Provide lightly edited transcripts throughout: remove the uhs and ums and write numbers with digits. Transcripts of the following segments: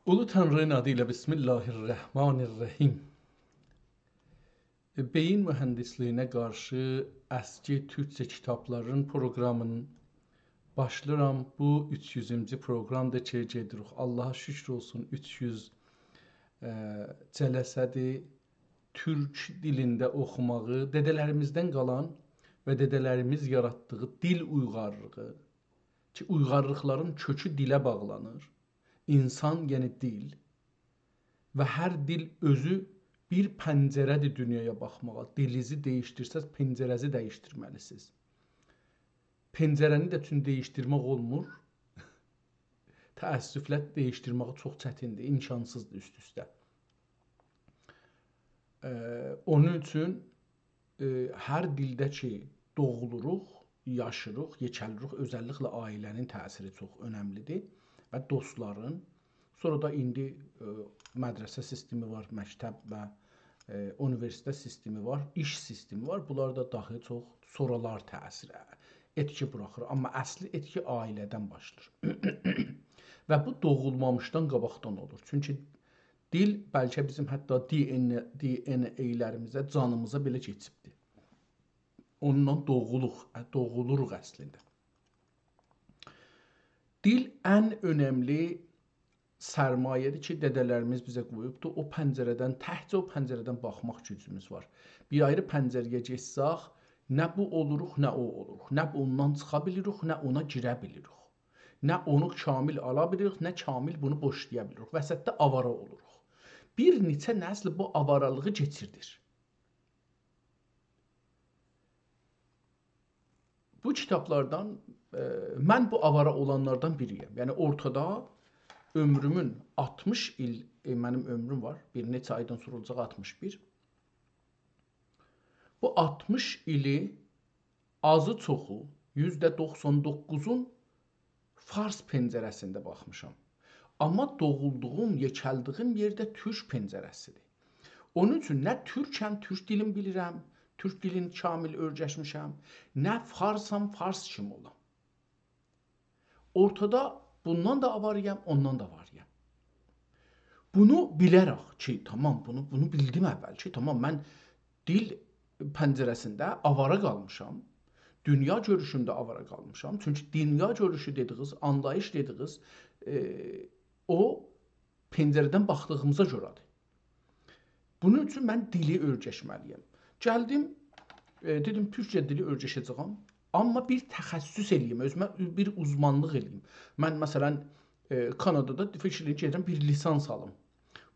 Ulu Tanrı'nın adıyla Bismillahirrahmanirrahim. Beyin mühəndisliğine qarşı əski Türkçe kitabların proqramının başlayıram. Bu 300-cü proqramdır ki, gedirik. Allaha şükür olsun 300 cələsədir. Türk dilində oxumağı, dədələrimizdən qalan və dədələrimiz yaratdığı dil uyğarlığı ki, uyğarlıqların kökü dilə bağlanır. İnsan, yəni dil və hər dil özü bir pəncərədir dünyaya baxmağa. Dilinizi dəyişdirsəz, pəncərəzi dəyişdirməlisiniz. Pəncərəni də üçün dəyişdirmək olmur. Təəssüflə dəyişdirməyi çox çətindir, imkansızdır üst-üstə. Onun üçün hər dildə ki, doğuluruq, yaşırıq, yekəlirik, özəlliklə ailənin təsiri çox önəmlidir və dostların. Sonra da indi mədrəsə sistemi var, məktəb və universitet sistemi var, iş sistemi var. Bunlar da daha çox sonralar təsirə, etki buraxır. Amma əsli etki ailədən başlayır. Və bu doğulmamışdan qabaqdan olur. Çünki dil bəlkə bizim hətta DNA-lərimizə, canımıza belə keçibdir. Ondan doğuluruq əslində. Dil ən önəmli sərmayədir ki, dədələrimiz bizə qoyubdur. O pəncərədən, təkcə o pəncərədən baxmaq gücümüz var. Bir ayrı pəncərəyə geçsək, nə bu oluruq, nə o oluruq. Nə ondan çıxa bilirik, nə ona girə bilirik. Nə onu kamil ala bilirik, nə kamil bunu boşlaya bilirik. Vəsətdə avara oluruq. Bir neçə nəsl bu avaralığı keçirdir. Bu kitablardan, mən bu avara olanlardan biriyəm. Yəni ortada ömrümün 60 il, mənim ömrüm var. Bir neçə aydan sonra olacaq 61. Bu 60 ili azı çoxu, %99'un Fars pəncərəsində baxmışam. Amma doğulduğum, yekəldiyim yerdə Türk pəncərəsidir. Onun üçün nə türkəm, türk dilini bilirəm, türk dilini kamil öyrəşmişəm, nə farsam, fars kimi olam. Ortada bundan da avarıyam, ondan da varıyam. Bunu bilərək ki, tamam, bunu bildim əvvəl ki, tamam, mən dil pəncərəsində avara qalmışam, dünya görüşündə avara qalmışam. Çünki dünya görüşü dediniz, anlayış dediniz, o pəncərədən baxdığımıza görədir. Bunun üçün mən dili öyrəşməliyəm. Gəldim, dedim, Türkçə dili öyrəşəcəyəm. Amma bir təxəssüs eləyim, özümə bir uzmanlıq eləyim. Mən məsələn Kanadada fikirli gedirəm, bir lisans alım.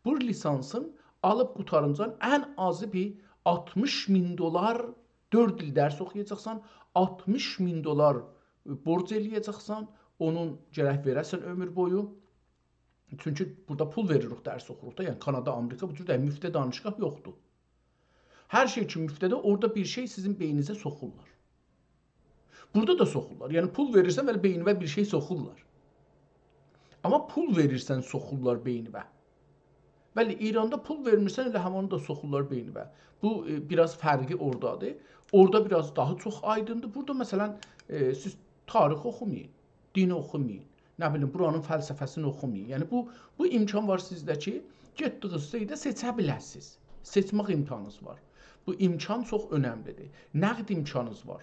Bu lisansın alıb qutarıncan ən azı bir $60.000 4 il dərs oxuyacaqsan, $60.000 borc eləyəcəksən, onun gərək verəsən ömür boyu. Çünki burada pul veririk dərs oxuruq da, yəni Kanada, Amerika bu cür də müftə danışqah yoxdur. Hər şey ki müftədə orada bir şey sizin beyninizə soxurlar. Burada da soxurlar. Yəni pul verirsən və beynivə bir şey soxurlar. Amma pul verirsən soxurlar beynivə. Bəli, İranda pul vermirsən elə həmanı da soxurlar beynivə. Bu biraz fərqi oradadır. Orada biraz daha çox aydındır. Burada məsələn siz tarix oxumayın, din oxumayın. Nə bilim, buranın fəlsəfəsini oxumayın. Yəni bu imkan var sizdə ki, getdiyiniz şeydə seçə biləsiniz. Seçmək imkanınız var. Bu imkan çox önəmlidir. Nəqd imkanınız var.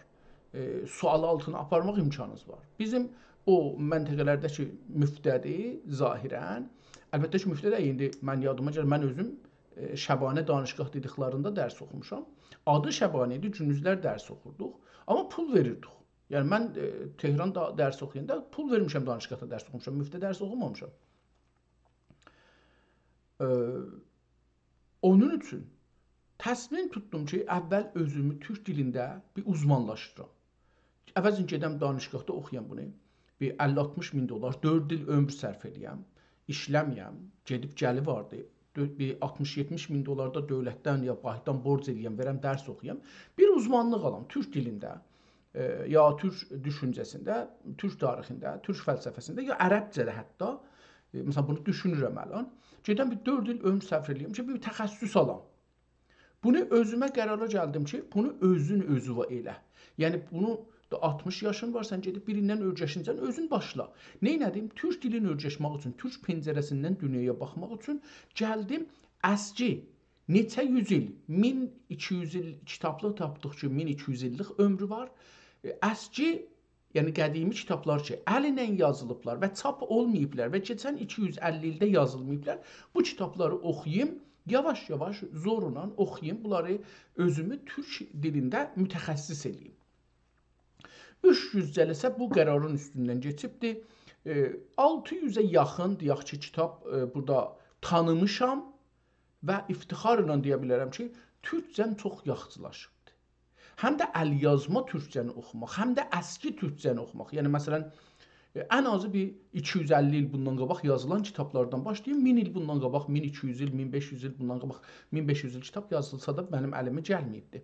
Sual altına aparmaq imkanınız var. Bizim o məntəqələrdəki müftədir zahirən. Əlbəttə ki, müftə də indi mən yadıma gəlir, mən özüm Şəbanə danışqah dediklərində dərs oxumuşam. Adı Şəbanə idi, gündüzlər dərs oxurduq. Amma pul verirdik. Yəni mən Tehranda dərs oxuyanda pul vermişəm, danışqahda dərs oxumuşam, müftə dərs oxumamışam. Onun üçün təsmin tutdum ki, əvvəl özümü türk dilində bir uzmanlaşdırıram. Əvvəlcə gedəm danışqahda oxuyam bunu. Bir $50-60 min, 4 il ömür sərf edəyəm, işləməyəm, gedib gəli vardı. Bir $60-70 min da dövlətdən ya bahitdən borc eləyəm, verəm, dərs oxuyam. Bir uzmanlıq alam türk dilində. Ya türk düşüncəsində, türk tarixində, türk fəlsəfəsində, ya ərəbcədə hətta, məsələn, bunu düşünürəm əlan, gedən bir 4 il ömür sərf edəyəm ki, bir təxəssüs alam. Bunu özümə qərara gəldim ki, bunu özün özüvə elə. Yəni, bunu 60 yaşın var, sən gedib birindən öyrəşinsən, özün başla. Neynədim? Türk dilini öyrəşmək üçün, türk pəncərəsindən dünyaya baxmaq üçün gəldim əski neçə yüz il, 1200 il kitablıq tapdıq ki, 1200 illik ömrü var. Əski, yəni qədimi kitablar ki, əllə yazılıblar və çap olmayıblar və keçən 250 ildə yazılmayıblar. Bu kitabları oxuyum, yavaş-yavaş zorla oxuyum, bunları özümü türk dilində mütəxəssis eləyim. 300 cələsə bu qərarın üstündən keçibdir. 600-ə yaxın, deyək ki, kitab burada tanımışam və iftixarla deyə bilərəm ki, türkcəm çox yaxşılaşıbdır. Həm də əlyazma türkcəni oxumaq, həm də əski türkcəni oxumaq. Yəni, məsələn, ən azı bir 250 il bundan qabaq yazılan kitablardan başlayayım. 1000 il bundan qabaq, 1200 il, 1500 il bundan qabaq, 1500 il kitab yazılsa da mənim əlimə gəlməyibdir.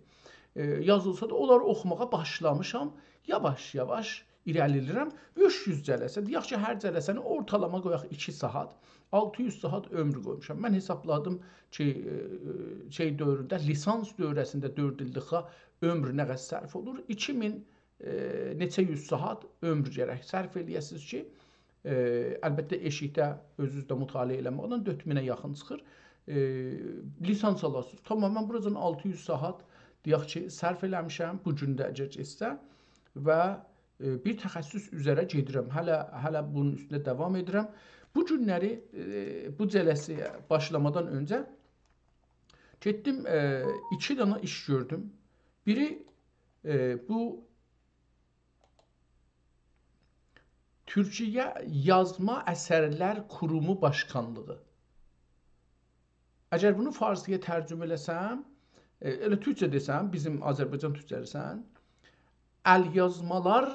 Yazılsa da onları oxumağa başlamışam. Yavaş-yavaş irəlilirəm. 300 cələsə, deyək ki, hər cələsəni ortalama qoyaq 2 saat, 600 saat ömrü qoymuşam. Mən hesabladım ki, dövründə, lisans dövrəsində 4 illikə ömrü nə qədər sərf olur? 2000 neçə 100 saat ömrü gərək sərf eləyəsiniz ki, əlbəttə eşikdə özünüzdə mütaliə eləməklə 4000-ə yaxın çıxır. Lisans alasınız. Tamam, mən buradan 600 saat deyək ki, sərf eləmişəm bu gündə əgər və bir təxəssüs üzrə gedirəm. Hələ bunun üstündə davam edirəm. Bu günləri, bu cələsiyə başlamadan öncə getdim, 2 dənə iş gördüm. Biri bu Türkiyə Yazma Əsərlər Qurumu Başkanlığı. Əgər bunu farsıya tərcümə eləsəm, elə türkcə desəm, bizim Azərbaycan türkcəlisən, Əlyazmalar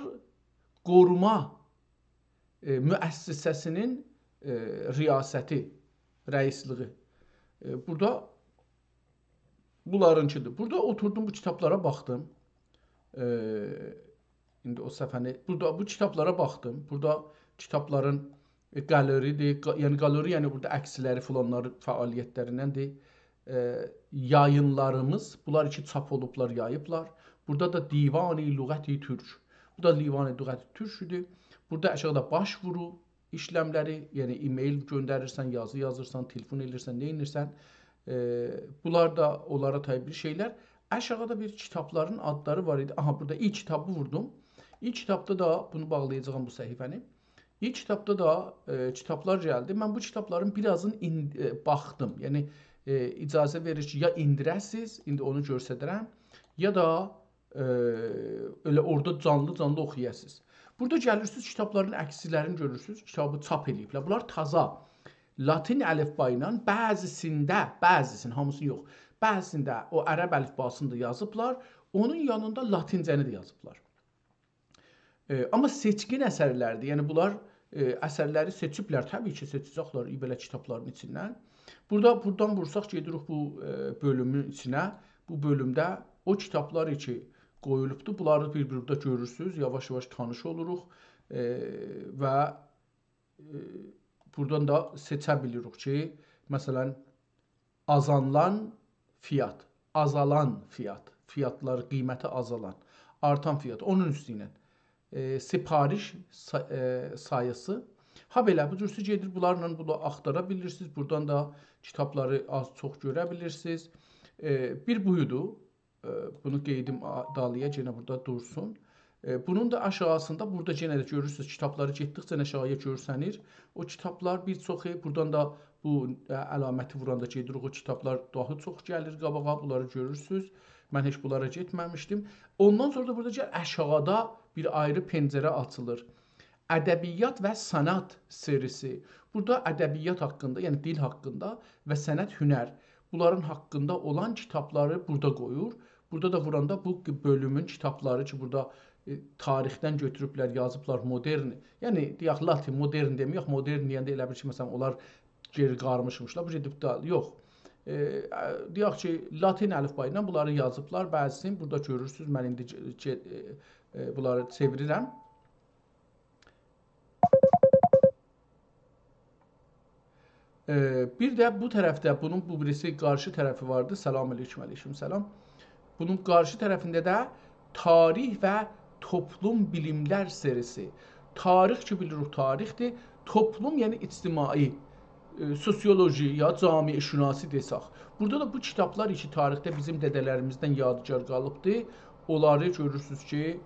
Qoruma müəssisəsinin riyasəti, rəisliği. Burada bunlarınkidir. Burada oturdum, bu kitablara baxdım. İndi o səhifəni, burada bu kitablara baxdım. Burada kitabların qaleridir, yəni qaleri, yəni burada əksləri filanları fəaliyyətlərindəndir. Yayınlarımız, bunlar iki çap olublar, yayıblar. Burada da Divan-ı Lüğət-i Türk. Bu da Divan-ı Lüğət-i Türk'dür. Burada aşağıda başvuru işləmləri, yəni e-mail göndərirsən, yazı yazırsan, telefon edirsən, nə edirsən. Bunlar da onlara tabi bir şeylər. Aşağıda bir kitabların adları var idi. Aha, burada ilk kitabı vurdum. İlk kitabda da, bunu bağlayacağım bu səhifəni. İlk kitabda da kitablar gəldi. Mən bu kitabların birazını baxdım. Yəni, icazə verir ki, ya indirəsiz, indi onu göstərərəm, ya da öyle orada canlı oxuyasınız. Burada gəlirsiniz, kitabların əksilərini görürsünüz, kitabı çap ediblər. Bunlar taza, Latin əlifba ilə bəzisinin, hamısını yox, bəzisində o ərəb əlifbasını da yazıblar, onun yanında latincəni də yazıblar. Amma seçkin əsərlərdir, yəni bunlar əsərləri seçiblər, təbii ki, seçəcəklər belə kitabların içindən. Buradan vursaq gedirik bu bölümün içinə, bu bölümdə o kitablar ki qoyulubdur, bunları bir-birdə görürsünüz, yavaş-yavaş tanış oluruq və buradan da seçə bilirik ki, məsələn, azalan fiyat, azalan fiyat, fiyatlar, qiyməti azalan, artan fiyat, onun üstü ilə sipariş sayısı. Ha belə, bu cürsü gedir, bunlarla bunu axtara bilirsiniz, buradan da kitabları az-çox görə bilirsiniz. Bir buydu. Bunu qeydim dalıya, yenə burada dursun. Bunun da aşağısında, burada yenə də görürsünüz, kitabları getdikcə aşağıya görsənir. O kitablar bir çoxu, buradan da bu əlaməti vuranda gedirik, o kitablar daha çox gəlir qabağa, bunları görürsünüz. Mən heç bunlara getməmişdim. Ondan sonra da burada aşağıda bir ayrı pəncərə açılır. Ədəbiyyat və sənət serisi. Burada ədəbiyyat haqqında, yəni dil haqqında və sənət, hünər, bunların haqqında olan kitabları burada qoyur. Burada da vuranda bu bölümün kitabları ki, burada tarixdən götürüblər, yazıblar modern, yəni deyək latin, modern deməyək, modern deyəndə elə bir ki, məsələn, onlar geri qarmışmışlar, bu gedib da, yox. Deyək ki, latin əlifba ilə bunları yazıblar, bəzisini burada görürsünüz, mən indi bunları çevirirəm. Bir də bu tərəfdə, bunun bu birisi qarşı tərəfi vardı, salam aleyküm, aleyküm salam. Bunun qarşı tərəfində də tarix və Toplum Bilimlər serisi. Tarix ki bilirik tarixdir. Toplum yəni ictimai, sosioloji ya camiə şünasi desək. Burada da bu kitablar ki tarixdə bizim dədələrimizdən yadigar qalıbdı. Onları görürsüz ki,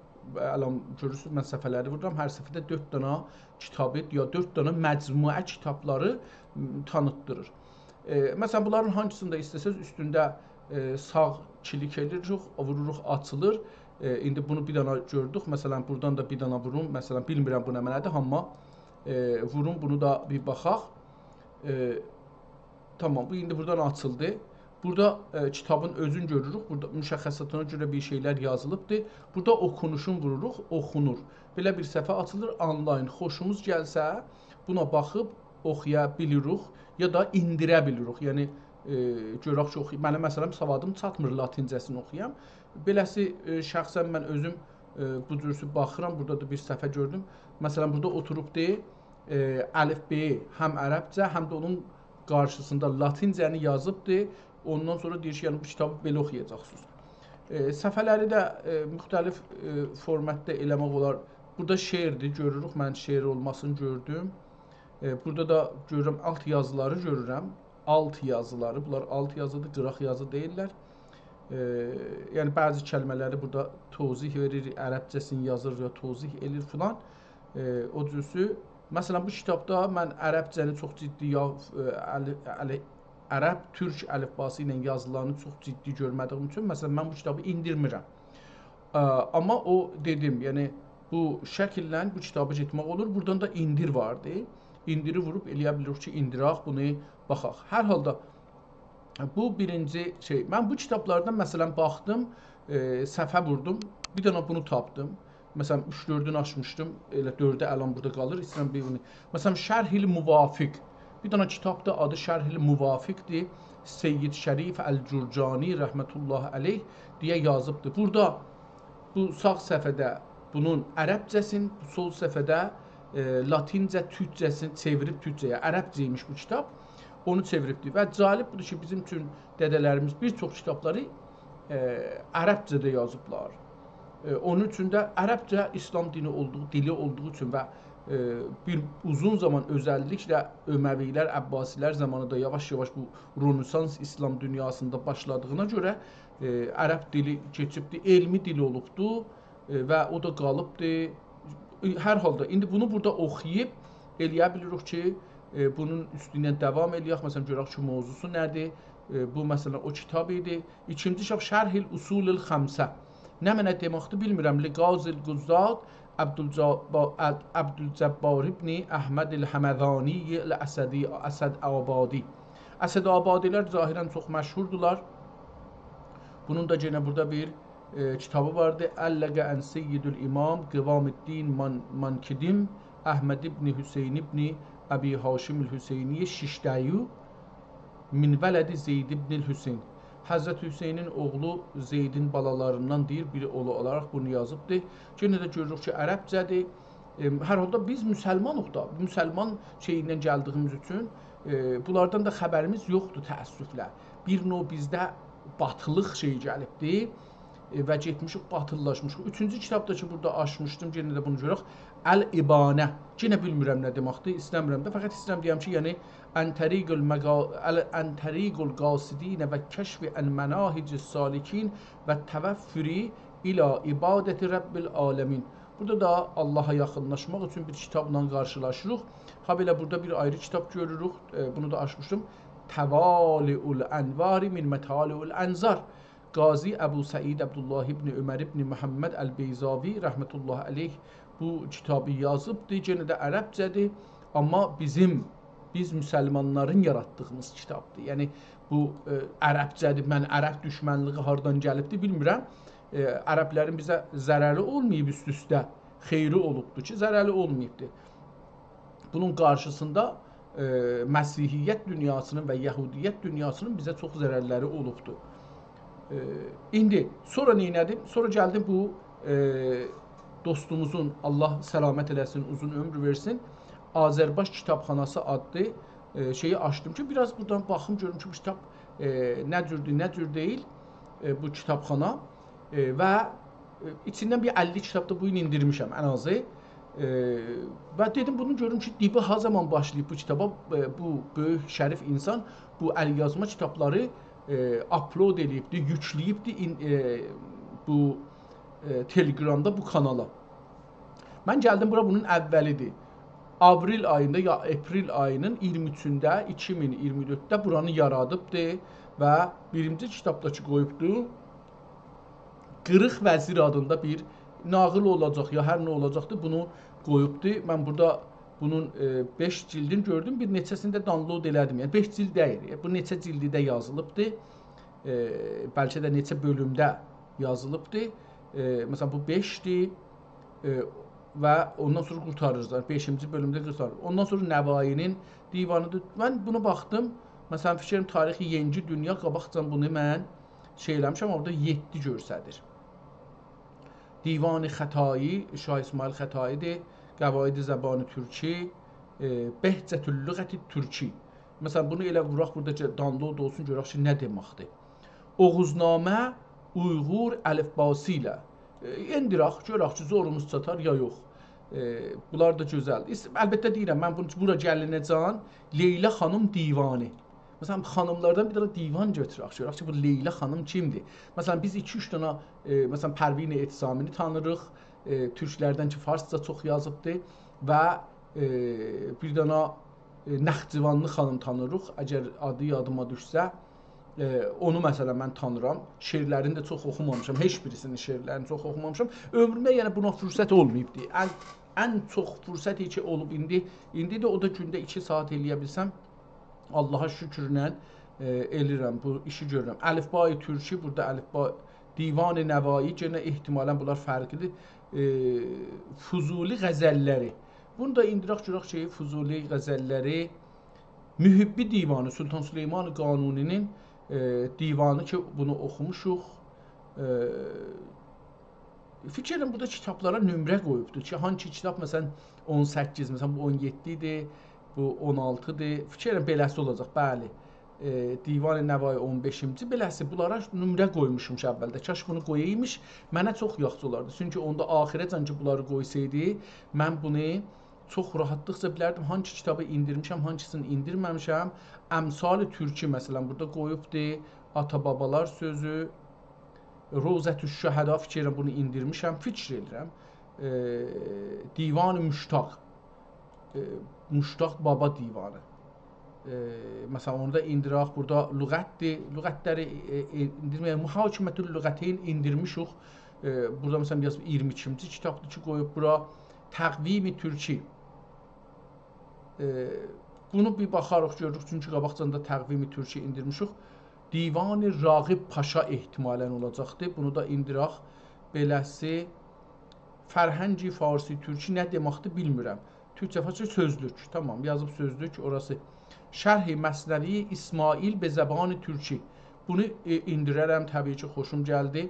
görürsüz mən səfələri vururam. Hər səfədə 4 dənə kitabı ya 4 dənə məcmuə kitabları tanıtdırır. Məsələn bunların hangisində istəsəz üstündə sağ kilik edirik, vururuq, açılır. İndi bunu bir dənə gördük. Məsələn buradan da bir dənə vurum. Məsələn bilmirəm bu nə mənadır, amma vurum bunu da bir baxaq. Tamam, bu indi buradan açıldı. Burada kitabın özünü görürük. Burada müşəxəssatına görə bir şeylər yazılıbdır. Burada okunuşun vururuq, oxunur. Belə bir səhifə açılır onlayn. Xoşumuz gəlsə buna baxıb oxuya bilirik ya da indirə bilirik. Yəni görək ki, oxuyub. Mənim məsələn savadım çatmır latincəsini oxuyam. Beləsi şəxsən mən özüm bu cürsü baxıram. Burada da bir səhifə gördüm. Məsələn burada oturubdur. Əlifbeyi həm ərəbcə, həm də onun qarşısında latincəni yazıbdır. Ondan sonra deyir ki, yəni bu kitabı belə oxuyacaqsınız. Səhifələri də müxtəlif formatda eləmək olar. Burada şeirdir, görürük. Mən şeir olmasını gördüm. Burada da görürəm alt yazıları görürəm. Alt yazıları, bunlar alt yazıdır, qıraq yazı deyirlər. Yəni bəzi kəlmələri burada tozih verir, ərəbcəsini yazır və tozih edir filan. O cürsü. Məsələn bu kitabda mən ərəbcəni çox ciddi ərəb türk əlifbası ilə yazılarını çox ciddi görmədiyim üçün məsələn mən bu kitabı indirmirəm. Amma o dedim, yəni bu şəkillə bu kitabı getmək olur. Buradan da indir vardı. İndiri vurub eləyə bilirik ki, indiraq, bunu baxaq. Hər halda bu birinci şey. Mən bu kitablardan məsələn baxdım, səhifə vurdum, bir dənə bunu tapdım. Məsələn 3-4-ünü açmışdım, elə 4-ə əlan burada qalır. İstəyirəm bir bunu. Məsələn Şərh-i Muvafiq. Bir dənə kitabda adı Şərh-i Muvafiqdir. Seyyid Şərif Əl-Cürcani rəhmətullahi əleyh deyə yazıbdır. Burada bu sağ səhifədə bunun ərəbcəsini, sol səhifədə latincə, türkcəsini çevirib türkcəyə. Ərəbcəymiş bu kitab. Onu çeviribdir. Və cəlib budur ki, bizim üçün dədələrimiz bir çox kitabları ərəbcədə yazıblar. Onun üçün də ərəbcə İslam dili olduğu üçün və bir uzun zaman özəlliklə Öməvilər, Əbbasilər zamanında yavaş-yavaş bu Rönesans İslam dünyasında başladığına görə ərəb dili keçibdir, elmi dil olubdur və o da qalıbdır. Hər halda indi bunu burada oxuyub eləyə bilirik ki, bunun üstündən davam eləyək. Məsələn görək ki, mövzusu nədir? Bu məsələn o kitab idi. İkinci kitab Şərh-i Usul-ül Xəmsə. Nə mənə deməkdir bilmirəm. Liqazil Quzzad Abdülcəbbar ibn Əhməd el-Həmədani Əsəd Abadi. Əsəd Abadilər zahirən çox məşhurdular. Bunun da yenə burada bir kitabı vardı. Əlləqə ən Seyyidül İmam Qıvamiddin Mankidim Əhməd ibn Hüseyn ibn Əbi Haşim el-Hüseyni Şişdəyu min vələdi Zeyd ibn Hüseyn. Həzrəti Hüseynin oğlu Zeydin balalarından deyir, biri olaraq bunu yazıbdır. Yenə də görürük ki, ərəbcədir. Hər halda biz müsəlmanıq da, müsəlman şeyindən gəldiyimiz üçün bunlardan da xəbərimiz yoxdur təəssüflə. Bir növ bizdə batılıq şey gəlibdir və getmişik batıllaşmışıq. Üçüncü kitabda ki, burada açmışdım, yenə də bunu görürük. Əl-İbanə. Yenə bilmirəm nə deməkdir, istəmirəm də. Fəqət istəyirəm deyəm ki, yəni Ən təriqul qasidinə və kəşfi ən mənahic-i salikin və təvəffürü ilə ibadəti Rəbbil aləmin. Burada da Allaha yaxınlaşmaq üçün bir kitabla qarşılaşırıq. Ha belə burada bir ayrı kitab görürük. Bunu da açmışdım. Təvali'ul Ənvari min Mətali'ul Ənzar. Qazi Əbu Səid Əbdullah ibn Ömər ibn Muhammed Əl-Beyzavi rəhmətullahi əleyh bu kitabı yazıbdır. Yenə də ərəbcədir. Amma biz müsəlmanların yaratdığımız kitabdır. Yəni bu ərəbcədir. Mən ərəb düşmənliyi hardan gəlibdir bilmirəm. Ərəblərin bizə zərəri olmayıb üst-üstə. Xeyri olubdur ki, zərəri olmayıbdır. Bunun qarşısında Məsihiyyət dünyasının və Yəhudiyyət dünyasının bizə çox zərərləri olubdur. İndi sonra neynədim? Sonra gəldim bu dostumuzun Allah səlamət eləsin, uzun ömür versin. Azərbaş Kitabxanası adlı şeyi açdım ki, biraz buradan baxım görüm ki, bu kitab nə cürdür, nə cür deyil bu kitabxana və İçindən bir 50 kitab da bu gün indirmişəm ən azı. Və dedim bunu görüm ki, dibi ha zaman başlayıb bu kitaba bu böyük şərif insan bu əlyazma kitabları upload eləyibdi, yükləyibdi bu Telegramda bu kanala. Mən gəldim bura bunun əvvəlidir. Avril ayında ya aprel ayının 23-də 2024-də buranı yaradıbdı və birinci kitabdakı qoyubdu. Qırıq Vəzir adında bir nağıl olacaq ya hər nə olacaqdı bunu qoyubdu. Mən burada bunun 5 cildini gördüm, bir neçəsini də download elədim. Yəni 5 cild deyil, bu neçə cildidə yazılıbdı. Bəlkə də neçə bölümdə yazılıbdı. Məsələn bu 5-dir və ondan sonra qurtarırlar. 5-ci bölümdə qurtarır. Ondan sonra Nəvainin divanıdır. Mən buna baxdım. Məsələn fikrim tarixi Yeni Dünya qabaqcan bunu mən şey eləmişəm, orada 7 göstərir. Divan-ı Xətai, Şah İsmail Xətaidir. Qəvaid Zəban-ı Türki, Behcətül Lüğət-i Türki. Məsələn bunu elə vuraq burada download olsun görək ki, nə deməkdir. Oğuznamə Uyğur əlifbası ilə endirək, görək ki, zorumuz çatar ya yox. Bunlar da gözəldir. Əlbəttə deyirəm, mən bunu bura gəlinəcən Leyla xanım divanı. Məsələn, xanımlardan bir dənə divan götürək, görək ki, bu Leyla xanım kimdir? Məsələn, biz 2-3 dənə, məsələn, Pərvin-i Etisamini tanırıq, türklərdən ki, farsca çox yazıbdır və bir dənə Nəxcivanlı xanım tanırıq, əgər adı yadıma düşsə, onu məsələn mən tanıram, şeirlərini də çox oxumamışam, heç birisinin şeirlərini çox oxumamışam, ömrümdə yəni buna fürsət olmayıbdır, ən çox fürsət ki olub indi də o da gündə 2 saat eləyə bilsəm, Allaha şükürlə eləyirəm, bu işi görürəm. Əlifba-i Türki, burada əlifba, Divan-ı Nəvai, yenə ehtimalən bunlar fərqlidir. Fuzuli qəzəlləri. Bunu da indirək görək ki, Fuzuli qəzəlləri, Mühibbi divanı, Sultan Süleyman Qanuninin divanı ki, bunu oxumuşuq. Fikirlərim, burada kitablara nömrə qoyubdur ki, hangi kitab, məsələn, 18, məsələn, bu 17-dir, bu 16-dır. Fikirlərim, beləsi olacaq, bəli. Divan-ı Nəvai 15-ci, beləsi, bunlara nömrə qoymuşum ki, əvvəldə. Kaş bunu qoyaymış, mənə çox yaxşı olardı. Çünki onda axirəcən ki, bunları qoysaydı, mən bunu çox rahatlıqca bilərdim, hangi kitabı indirmişəm, hangisini indirməmişəm. Əmsal-ı Türki, məsələn, burada qoyubdur. Ata-babalar sözü, Rozətü Şəhəda, fikirəm, bunu indirmişəm, fikir edirəm. Divan-ı Müştaq, Müştaq Baba divanı. Məsələn, onu da indirək, burada lüğətdir, lüğətləri indirməyək, Mühakimətül Lüğəteyn indirmişik. Burada məsələn, yazıb 22-ci kitabdır ki, qoyub bura, Təqvim-i Türki. Bunu bir baxarıq, görürük, çünki qabaqcanda Təqvim-i Türki indirmişik. Divan-ı Rağib Paşa ehtimalən olacaqdır, bunu da indirək. Beləsi, Fərhəngi Farsi Türki nə deməkdir bilmirəm. Türkçə farsça sözlük, tamam, yazıb sözlük, orası. Şərh-i Məsnəvi İsmail be Zəban-ı Türki. Bunu indirərəm, təbii ki, xoşum gəldi.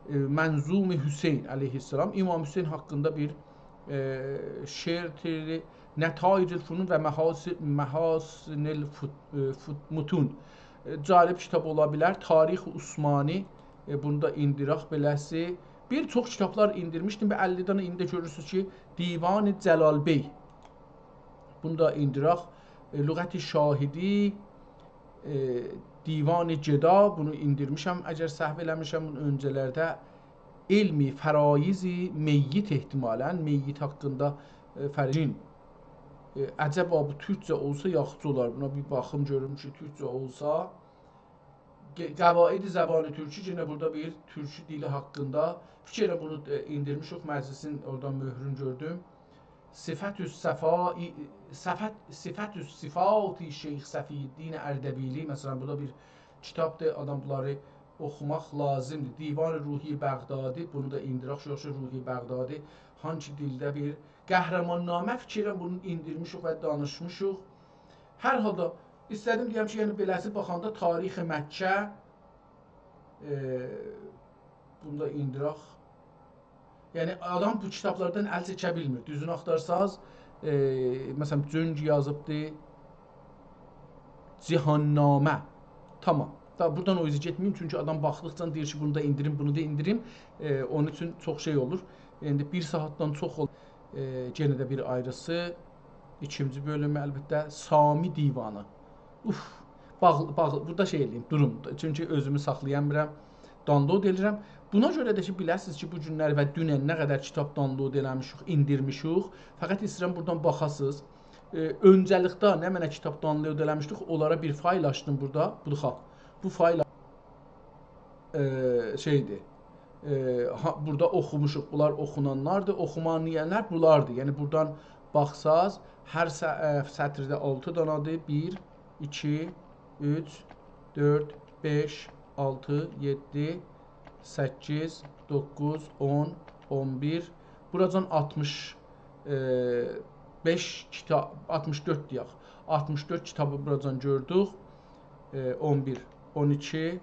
Mənzum-i Hüseyn əleyhissalam, İmam Hüseyn haqqında bir şeir-tiri, Nətayicül Funun və Məhasinil Mutun. Cəlib kitab ola bilər. Tarix-i Usmani, bunu da indirək, beləsi. Bir çox kitablar indirmişdim və 50 dənə indi görürsünüz ki, Divan-ı Cəlal Bey. Bunu da indirək. Lüğət-i Şahidi, Divan-ı Ceda, bunu indirmişəm. Əgər səhv eləmişəm, bunun öncələrdə elmi fəraizi meyyit ehtimalən, meyyit haqqında fərqin. Əcəb bu türkcə olsa yaxşı olar. Buna bir baxım görüm ki, türkcə olsa. Qəvaid-i Zəban-ı Türki, yenə burada bir türkü dili haqqında. Fikirlə bunu indirmişik, məclisin oradan möhrünü gördüm. Sifətüs Sifati Şeyx Səfiyyəddin Ərdəbili, məsələn, burada bir kitabdır, adam bunları oxumaq lazımdır. Divan-ı Ruhi Bəğdadi, bunu da indirək, yoxsa Ruhi Bəğdadi, hangi dildə bir qəhrəmannamə fikirlə bunu indirmişik və danışmışıq. Hər halda istədim deyəm ki, yəni beləsi baxanda Tarix-i Məkkə, bunu da indirək. Yəni adam bu kitablardan əl çəkə bilmir. Düzünü axtarsaz, məsələn, Cöng yazıbdır, Cihannamə. Tamam. da buradan o izi getməyim, çünki adam baxdıqca deyir ki, bunu da indirim, bunu da indirim. Onun üçün çox şey olur. İndi 1 saatdan çox olur. Yenə də bir ayrısı. İkinci bölümü əlbəttə Sami Divanı. Uf, bağlı. Burada şey eləyim, durum. Çünki özümü saxlaya bilmirəm. Download edirəm. Buna görə də ki, biləsiniz ki, bu günlər və dünən nə qədər kitab download eləmişik, indirmişik. Fəqət istəyirəm buradan baxasınız. Öncəlikdə nə mənə kitab download eləmişdik, onlara bir fayl açdım burada. Budur, bu fayl şeydir. Burada oxumuşuq. Bunlar oxunanlardır. Oxumayan deyənlər bunlardır. Yəni buradan baxsaz, hər sətirdə 6 danadır. 1, 2, 3, 4, 5, 6, 7, 8, 9, 10, 11. Buradan 65 kitab, 64 deyək. 64 kitabı buradan gördük. 11, 12,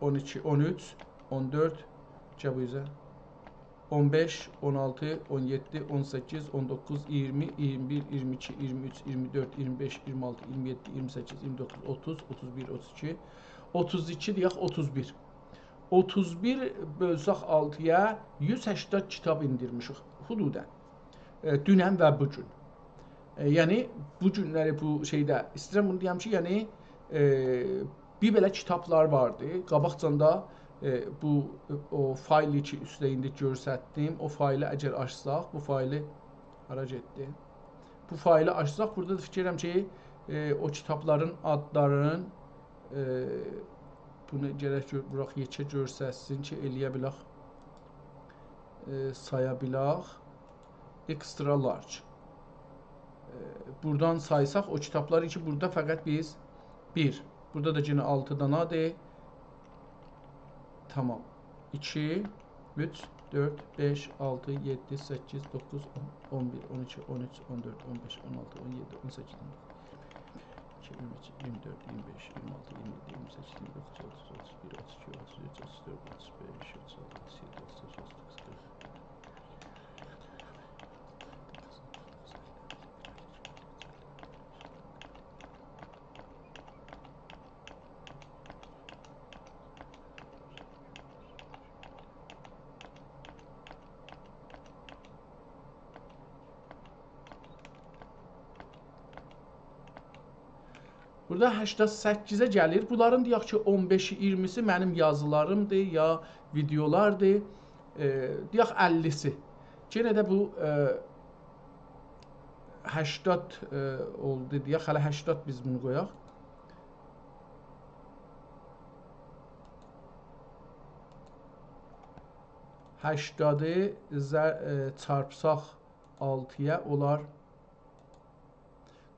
12, 13, 14, cəbizə 15, 16, 17, 18, 19, 20, 21, 22, 23, 24, 25, 26, 27, 28, 29, 30, 31, 32, 32 deyək, 31. 31 bölsək 6-ya 180 kitab indirmişik hududən. Dünən və bugün. Yəni bu günləri bu şeydə istəyirəm bunu deyəm ki, yəni bir belə kitablar vardı. Qabaqcanda bu o faylı ki üstdə indi göstərdim. O faylı əgər açsaq, bu faylı hara getdi? Bu faylı açsaq, burada da fikirəm ki, o kitabların adlarının bunu gərək bıraq yekə göstərsin ki, eləyə bilək, saya bilək. Extra large. Buradan saysaq o kitabları ki, burada fəqət biz 1. Burada da yenə 6 danadır. Tamam. 2, 3, 4, 5, 6, 7, 8, 9, 10, 11, 12, 13, 14, 15, 16, 17, 18, 19, 23, 24, 25, 26, 27, 28, 29, 30, 31, 32, 33, 34, 35, 36, 37, 38, 39, 40. Burada 88-ə gəlir. Bunların deyək ki, 15-i, 20-si mənim yazılarımdır, ya videolardır. Deyək 50-si. Yenə də bu 80 oldu deyək. Hələ 80 biz bunu qoyaq. Çarpsaq 6-ya olar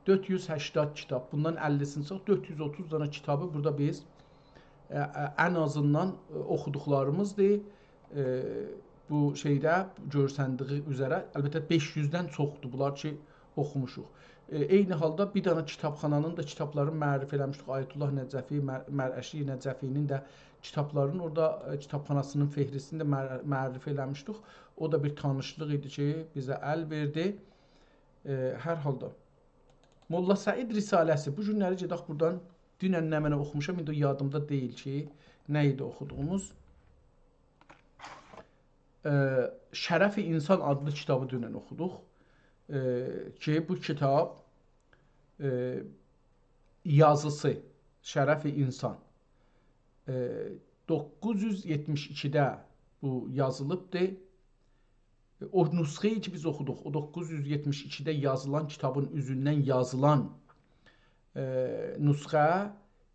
480 kitab. Bundan 50'sini sağ 430 tane kitabı burada biz en azından oxuduqlarımızdır. Bu şeydə görsəndiyi üzərə əlbəttə 500-dən çoxdur bunlar ki oxumuşuq. Eyni halda bir dana kitabxananın da kitablarını mərifə eləmişdik. Ayətullah Nəcəfi, Mərəşi Nəcəfinin də kitablarının orada kitabxanasının fehristini də mərifə eləmişdik. O da bir tanışlıq idi ki, bizə əl verdi. Hər halda Molla Səid Risaləsi. Bu günləri gedək buradan. Dünən nə mənə oxumuşam, indi yadımda deyil ki, nə idi oxuduğumuz. Şərəf-i İnsan adlı kitabı dünən oxuduq. Ki, bu kitab yazısı Şərəf-i İnsan 972-də bu yazılıbdır. O nüsxəyi ki biz oxuduq, o 972-də yazılan kitabın üzündən yazılan nüsxə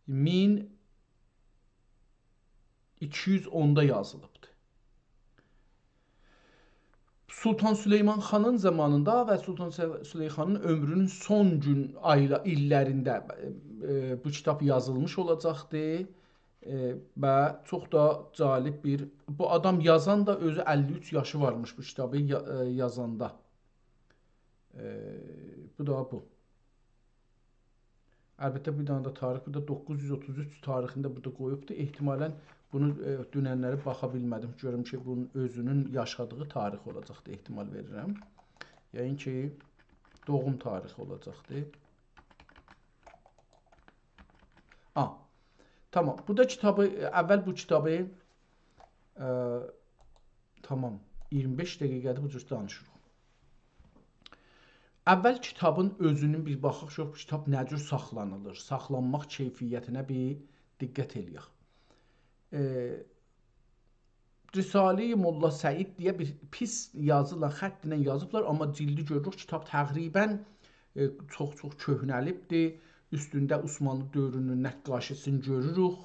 1210-da yazılıbdır. Sultan Süleyman xanın zamanında və Sultan Süleymanın ömrünün son gün illərində bu kitab yazılmış olacaqdır. Və çox da cəlib bir, bu adam yazan da özü 53 yaşı varmış bu kitabı yazanda. Bu da bu. Əlbəttə bir dənə də tarix, burada 933 tarixində burada qoyubdur. Ehtimalən bunu dünənləri baxa bilmədim. Görüm ki, bunun özünün yaşadığı tarix olacaqdır, ehtimal verirəm. Yəni ki, doğum tarixi olacaqdır. Tamam. Bu da kitabı, əvvəl bu kitabı tamam 25 dəqiqədir bu cür danışırıq. Əvvəl kitabın özünün bir baxış yox, bu kitab nə cür saxlanılır, saxlanmaq keyfiyyətinə bir diqqət eləyək. Risale-i Molla Səid deyə bir pis yazılan xəttlə yazıblar, amma cildi görürük kitab təqribən çox köhnəlibdir. Üstündə Osmanlı dövrünün nəqqaşısını görürük.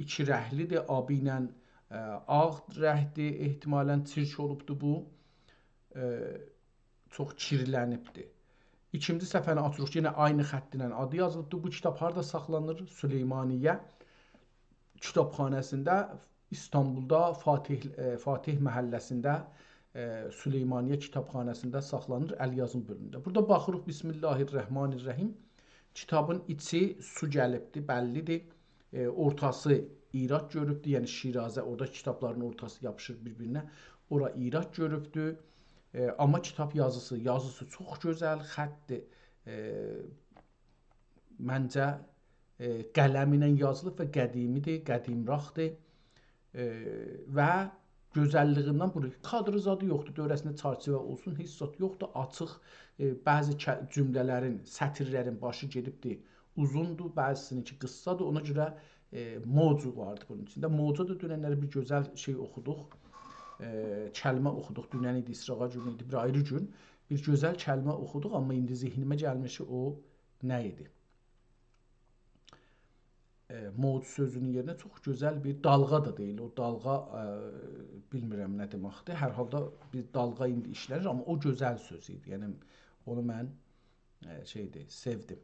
İki rəhlidir, abi ilə ağ rəhdir, ehtimalən çirk olubdur bu. Çox kirlənibdir. İkinci səhifəni açırıq, yenə aynı xəttlə adı yazılıbdır. Bu kitab harada saxlanır? Süleymaniyyə kitabxanasında, İstanbulda Fatih məhəlləsində Süleymaniyyə kitabxanasında saxlanır, əlyazım bölümündə. Burada baxırıq, Bismillahirrahmanirrahim. Kitabın içi su gəlibdir, bəllidir. Ortası İraq görübdür, yəni Şirazə, orada kitabların ortası yapışır bir-birinə. Ora İraq görübdür. Amma kitab yazısı çox gözəl, xəttdir. Məncə qələm ilə yazılıb və qədimidir, qədimraqdır. Və gözəlliyindən burada kadrı zadı yoxdur, dövrəsində çərçivə olsun, heç zat yoxdur, açıq. Bəzi cümlələrin, sətirlərin başı gedibdir, uzundur, bəzisininki qıssadır, ona görə mocu vardı bunun içində. Moca da dünənləri bir gözəl şey oxuduq, kəlmə oxuduq, dünən idi, İsrağa günü idi, bir ayrı gün. Bir gözəl kəlmə oxuduq, amma indi zihnimə gəlmişi o nə idi? Moc sözünün yerinə çox gözəl bir dalğa da deyil. O dalğa bilmirəm nə deməkdir. Hər halda bir dalğa indi işlənir, amma o gözəl söz idi. Yəni onu mən sevdim.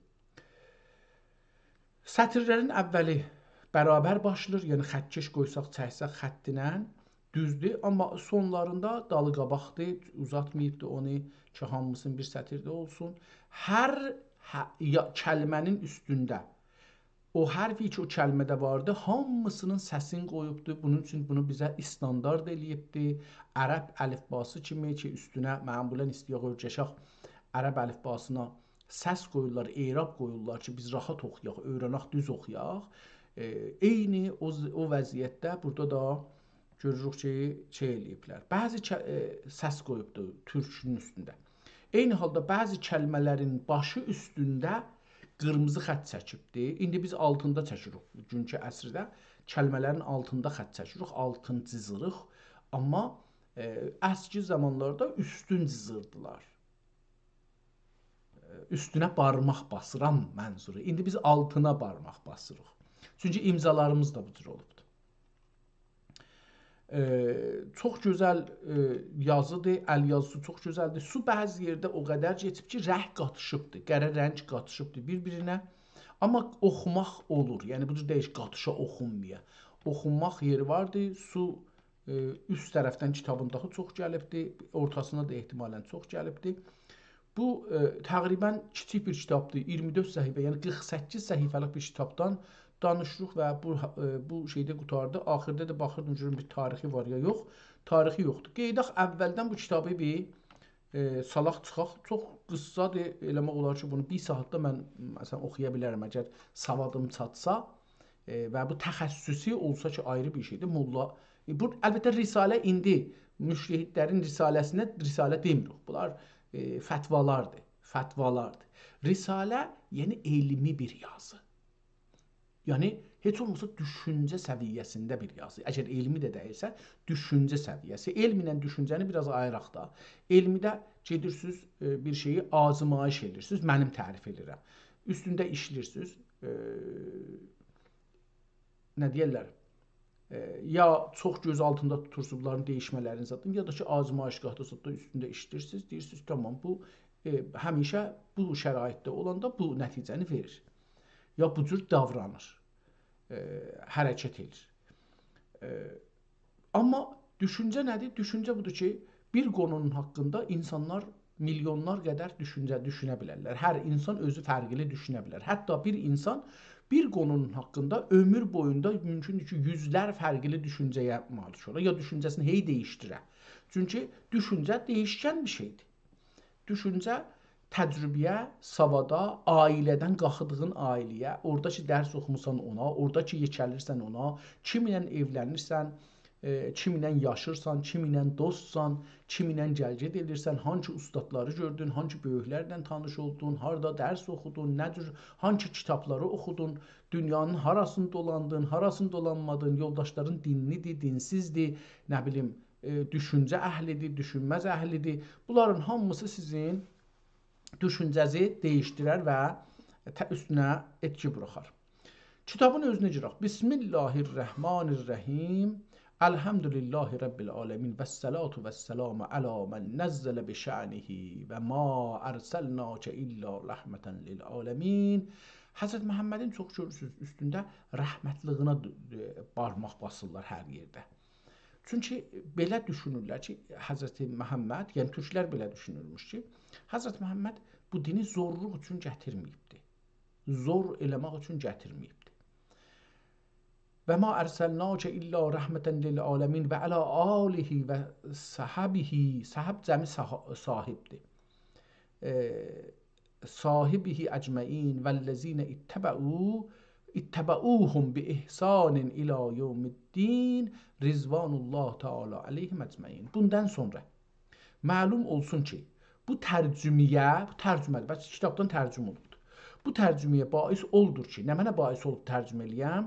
Sətirlərin əvvəli bərabər başlayır. Yəni xəttkeş qoysaq, çəksək xəttinə düzdür, amma sonlarında dalı qabaqdır, uzatmayıbdır onu ki, hamısının bir sətirdə olsun. Hər kəlmənin üstündə o hərfi ki, o kəlmədə vardı, hamısının səsini qoyubdur. Bunun üçün bunu bizə istandart eləyibdir. Ərəb əlifbası kimi ki, üstünə məmulən istəyək ölçəşək ərəb əlifbasına səs qoyurlar, eyrab qoyurlar ki, biz rahat oxuyaq, öyrənək, düz oxuyaq. Eyni o vəziyyətdə burada da görürük ki, eləyiblər. Bəzi səs qoyubdur türkünün üstündə. Eyni halda bəzi kəlmələrin başı üstündə qırmızı xətt çəkibdir. İndi biz altında çəkirik. Günkü əsrdə kəlmələrin altında xətt çəkirik, altın cızırıq. Amma əski zamanlarda üstün cızırdılar. Üstünə barmaq basıram mənzuru. İndi biz altına barmaq basırıq. Çünki imzalarımız da bu cür olubdur. Çox gözəl yazıdır, əl yazısı çox gözəldir. Su bəzi yerdə o qədər keçib ki, rəng qatışıbdır, qərə rəng qatışıbdır bir-birinə. Amma oxumaq olur, yəni bu cür deyək, qatışa oxunmaya. Oxunmaq yeri vardır, su üst tərəfdən kitabın daha çox gəlibdir, ortasına da ehtimalən çox gəlibdir. Bu təqribən kiçik bir kitabdır, 24 səhifə, yəni 48 səhifəlik bir kitabdan danışırıq və bu şeydə qutardı. Axırda da baxırdım, görürüm bir tarixi var ya yox. Tarixi yoxdur. Qeydaq əvvəldən bu kitabı bir salaq çıxaq. Çox qıssadır. Eləmək olar ki, bunu bir saatda mən məsələn oxuya bilərəm əgər savadım çatsa və bu təxəssüsü olsa ki, ayrı bir şeydir. Molla bu əlbəttə risalə indi müştəhidlərin risaləsinə risalə demirik. Bunlar fətvalardır. Fətvalardır. Risalə yəni elmi bir yazı. Yəni, heç olmasa düşüncə səviyyəsində bir yazı. Əgər elmi də deyilsə, düşüncə səviyyəsi. Elm ilə düşüncəni biraz ayıraq da. Elmidə gedirsiniz, bir şeyi azımayış edirsiniz, mənim tərif edirəm. Üstündə işləyirsiniz, nə deyirlər, ya çox göz altında tutursunuz bunların değişmələrini zaten, ya da ki, azımayışgahda üstündə işləyirsiniz, deyirsiniz, tamam, bu həmişə bu şəraitdə olanda bu nəticəni verir. Ya bu cür davranır, hərəkət edir. Amma düşüncə nədir? Düşüncə budur ki, bir qonunun haqqında insanlar milyonlar qədər düşünə bilərlər. Hər insan özü fərqli düşünə bilər. Hətta bir insan bir qonunun haqqında ömür boyunda mümkündür ki, yüzlər fərqli düşüncəyə malik olar, ya düşüncəsini dəyişdirə. Çünki düşüncə dəyişkən bir şeydir. Düşüncə təcrübəyə, savada, ailədən qalxdığın ailəyə, orada ki dərs oxumusan ona, orada ki yekəlirsən ona, kimlə evlənirsən, kimlə yaşırsan, kimlə dostsan, kimlə gəlged edirsən, hansı ustadları gördün, hansı böyüklərlə tanış oldun, harda dərs oxudun, nədir, hansı kitabları oxudun, dünyanın harasını dolandın, harasını dolanmadın, yoldaşların dinlidir, dinsizdir, nə bilim, düşüncə əhlidir, düşünməz əhlidir. Bunların hamısı sizin düşüncəzi dəyişdirər və üstünə etki buraxar. Kitabın özünə girək. Bismillahirrahmanirrahim. Elhamdülillahi Rabbil alemin. Vəssalatu vəssalamu alə mən nəzzələ bi şə'nihi və ma ərsalnake illə rəhmətən lil alemin. Həzrət Məhəmmədin çox görürsünüz üstündə rəhmətliyinə barmaq basırlar hər yerdə. Çünki belə düşünürlər ki, Həzrət Məhəmməd, yəni türklər belə düşünürmüş ki, Həzrət Məhəmməd bu dini zorluq üçün gətirməyibdi. Zor eləmək üçün gətirməyibdi. Və ma ərsəlnəkə illə rəhmətən lil aləmin və ələ alihi və səhəbihi, səhəb cəmi sahibdir. Sahibihi əcməin vəlləzinə ittəbəuhum bi ihsanin ilə yevmiddin rizvanullah teala aleyhim əcməin. Bundan sonra məlum olsun ki, bu tərcümədir, bəs kitabdan tərcüm olubdur. Bu tərcüməyə bais oldur ki, nə mənə bais olub tərcüm eləyəm?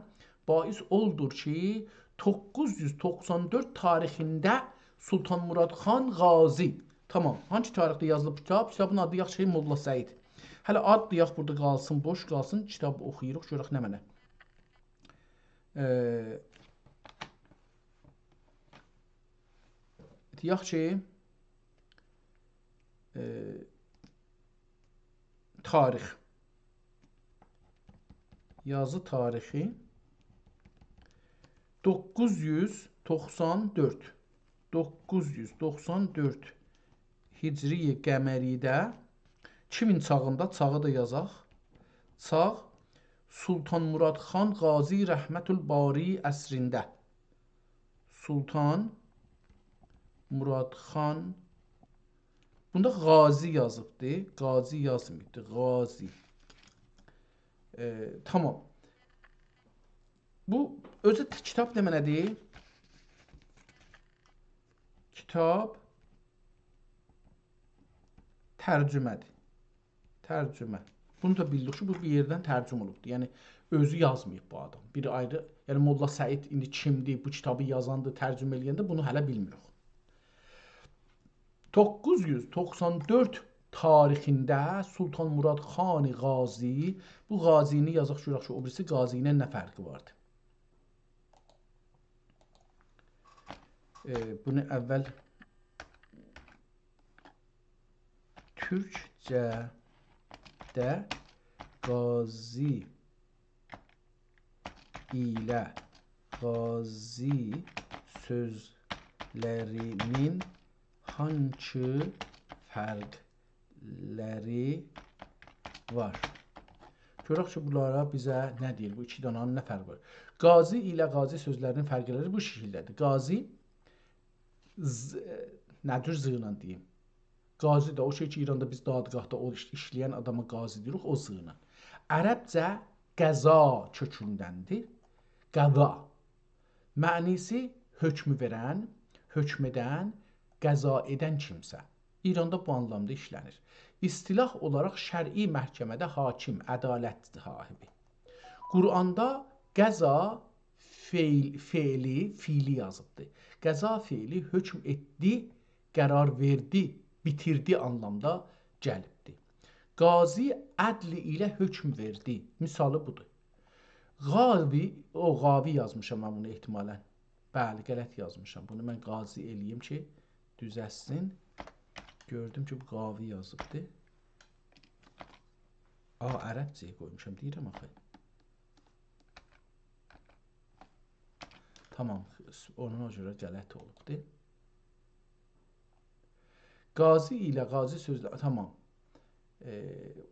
Bais oldur ki, 994 tarixində Sultan Murad Xan Qazi, tamam, hangi tarixdə yazılıb kitab? Kitabın adı yaxşı Molla Səid. Hələ ad deyək burada qalsın, boş qalsın, kitabı oxuyuruq, görək nə mənə. Deyək ki, tarix, yazı tarixi 994 Hicri qəməridə kimin çağında, çağı da yazaq, çağ Sultan Murad Xan Qazi Rəhmətül Bari əsrində. Sultan Murad Xan, bunda Qazi yazıbdır, Qazi yazmıydı, Qazi. Tamam. Bu özü kitab nə mənədir? Kitab tərcümədir. Tərcümə. Bunu da bildik ki, bu bir yerdən tərcüm olubdur. Yəni özü yazmayıb bu adam. Bir ayrı, yəni Molla Səid indi kimdir, bu kitabı yazandı, tərcümə eləyəndə bunu hələ bilmirik. 994 tarixində Sultan Murad Xan Qazi, bu Qazini yazaq görək ki, o birisi Qazi ilə nə fərqi vardı? Bunu əvvəl Türkcədə Qazi ilə Qazi sözlərinin hangi fərqləri var? Görək ki, bunlara bizə nə deyir? Bu iki dananın nə fərqi var? Qazi ilə Qazi sözlərinin fərqləri bu şəkildədir. Qazi nədir zığla deyim? Qazi də o şey ki, İranda biz dadgahda o işləyən adama qazi deyirik, o zığla. Ərəbcə qəza kökündəndir. Qəza. Mənisi hökmü verən, hökm edən, qəza edən kimsə. İranda bu anlamda işlənir. İstilah olaraq şər'i məhkəmədə hakim, ədalət sahibi. Quranda qəza fiili yazıbdır. Qəza fiili hökm etdi, qərar verdi, bitirdi anlamda gəlibdir. Qazi ədli ilə hökm verdi. Misalı budur. Qavi yazmışam mən bunu ehtimalən. Bəli, qələt yazmışam. Bunu mən qazi eləyim ki, düzəssin. Gördüm ki, bu qavi yazıbdır. Ərəbcəyə qoymuşam, deyirəm axı. Tamam, ona görə qələt olubdur. Qazi ilə qazi sözləri, tamam.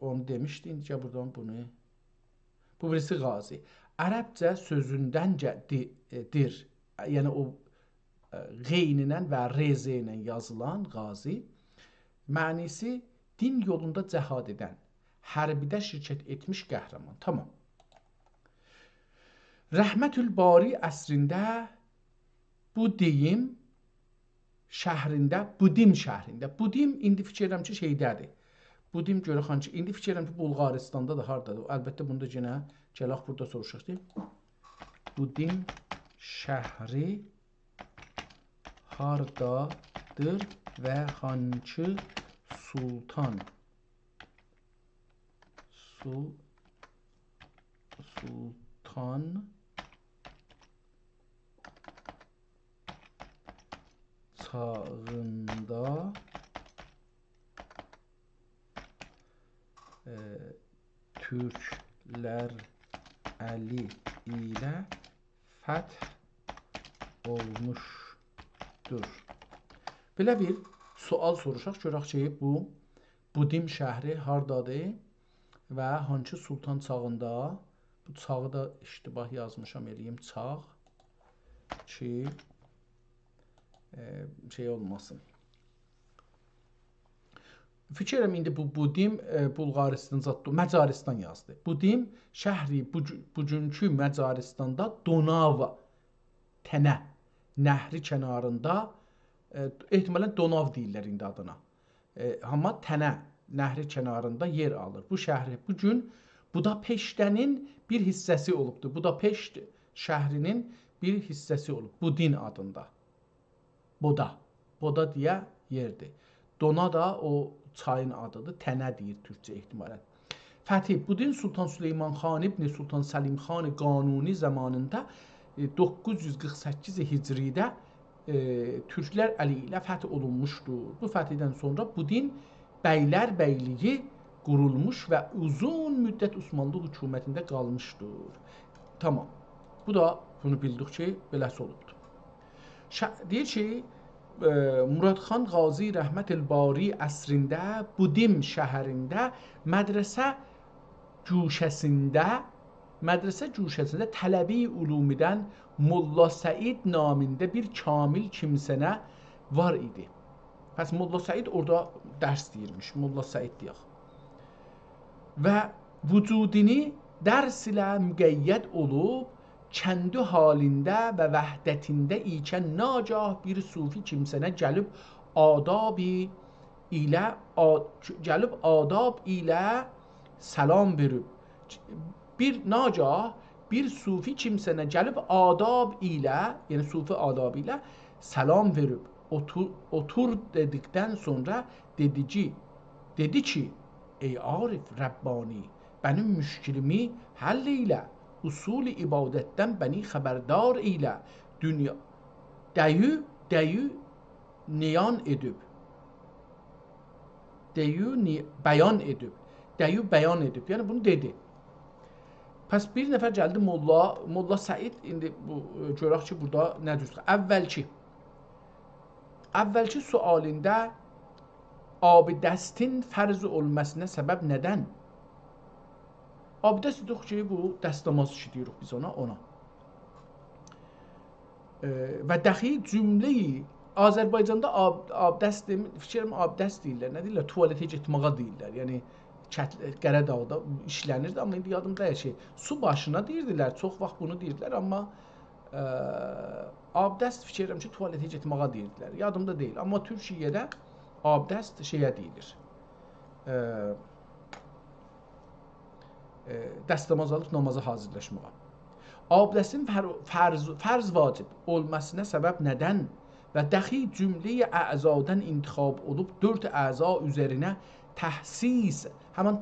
Onu demişdim ki, buradan bunu. Bu birisi qazi. Ərəbcə sözündəndir. Yəni o qeyninən və rezə ilə yazılan qazi. Mənisi din yolunda cəhad edən, hərbidə şirkət etmiş qəhrəman. Tamam. Rəhmətül Bari əsrində bu deyim şəhrində, Budim şəhrində. Budim indi fikir edirəm ki, şeydədir. Budim görəxan ki, indi fikir edirəm ki, Bulqaristanda da hardadır. Əlbəttə bunu da yenə gələk burada soruşaq deyil. Budim şəhri hardadır və hansı sultan çağında Türklər əli ilə fəth olmuşdur. Belə bir sual soruşaq, görək ki, bu Budim şəhri hardadır və hansı sultan çağında, bu çağı da iştibah yazmışam, eləyim çağ ki, şey olmasın. Fikir edirəm, indi bu Budim Bulqaristan zaddır, Məcaristan yazdı. Budim şəhri bugünkü Məcaristanda Donav, Tənə, nəhri kənarında, ehtimalən Donav deyirlər indi adına. Amma Tənə, nəhri kənarında yer alır. Bu şəhri bugün Budapeştənin bir hissəsi olubdur. Budapeşt şəhrinin bir hissəsi olub. Budin adında. Boda deyə yerdir. Dona da o çayın adıdır. Tənə deyir türkcə ehtimalən. Fətih Budin Sultan Süleyman Xan İbn Sultan Səlim Xan Qanuni zamanında 948 Hicridə Türklər əli ilə fəth olunmuşdur. Bu fəthdən sonra Budin bəylər bəyliyi qurulmuş və uzun müddət Osmanlı hökumətində qalmışdır. Tamam. Bu da bunu bildik ki, beləsi olubdur. Deyir ki, Muradxan Qazi Rəhmətül Bari əsrində Budim şəhərində mədrəsə cuşəsində tələbi ulumidən Molla Səid namində bir kamil kimsənə var idi. Pəs Molla Səid orada dərs deyirmiş. Molla Səid deyək. Və vücudini dərs ilə müqəyyəd olub, kəndi halində və vəhdətində ikən nagah bir sufi kimsənə gəlib adab ilə salam verib. Bir sufi kimsənə gəlib adab ilə, yəni sufi adab ilə salam verib. Otur dedikdən sonra dedi ki, ey Arif Rəbbani, mənim müşkilimi həll ilə, usul-i ibadətdən bəni xəbərdar ilə, dünya dəyu niyan edib. Dəyu bəyan edib. Yəni bunu dedi. Pəs bir nəfər gəldi Molla Səid, indi bu görək ki, burada nə cüzdür? Əvvəlki sualində abidəstin fərz olmasına səbəb nədən? Abidəst dedik ki, bu dəstəmaz işi deyirik biz ona. Və dəxi cümləyi Azərbaycanda abidəst fikirəm abidəst deyirlər. Nə deyirlər? Tualetə getməyə deyirlər. Yəni Qəradağda işlənirdi, amma indi yadımda deyil ki, su başına deyirdilər, çox vaxt bunu deyirdilər, amma abidəst fikirəm ki, tualetə getməyə deyirdilər. Yadımda deyil, amma Türkiyədə abidəst şeyə deyilir. Dəstəmaz alıb namaza hazırlaşmağa. Abidəstin fərz vacib olmasına səbəb nədən və dəxi cümləyi əzadan intixab olub 4 əza üzərinə təhsis, həmən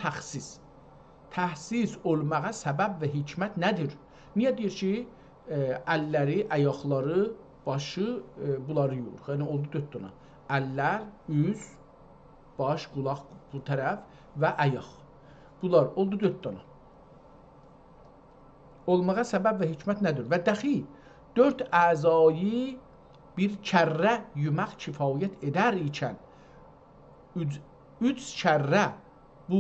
təhsis olmağa səbəb və hikmət nədir? Niyə deyir ki, əlləri, ayaqları, başı bunları yuyur? Yəni oldu 4 dənə. Əllər, üz, baş, qulaq bu tərəf və ayaq. Bunlar oldu 4 dənə. Olmağa səbəb və hikmət nədir? Və dəxi 4 əzayı bir kərrə yumaq kifayət edər ikən 3 kərrə bu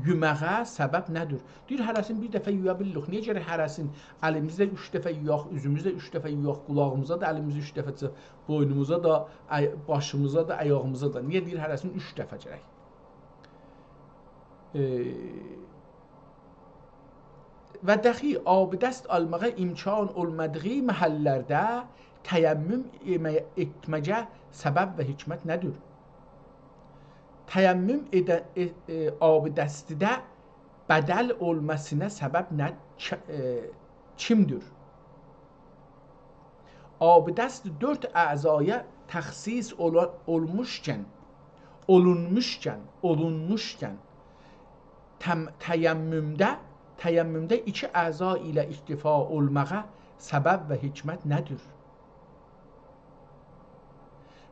Yeməyə səbəb nədir? Deyir, hərəsini bir dəfə yuya bilirik. Niyə gərək hərəsini əlimizlə 3 dəfə yuyaq, üzümüzlə 3 dəfə yuyaq, qulağımıza da əlimizi 3 dəfə, boynumuza da, başımıza da, ayağımıza da. Niyə deyir hərəsini 3 dəfə gərək? Və dəxi abidəst almağa imkan olmadığı məhəllərdə təyəmmüm etməyə səbəb və hikmət nədir? Təyəmmüm abidəstidə bədəl olmasına səbəb nə kimdir? Abidəst 4 əzaya təxsis olunmuşkən təyəmmümdə 2 əza ilə iktifa olmağa səbəb və hikmət nədir?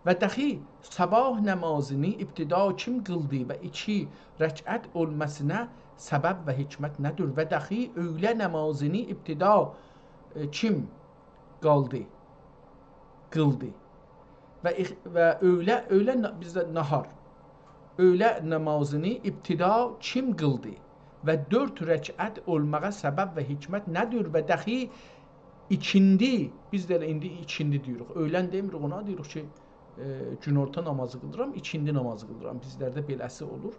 Və dəxi sabah namazını ibtida kim qıldı və 2 rəkət olmasına səbəb və hikmət nədir? Və dəxi öylə namazını ibtida kim qıldı? Və öylə bizdə nahar. Öylə namazını ibtida kim qıldı? Və 4 rəkət olmağa səbəb və hikmət nədir? Və dəxi ikindi, biz də indi ikindi deyirik. Öylən demirik, ona deyirik ki, günorta namazı qıldıram, ikindi namazı qıldıram. Bizlərdə beləsi olur.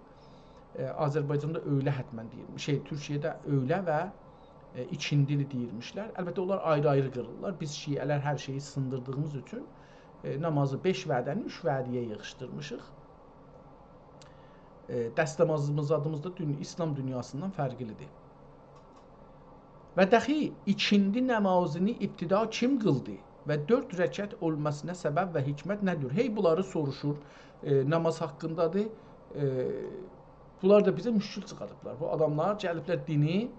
Azərbaycanda öylə hətmən deyilmiş. Türkiyədə öylə və ikindili deyilmişlər. Əlbəttə onlar ayrı-ayrı qırırlar. Biz şiələr hər şeyi sındırdığımız üçün namazı 5 vədəni 3 vədiyə yığışdırmışıq. Dəstəmazımız adımız da İslam dünyasından fərqlidir. Və dəxi ikindi namazını ibtida kim qıldı? Və 4 rəkət olmasına səbəb və hikmət nədir? Hey bunları soruşur, namaz haqqındadır. Bunlar da bizə müşkül çıxarıblar. Bu adamlar gəliblər dini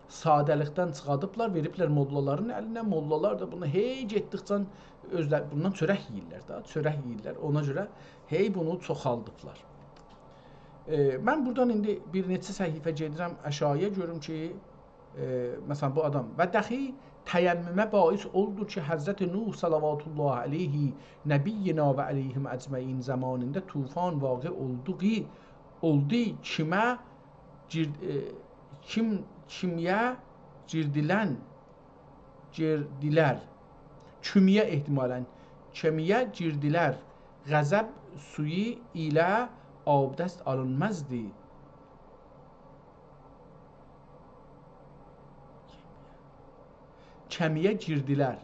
sadəlikdən çıxardıblar, veriblər mollaların əlinə. Mollalar da bunu hey getdikcə özləri bundan çörək yeyirlər da, çörək yeyirlər. Ona görə hey bunu çoxaldıblar. Mən buradan indi bir neçə səhifə gedirəm əşariyə görüm ki, məsələn bu adam və dəxi təyəmmümə bais oldur ki, Həzrət Nuh salavatullah aleyhi nəbiyyina və aleyhim əcməin zamanında tufan vaqe oldu kimyə girdilər qəzəb suyu ilə abdest alınmazdı. Kəmiyə girdilər.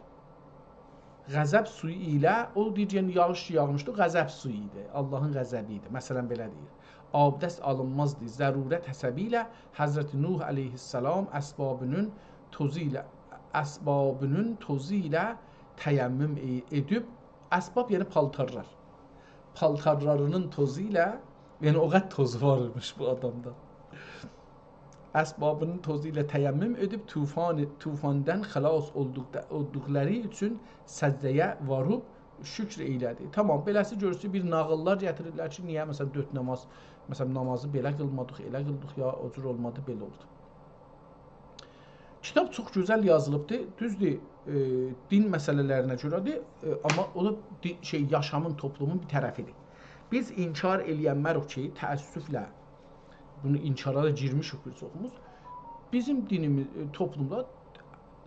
Qəzəb suyu ilə, o deyir, yağış yağmışdı, qəzəb suyu idi. Allahın qəzəbi idi. Məsələn, belə deyir. Abdest alınmazdı. Zərurət həsəbi ilə Həzrət Nuh aleyhissalam əsbabının tozu ilə təyəmmüm edib, əsbab yəni paltarlar. Paltarlarının tozu ilə, yəni o qədər tozu varmış bu adamda. Əsbabının tozu ilə təyəmmüm edib tufandan xilas olduqları üçün səcdəyə varıb şükr eylədi. Tamam, beləsi görürsü bir nağıllar gətirirlər ki, niyə məsələn 4 namaz, məsələn namazı belə qılmadıq, elə qıldıq ya, o cür olmadı, belə oldu. Kitab çox gözəl yazılıbdır. Düzdür, din məsələlərinə görədir, amma o da yaşamın, toplumun bir tərəfidir. Biz inkar eləyənmərik ki, təəssüflə bunu inkara da girmişik bir çoxumuz. Bizim dinimiz, toplumda,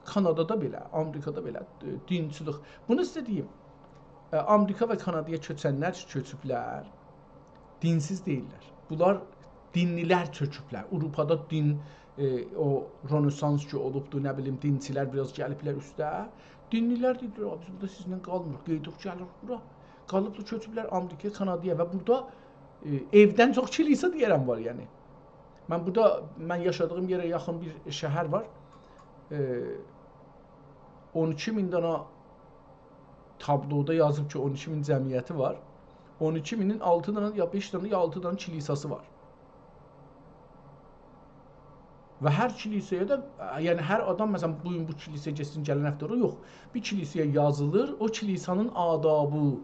Kanadada belə, Amerikada belə dinçilik. Bunu sizə deyim, Amerika və Kanadaya köçənlər köçüblər, dinsiz deyirlər. Bunlar dinlilər köçüblər. Avropada din, o Rönesans ki olubdur, nə bilim, dinçilər biraz gəliblər üstə. Dinlilər deyirlər, biz burada sizinlə qalmırıq, qeydiq gəlir bura. Qalıbdır, köçüblər Amerikaya, Kanadaya və burada evdən çox kilisa deyərəm var, yəni. Mən yaşadığım yerə yaxın bir şəhər var. 12.000 dana tabloda yazıb ki, 12.000 cəmiyyəti var. 12.000-in 6 dana, ya 5 dana, ya 6 dana kilisası var. Və hər kilisəyə də, yəni hər adam, məsələn, bugün bu kilisəyə getsin, gələn həftə yox. Bir kilisəyə yazılır, o kilisanın adabı,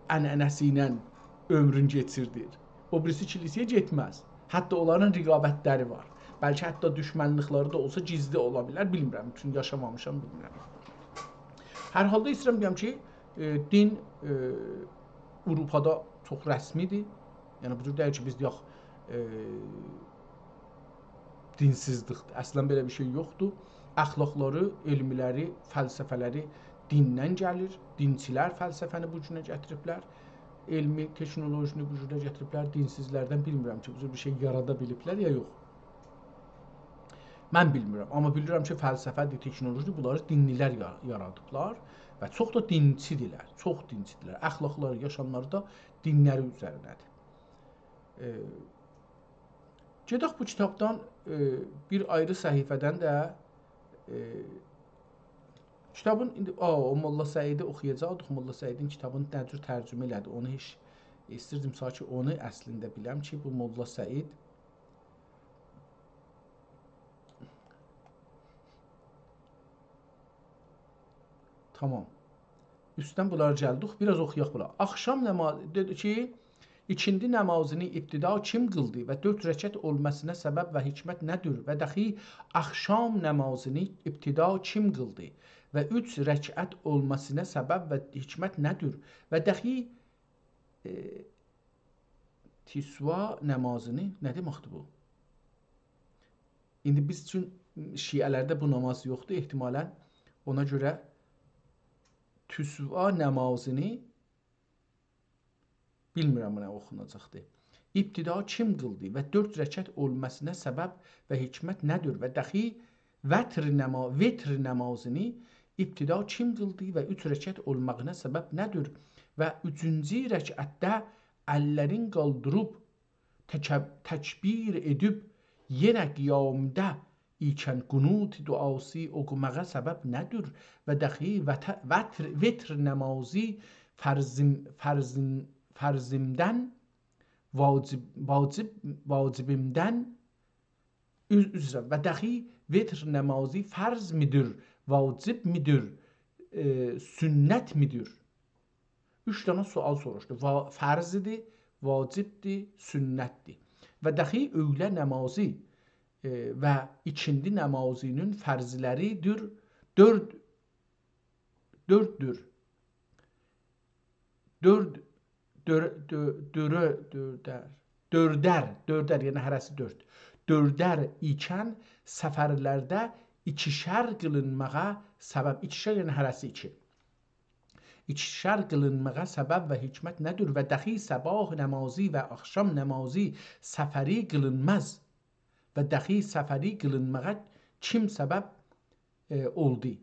ənənəsi ilə ömrün geçirdir. O birisi kilisəyə getməz. Hətta onların riqabətləri var. Bəlkə hətta düşmənlikləri də olsa gizli ola bilər, bilmirəm. Çünki yaşamamışam, bilmirəm. Hər halda istəyirəm deyəm ki, din Avropada çox rəsmidir. Yəni bu cür deyil ki, biz deyək dinsizlikdir. Əslən belə bir şey yoxdur. Əxlaqları, elmləri, fəlsəfələri dindən gəlir. Dinçilər fəlsəfəni bu günə gətiriblər. Elmi, texnolojini bu günə gətiriblər. Dinsizlərdən bilmirəm ki, bu bir şey yarada biliblər ya yox. Mən bilmirəm, amma bilirəm ki, fəlsəfədir, texnolojidir, bunları dinlilər yaradıblar və çox da dinçidirlər, çox dinçidirlər. Əxlaqları, yaşamları da dinləri üzərindədir. Gedək bu kitabdan bir ayrı səhifədən də kitabın indi o Molla Səidi oxuyacaqdıq. Molla Səidin kitabını nə cür tərcümə elədi, onu heç istirdim sanki onu əslində biləm ki, bu Molla Səid tamam. Üstdən bunları gəldik. Biraz oxuyaq bunları. Axşam namazı dedi ki, İkindi namazını ibtida kim qıldı və 4 rəkət olmasına səbəb və hikmət nədir? Və dəxi axşam namazını ibtida kim qıldı və 3 rəkət olmasına səbəb və hikmət nədir? Və dəxi tisva namazını nə deməkdir bu? İndi biz üçün şiələrdə bu namaz yoxdur. Ehtimalən ona görə tisva namazını bilmirəm nə oxunacaqdır. İbtida kim qıldı və 4 rəkət olmasına səbəb və hikmət nədir? Və dəxi vetr namazını ibtida kim qıldı və 3 rəkət olmağına səbəb nədir? Və 3-cü rəkətdə əllərin qaldırıb təkbir edib yenə qiyamda ikən qunut duası oxumağa səbəb nədir? Və dəxi vetr namazı farzimdən vacibimdən üzrə və dəxi vetr namazı farz midir, vacib midir, sünnət midir? 3 dənə sual soruşdu. Farzidir, vacibdir, sünnətdir. Və dəxi öylə namazı və ikindi namazının fərzləridir, dördər, yəni hərəsi 4. Dördər ikən səfərlərdə ikişər qılınmağa səbəb, ikişər yəni hərəsi 2. İkişər qılınmağa səbəb və hikmət nədir? Və dəxi sabah namazı və axşam namazı səfəri qılınmaz. Və dəxi səfəri qılınmağa kim səbəb oldu?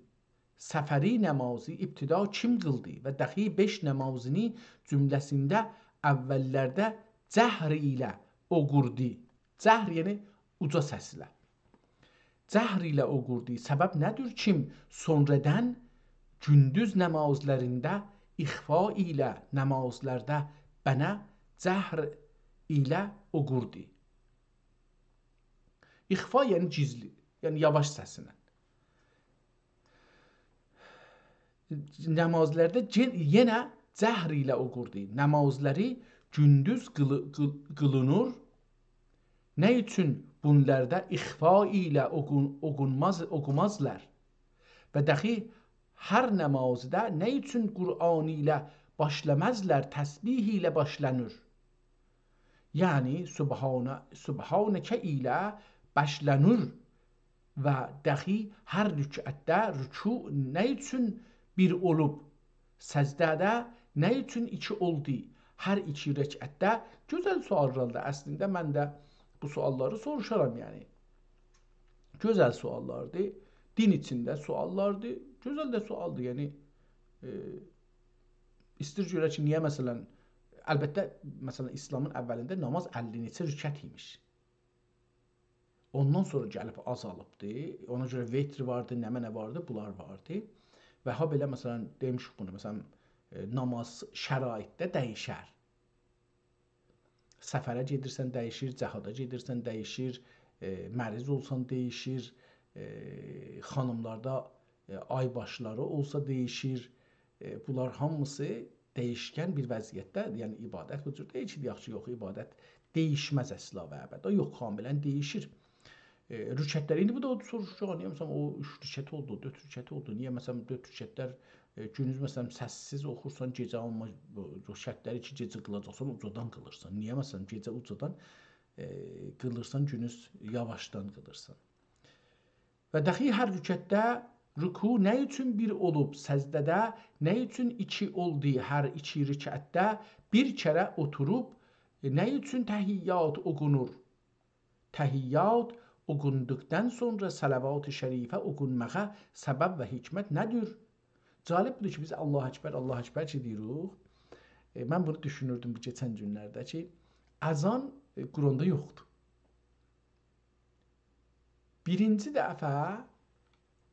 Səfəri namazı ibtida kim qıldı? Və dəxi 5 namazını cümləsində əvvəllərdə cəhr ilə oqurdu. Cəhr yəni uca səslə. Cəhr ilə oqurdu. Səbəb nədir? Kim sonradan gündüz namazlarında ixfa ilə namazlarda bənə cəhr ilə oqurdu. İxfa yəni gizli, yəni yavaş səsinə. Namazlarda yenə cəhr ilə oqurdu. Namazları gündüz qılınır. Nə üçün bunlarda ixfa ilə oqunmazlar? Və dəxi hər namazda nə üçün Qur'an ilə başlamazlar, təsbih ilə başlanır? Yəni Subhanəkə ilə başlanır və dəxi hər rükətdə rüku nə üçün bir olub? Səcdədə nə üçün 2 oldu? Hər 2 rəkətdə gözəl suallardır. Əslində mən də bu sualları soruşaram yəni. Gözəl suallardır. Din içində suallardır. Gözəl də sualdır. Yəni istir görə ki, niyə məsələn əlbəttə məsələn İslamın əvvəlində namaz 50 neçə rükət imiş. Ondan sonra gəlib azalıbdı. Ona görə vetr vardı, nə vardı, bunlar vardı. Və ha belə məsələn demişik bunu, məsələn namaz şəraitdə dəyişər. Səfərə gedirsən dəyişir, cəhada gedirsən dəyişir, məriz olsan dəyişir, xanımlarda ay başları olsa dəyişir. Bunlar hamısı dəyişkən bir vəziyyətdə, yəni ibadət bu cür deyil ki, yaxşı yox, ibadət dəyişməz əsla və əbədə, yox, kamilən dəyişir. Rükətlər, indi bu da soruşacaq, niyə məsələn o 3 rükət oldu, 4 rükət oldu, niyə məsələn 4 rükətlər gündüz məsələn səssiz oxursan, gecə alma rükətləri ki, gecə qılacaqsan, ucadan qılırsan, niyə məsələn gecə ucadan qılırsan, günüz yavaşdan qılırsan. Və dəxi hər rükətdə rüku nə üçün bir olub, səzdədə nə üçün iki oldu, hər iki rükətdə bir kərə oturub, nə üçün təhiyyat okunur? Təhiyyat okunduqdan sonra salavat-ı şərifə okunmağa səbəb və hikmət nədir? Cəlibdir ki, biz Allah Əkbər ki deyirik. Mən bunu düşünürdüm bu keçən günlərdə ki, əzan Quranda yoxdur. Birinci dəfə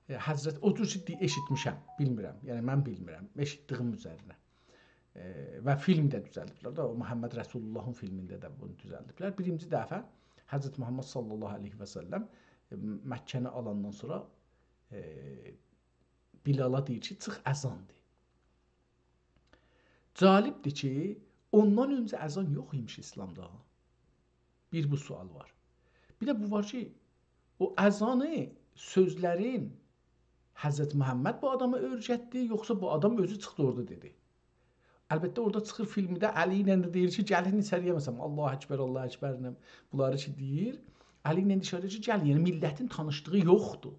Həzrət o cür ki eşitmişəm, bilmirəm. Yəni mən bilmirəm, eşitdiyim üzərinə. Və film də düzəldiblər də, o Muhammed Rəsulullahın filmində də bunu düzəldiblər. Birinci dəfə Həzrət Muhammed sallallahu əleyhi və səlləm Məkkəni alandan sonra Bilala deyir ki, çıx əzandır. Cəlibdir ki, ondan öncə əzan yox imiş İslamda. Bir bu sual var. Bir də bu var ki, o əzanı, sözlərin Həzrət Məhəmməd bu adama öyrətdi, yoxsa bu adam özü çıxdı orada dedi. Əlbəttə orada çıxır filmdə Əli ilə də deyir ki, gəlin içəriyə məsələn Allah Əkbərlə bunları ki deyir. Əli ilə dışarıya ki, gəlin, yəni millətin tanışdığı yoxdur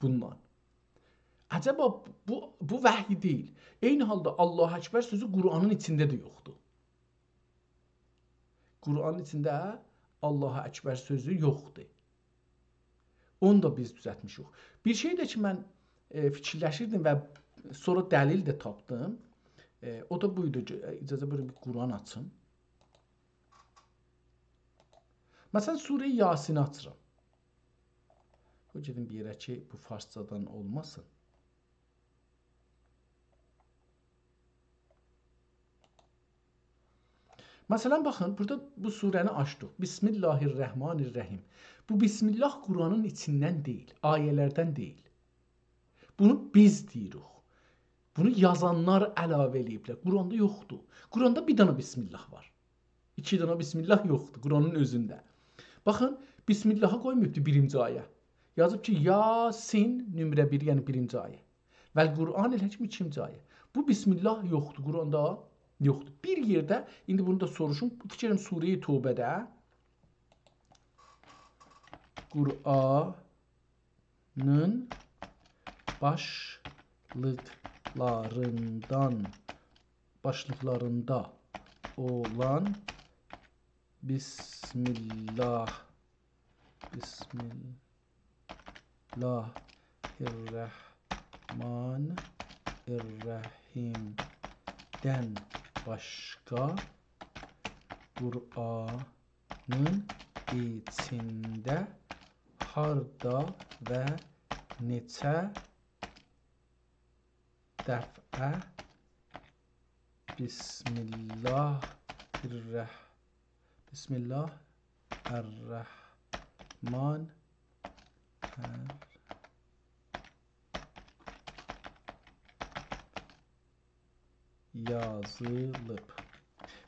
bundan. Əcəba bu vəhy deyil. Eyni halda Allah Əkbər sözü Quranın içində də yoxdur. Quranın içində Allah Əkbər sözü yoxdur. Onu da biz düzəltmişik. Bir şey də ki, mən fikirləşirdim və sonra dəlil də tapdım. O da buydu ki, icazə buyurun bir Quran açım. Məsələn, Surə-i Yasin açıram. O gedim bir yerə ki, bu farscadan olmasın. Məsələn, baxın, burada bu surəni açdıq. Bismillahirrahmanirrahim. Bu Bismillah Quranın içindən deyil, ayələrdən deyil. Bunu biz deyirik. Bunu yazanlar əlavə eləyiblər. Quranda yoxdur. Quranda bir dənə Bismillah var. İki dənə Bismillah yoxdur Quranın özündə. Baxın, Bismillah'a qoymayıbdır birinci ayə. Yazıb ki, Yasin nömrə 1, yəni birinci ayə. Vəl Quran el-Həkim ikinci ayə. Bu Bismillah yoxdur Quranda. Yoxdur. Bir yerdə, indi bunu da soruşum, fikirəm Surə-i Tövbədə Qur'anın başlıqlarında olan Bismillahirrahmanirrahim'dən başqa Qur'anın içində harda və neçə dəfə Bismillahirrahman yazılıb.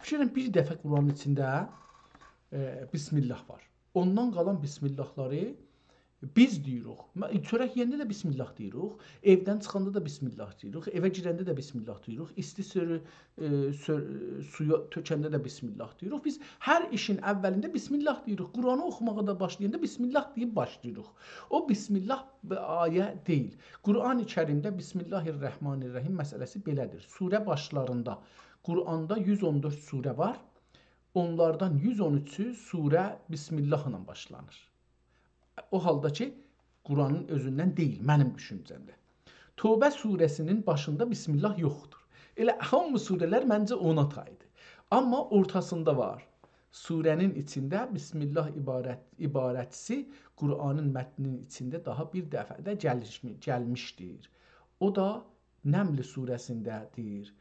Fikirəm bir dəfə Quranın içində Bismillah var. Ondan qalan Bismillahları biz deyirik. Çörək yeyəndə də Bismillah deyirik. Evdən çıxanda da Bismillah deyirik. Evə girəndə də Bismillah deyirik. İsti suya tökəndə də Bismillah deyirik. Biz hər işin əvvəlində Bismillah deyirik. Quranı oxumağa da başlayanda Bismillah deyib başlayırıq. O Bismillah ayə deyil. Quran-ı Kərimdə Bismillahirrahmanirrahim məsələsi belədir. Surə başlarında Quranda 114 surə var. Onlardan 113'ü surə Bismillah ilə başlanır. O halda ki, Quranın özündən deyil, mənim düşüncəmdə. Tövbə surəsinin başında Bismillah yoxdur. Elə hamı surələr məncə ona taydır. Amma ortasında var. Surənin içində Bismillah ibarətisi Quranın mətninin içində daha bir dəfədə gəlmişdir. O da Nəml surəsindədir.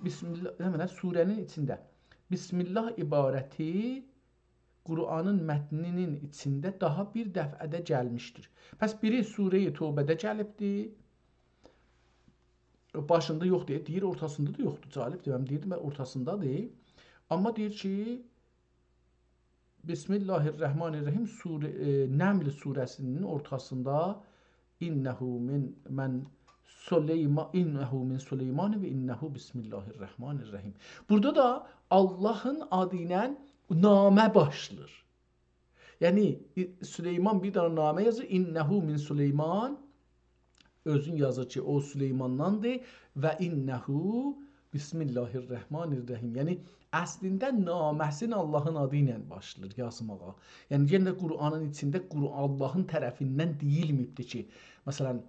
Bismillah, surənin içində Bismillah ibarəti Quranın mətninin içində daha bir dəfədə gəlmişdir. Pəs biri Surə-i Tövbədə gəlibdir. Başında yox deyir, ortasında da yoxdur. Cəlibdir, mən deyirdim, ortasındadır. Amma deyir ki, Bismillahirrahmanirrahim Nəml surəsinin ortasında İnnehu min Süleyman və innehu Bismillahirrahmanirrahim. Burada da Allahın adı ilə namə başlayır. Yəni Süleyman bir dənə namə yazır. İnnehu min Süleyman. Özün yazır ki, o Süleymandandır və innehu Bismillahirrahmanirrahim. Yəni əslində naməsin Allahın adı ilə başlayır yazmağa. Yəni yenə də Qur'anın içində Allahın tərəfindən deyilməyibdir ki, məsələn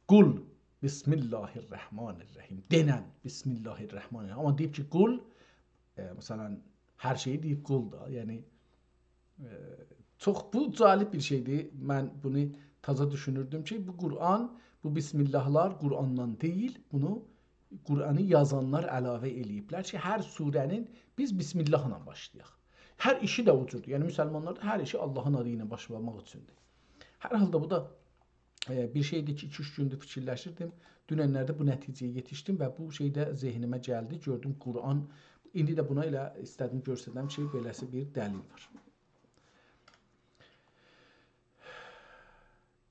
qul Bismillahirrahmanirrahim denən Bismillahirrahmanirrahim. Amma deyib ki, qul məsələn hər şeyi deyib qul da. Yəni çox bu cəlib bir şeydir. Mən bunu taza düşünürdüm ki, bu Qur'an, bu Bismillahlar Qur'andan deyil, bunu Qur'anı yazanlar əlavə eləyiblər ki, hər surənin biz Bismillahla başlayaq. Hər işi də o cürdür. Yəni müsəlmanlar da hər işi Allahın adı ilə başlamaq üçündür. Hər halda bu da bir şeydir ki, 2-3 gündür fikirləşirdim. Dünənlərdə bu nəticəyə yetişdim və bu şey də zehnimə gəldi. Gördüm Qur'an, indi də buna elə istədim göstərəm ki, beləsi bir dəlil var.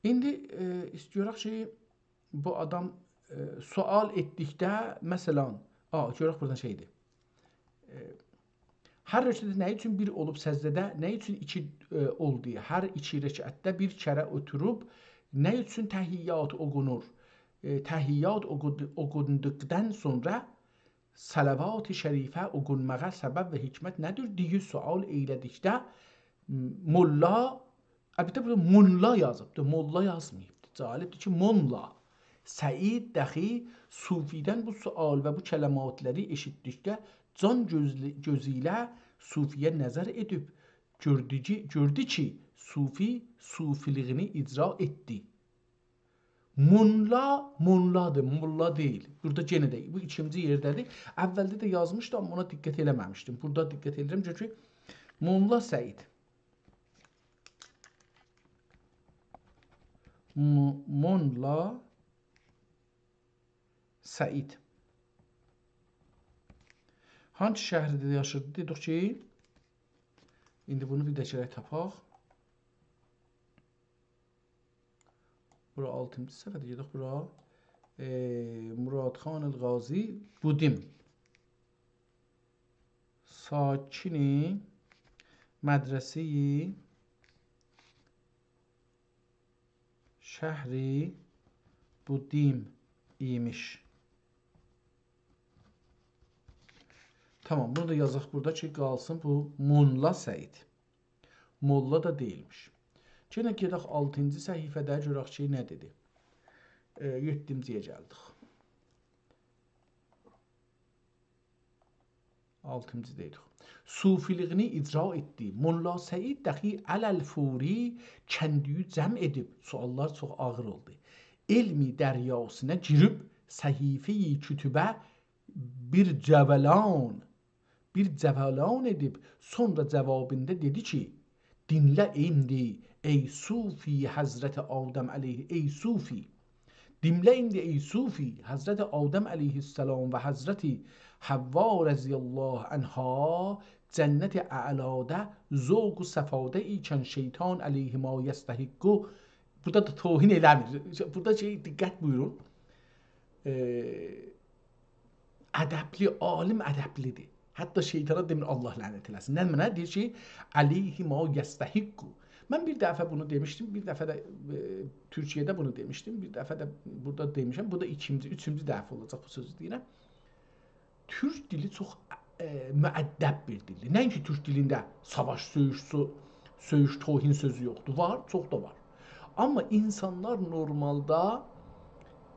İndi istiyoraq ki, bu adam sual etdikdə, məsələn, görək buradan şeydir. Hər rəkətdə nə üçün bir olub səzdədə, nə üçün iki oldu? Hər iki rəkətdə bir kərə oturub, nə üçün təhiyyat oqunur? Təhiyyat oqunduqdan sonra salavat-ı şərifə oqunmağa səbəb və hikmət nədir? Deyə sual eylədikdə molla, əlbəttə burada molla yazıbdır, molla yazmayıbdır. Cəlibdir ki, molla. Səid dəxi sufidən bu sual və bu kələmatləri eşitdikdə can gözü ilə sufiyə nəzər edib gördü ki, sufi sufiliğini icra etdi. Molla, molladır, molla deyil. Burada yenə də bu ikinci yerdədir. Əvvəldə də yazmışdım, amma ona diqqət eləməmişdim. Burada diqqət edirəm çünki Molla Səid. Molla Səid. Hangi şəhərdə yaşırdı? Dedik ki, indi bunu bir də gələk tapaq. Bura 6-cı səhifədə gedək bura. Muradxan el-Qazi Budim. Sakini mədrəsi şəhri Budim imiş. Tamam, bunu da yazaq burada ki, qalsın bu Molla Səid. Molla da deyilmiş. Yenə gedək 6-cı səhifədə görək ki, nə dedi? 7-ciyə gəldik. 6-cı deyirik. Sufiliğini icra etdi. Molla Səid dəxi ələl-furi kəndüyü cəm edib. Suallar çox ağır oldu. Elmi dəryasına girib səhifə-i kütübə bir cəvəlan edib. Sonra cavabında dedi ki, dinlə indi ey sufi Həzrəti Adəm əleyhi, ey sufi. Dinlə indi ey sufi Həzrəti Adəm əleyhissalam və Həzrəti Həvva rəziyallahu anha cənnət-i ə'lədə zövq-u səfadə ikən şeytan əleyhimə yəstəhiqqu. Burada da tohin eləmir. Burada diqqət buyurun. Ədəbli, alim ədəblidir. Hətta şeytana demir Allah lənət eləsin. Nə mənə deyir ki, əleyhimə yəstəhiqqu. Mən bir dəfə bunu demişdim, bir dəfə də Türkiyədə bunu demişdim, bir dəfə də burada demişəm. Bu da üçüncü dəfə olacaq bu sözü deyirəm. Türk dili çox müəddəb bir dildir. Nəinki Türk dilində savaş, söyüş, tohin sözü yoxdur. Var, çox da var. Amma insanlar normalda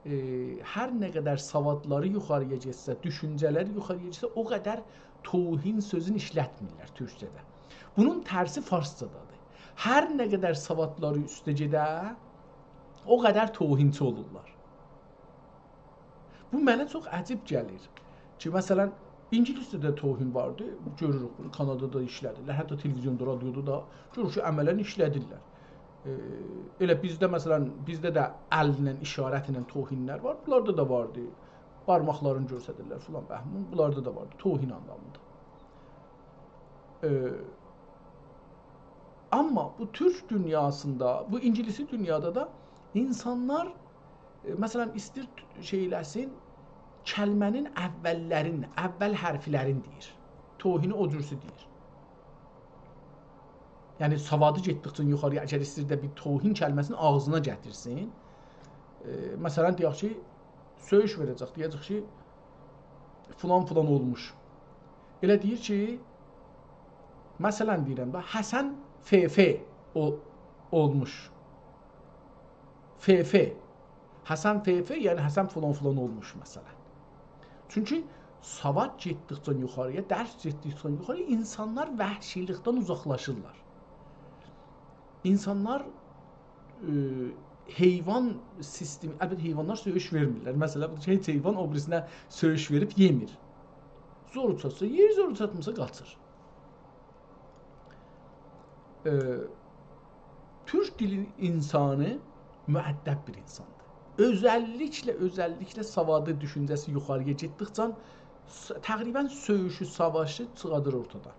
hər nə qədər savadları yuxarıya getsə, düşüncələri yuxarıya getsə, o qədər tohin sözünü işlətmirlər Türkçədə. Bunun tərsi farscadadır. Hər nə qədər savadları üstə gedə, o qədər tohinçi olurlar. Bu mənə çox əcib gəlir ki, məsələn, İngiliscə də tohin vardı, görürük bunu, Kanadada işlədirlər, hətta televiziyonda, radioda da görürük ki, əmələn işlədirlər. Elə bizdə, məsələn, bizdə də əllə, işarətlə tohinlər var, bunlarda da vardı. Barmaqlarını göstərirlər filan bəhmun, bunlarda da vardı, tohin anlamında. Amma bu Türk dünyasında, bu İngilisi dünyada da insanlar, məsələn, istir şeyləsin, kəlmənin əvvəllərin, əvvəl hərflərin deyir. Tohini o cürsi deyir. Yəni savadı getdikcə yuxarıya əgər istəyir də bir tohin kəlməsini ağzına gətirsin. Məsələn deyək ki, söyüş verəcək, deyəcək ki, filan olmuş. Elə deyir ki, məsələn deyirəm də, Həsən FF olmuş. FF. Həsən FF, yəni Həsən filan olmuş məsələn. Çünki savad getdikcə yuxarıya, dərs getdikcə yuxarıya insanlar vəhşilikdən uzaqlaşırlar. İnsanlar heyvan sistemi, əlbəttə heyvanlar söyüş vermirlər. Məsələn, heç heyvan o birisinə söyüş verib yemir. Zor uçatsa yer, zor uçatmasa qaçır. Türk dili insanı müəddəb bir insandır. Özəlliklə savadı düşüncəsi yuxarıya getdikcə təqribən söyüşü, savaşı çıxadır ortada.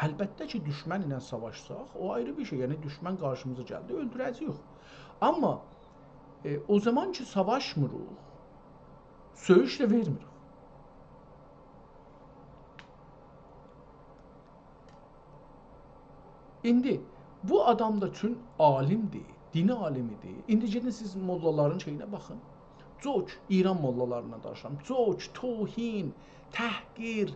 Əlbəttə ki, düşmən ilə savaşsaq, o ayrı bir şey. Yəni, düşmən qarşımıza gəldi, öldürəcəyik. Amma o zaman ki, savaşmırıq, söyüş də vermirik. İndi, bu adam da üçün alimdir, dini alimidir. İndi gedin siz mollaların şeyinə baxın. Çox, İran mollalarına danışıram. Çox, tohin, təhqir,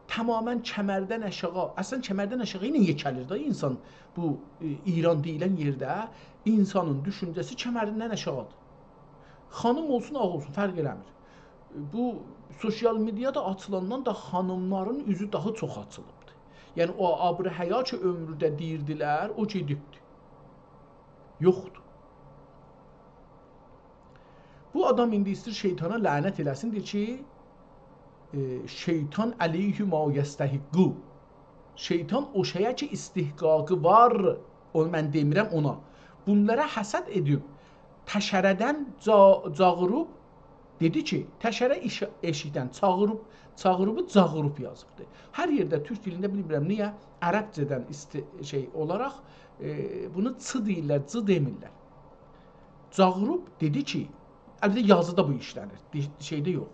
tamamən kəmərdən aşağı, əslən kəmərdən aşağı ilə yekəlir də insan bu İran deyilən yerdə insanın düşüncəsi kəmərindən aşağıdır. Xanım olsun, ağ olsun, fərq eləmir. Bu sosial mediada açılandan da xanımların üzü daha çox açılıbdır. Yəni o abr həya ki ömrüdə deyirdilər, o gedibdir. Yoxdur. Bu adam indi istəyir şeytana lənət eləsin, deyir ki, şeytan əleyhü ma yəstəhiqqu. Şeytan o şeyə ki istihqaqı var, onu mən demirəm ona. Bunlara həsəd edib, təşərədən cağırıb, dedi ki, təşərə eşidən, çağırıbı cağırıb yazıbdır. Hər yerdə türk dilində bilmirəm niyə, ərəbcədən olaraq bunu ç deyirlər, c demirlər. Cağırıb dedi ki, əlbəttə yazıda bu işlənir, şeydə yox.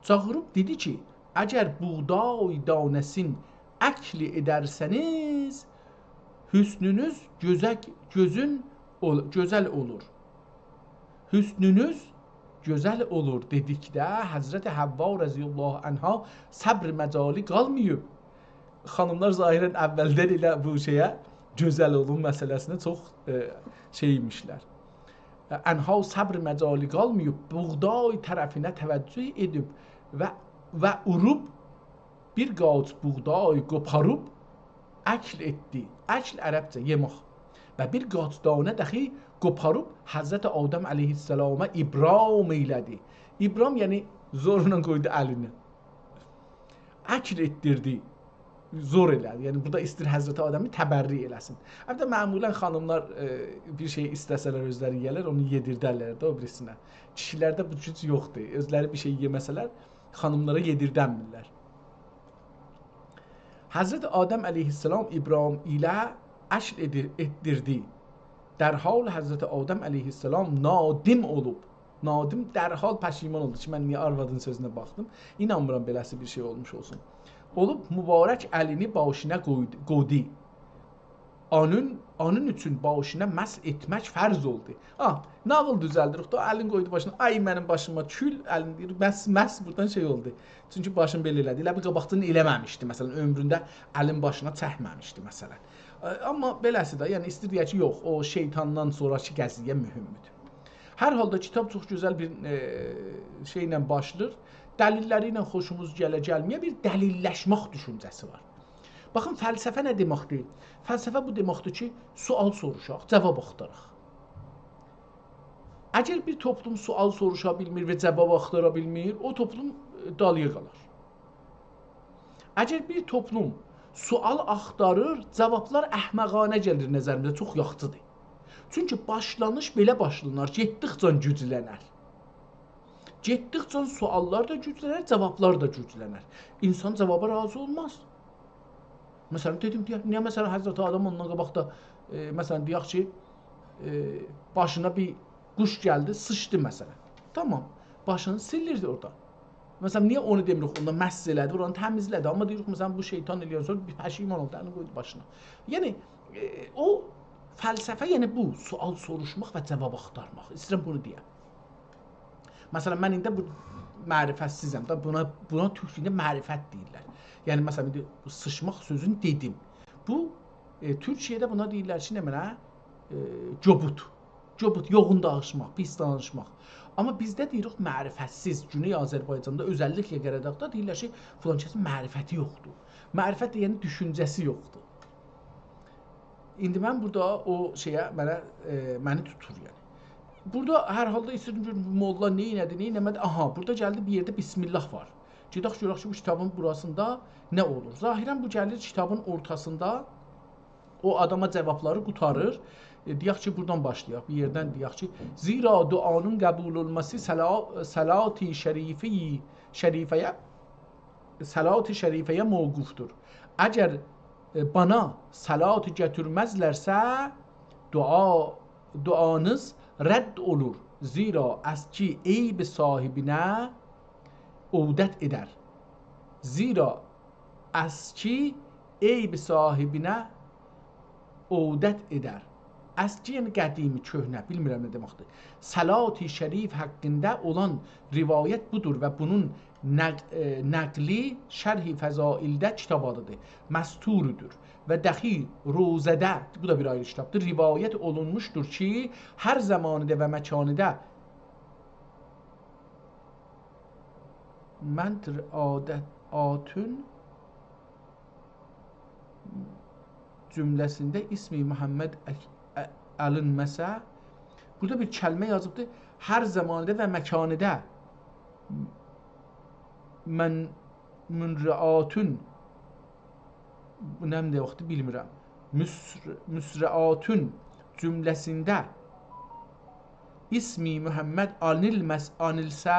Cağırıb dedi ki, əgər buğday danəsin əkli edərsəniz, hüsnünüz gözəl olur. Hüsnünüz gözəl olur dedikdə Həzrəti Həvva rəziyallahu anha səbr məcali qalmayıb. Xanımlar zahirən əvvəldən elə bu şeyə gözəl olun məsələsinə çox şeymişlər. Ənha səbr məcali qalmayıb, buğday tərəfinə təvəccüh edib və urub bir qaç buğday qoparıb əkl etdi. Əkl ərəbcə yemək. Və bir qaç danə dəxi qoparıb Həzrət Adəm əleyhissalama ibram elədi. İbram yəni zorla qoydu əlinə. Əkl etdirdi. Zor elədi. Yəni burada istəyir Həzrət Adəmi təbərri eləsin. Hətta məmulən xanımlar bir şey istəsələr özləri yeyərlər, onu yedirdərlər də o birisinə. Kişilərdə bu güc yoxdur. Özləri bir şey yeməsələr xanımlara yedirdənmirlər. Həzrət Adəm əleyhissalam İbrahim ilə əşl etdirdi. Dərhal Həzrət Adəm əleyhissalam nadim olub. Nadim dərhal pəşiman oldu ki, mən niyə arvadın sözünə baxdım. İnanmıram beləsi bir şey olmuş olsun. Olub mübarək əlini başına qoydu. Onun üçün başına məs etmək fərz oldu. Nağıl düzəldirik da, əlini qoydu başına. Ay mənim başıma kül, əlini deyir, məs buradan şey oldu. Çünki başını belə elədi. Elə bir qabaqcını eləməmişdi. Məsələn, ömründə əlin başına çəkməmişdi məsələn. Amma beləsi də, yəni istəyir deyək ki, yox, o şeytandan sonraki qəziyyə mühümdür. Hər halda kitab çox gözəl bir şeylə başlayır. Dəlilləri ilə xoşumuz gəlməyə bir dəlilləşmək düşüncəsi var. Baxın, fəlsəfə nə deməkdir? Fəlsəfə bu deməkdir ki, sual soruşaq, cavab axtaraq. Əgər bir toplum sual soruşa bilmir və cavab axtara bilmir, o toplum dalıya qalar. Əgər bir toplum sual axtarır, cavablar əhməqanə gəlir nəzərimdə, çox yaxçıdır. Çünki başlanış belə başlanır, getdikcə güclənər. Getdikcə suallar da güclənər, cavablar da güclənər. İnsan cavaba razı olmaz. Məsələn, dedim, niyə məsələn Həzrət Adəm ondan qabaqda, məsələn, deyək ki, başına bir quş gəldi, sıçdı məsələn. Tamam, başını silirdi orada. Məsələn, niyə onu demirik? Onda məhz elədi, oranı təmizlədi. Amma deyirik məsələn bu şeytan eləyən sonra bir pəşiman oldu, onu qoydu başına. Yəni o fəlsəfə yəni bu, sual soruşmaq və cavab axtarmaq. İstəyirəm bunu deyəm. Məsələn, mən indi bu mərifətsizəm da, buna türk dilində mərifət deyirlər. Yəni məsələn indi bu sıçmaq sözünü dedim. Bu Türkiyədə buna deyirlər ki, nə mənə? Cobut. Cobut, yoğun danışmaq, pis danışmaq. Amma bizdə deyirik mərifətsiz. Güney Azərbaycanda özəlliklə Qəradağda deyirlər ki, filan kəsin mərifəti yoxdur. Mərifət yəni düşüncəsi yoxdur. İndi mən burada o şeyə məni tutur yəni. Burada hər halda istəyirəm görüm molla nə elədi, nə eləmədi. Aha, burada gəldi bir yerdə bismillah var. Gedək görək ki, bu kitabın burasında nə olur? Zahirən bu gəlir kitabın ortasında o adama cavabları qutarır. Deyək ki, buradan başlayaq. Bir yerdən deyək ki, zira duanın qəbul olması salat-ı şərifəyə mövqufdur. Əgər bana salat gətirməzlərsə, duanız rədd olur. Zira az ki eyb sahibinə udət edər. Zira az ki eyb sahibinə udət edər. Əski yəni qədimi, köhnə, bilmirəm nə deməkdir. Salat-ı şərif haqqında olan rivayət budur və bunun nəqli şərh-i fəzaildə kitab adıdır. Məsturudur və dəxi rozədə, bu da bir ayrı kitabdır, rivayət olunmuşdur ki, hər zamanıda və məkanıda məntr adətün cümləsində ismi Muhammed alınməsə, burada bir kəlmə yazıbdır. Hər zamanıda və məkanıda münrəatün, bu nə vaxtı bilmirəm. Müsrəatün cümləsində ismi Muhammed anilsə,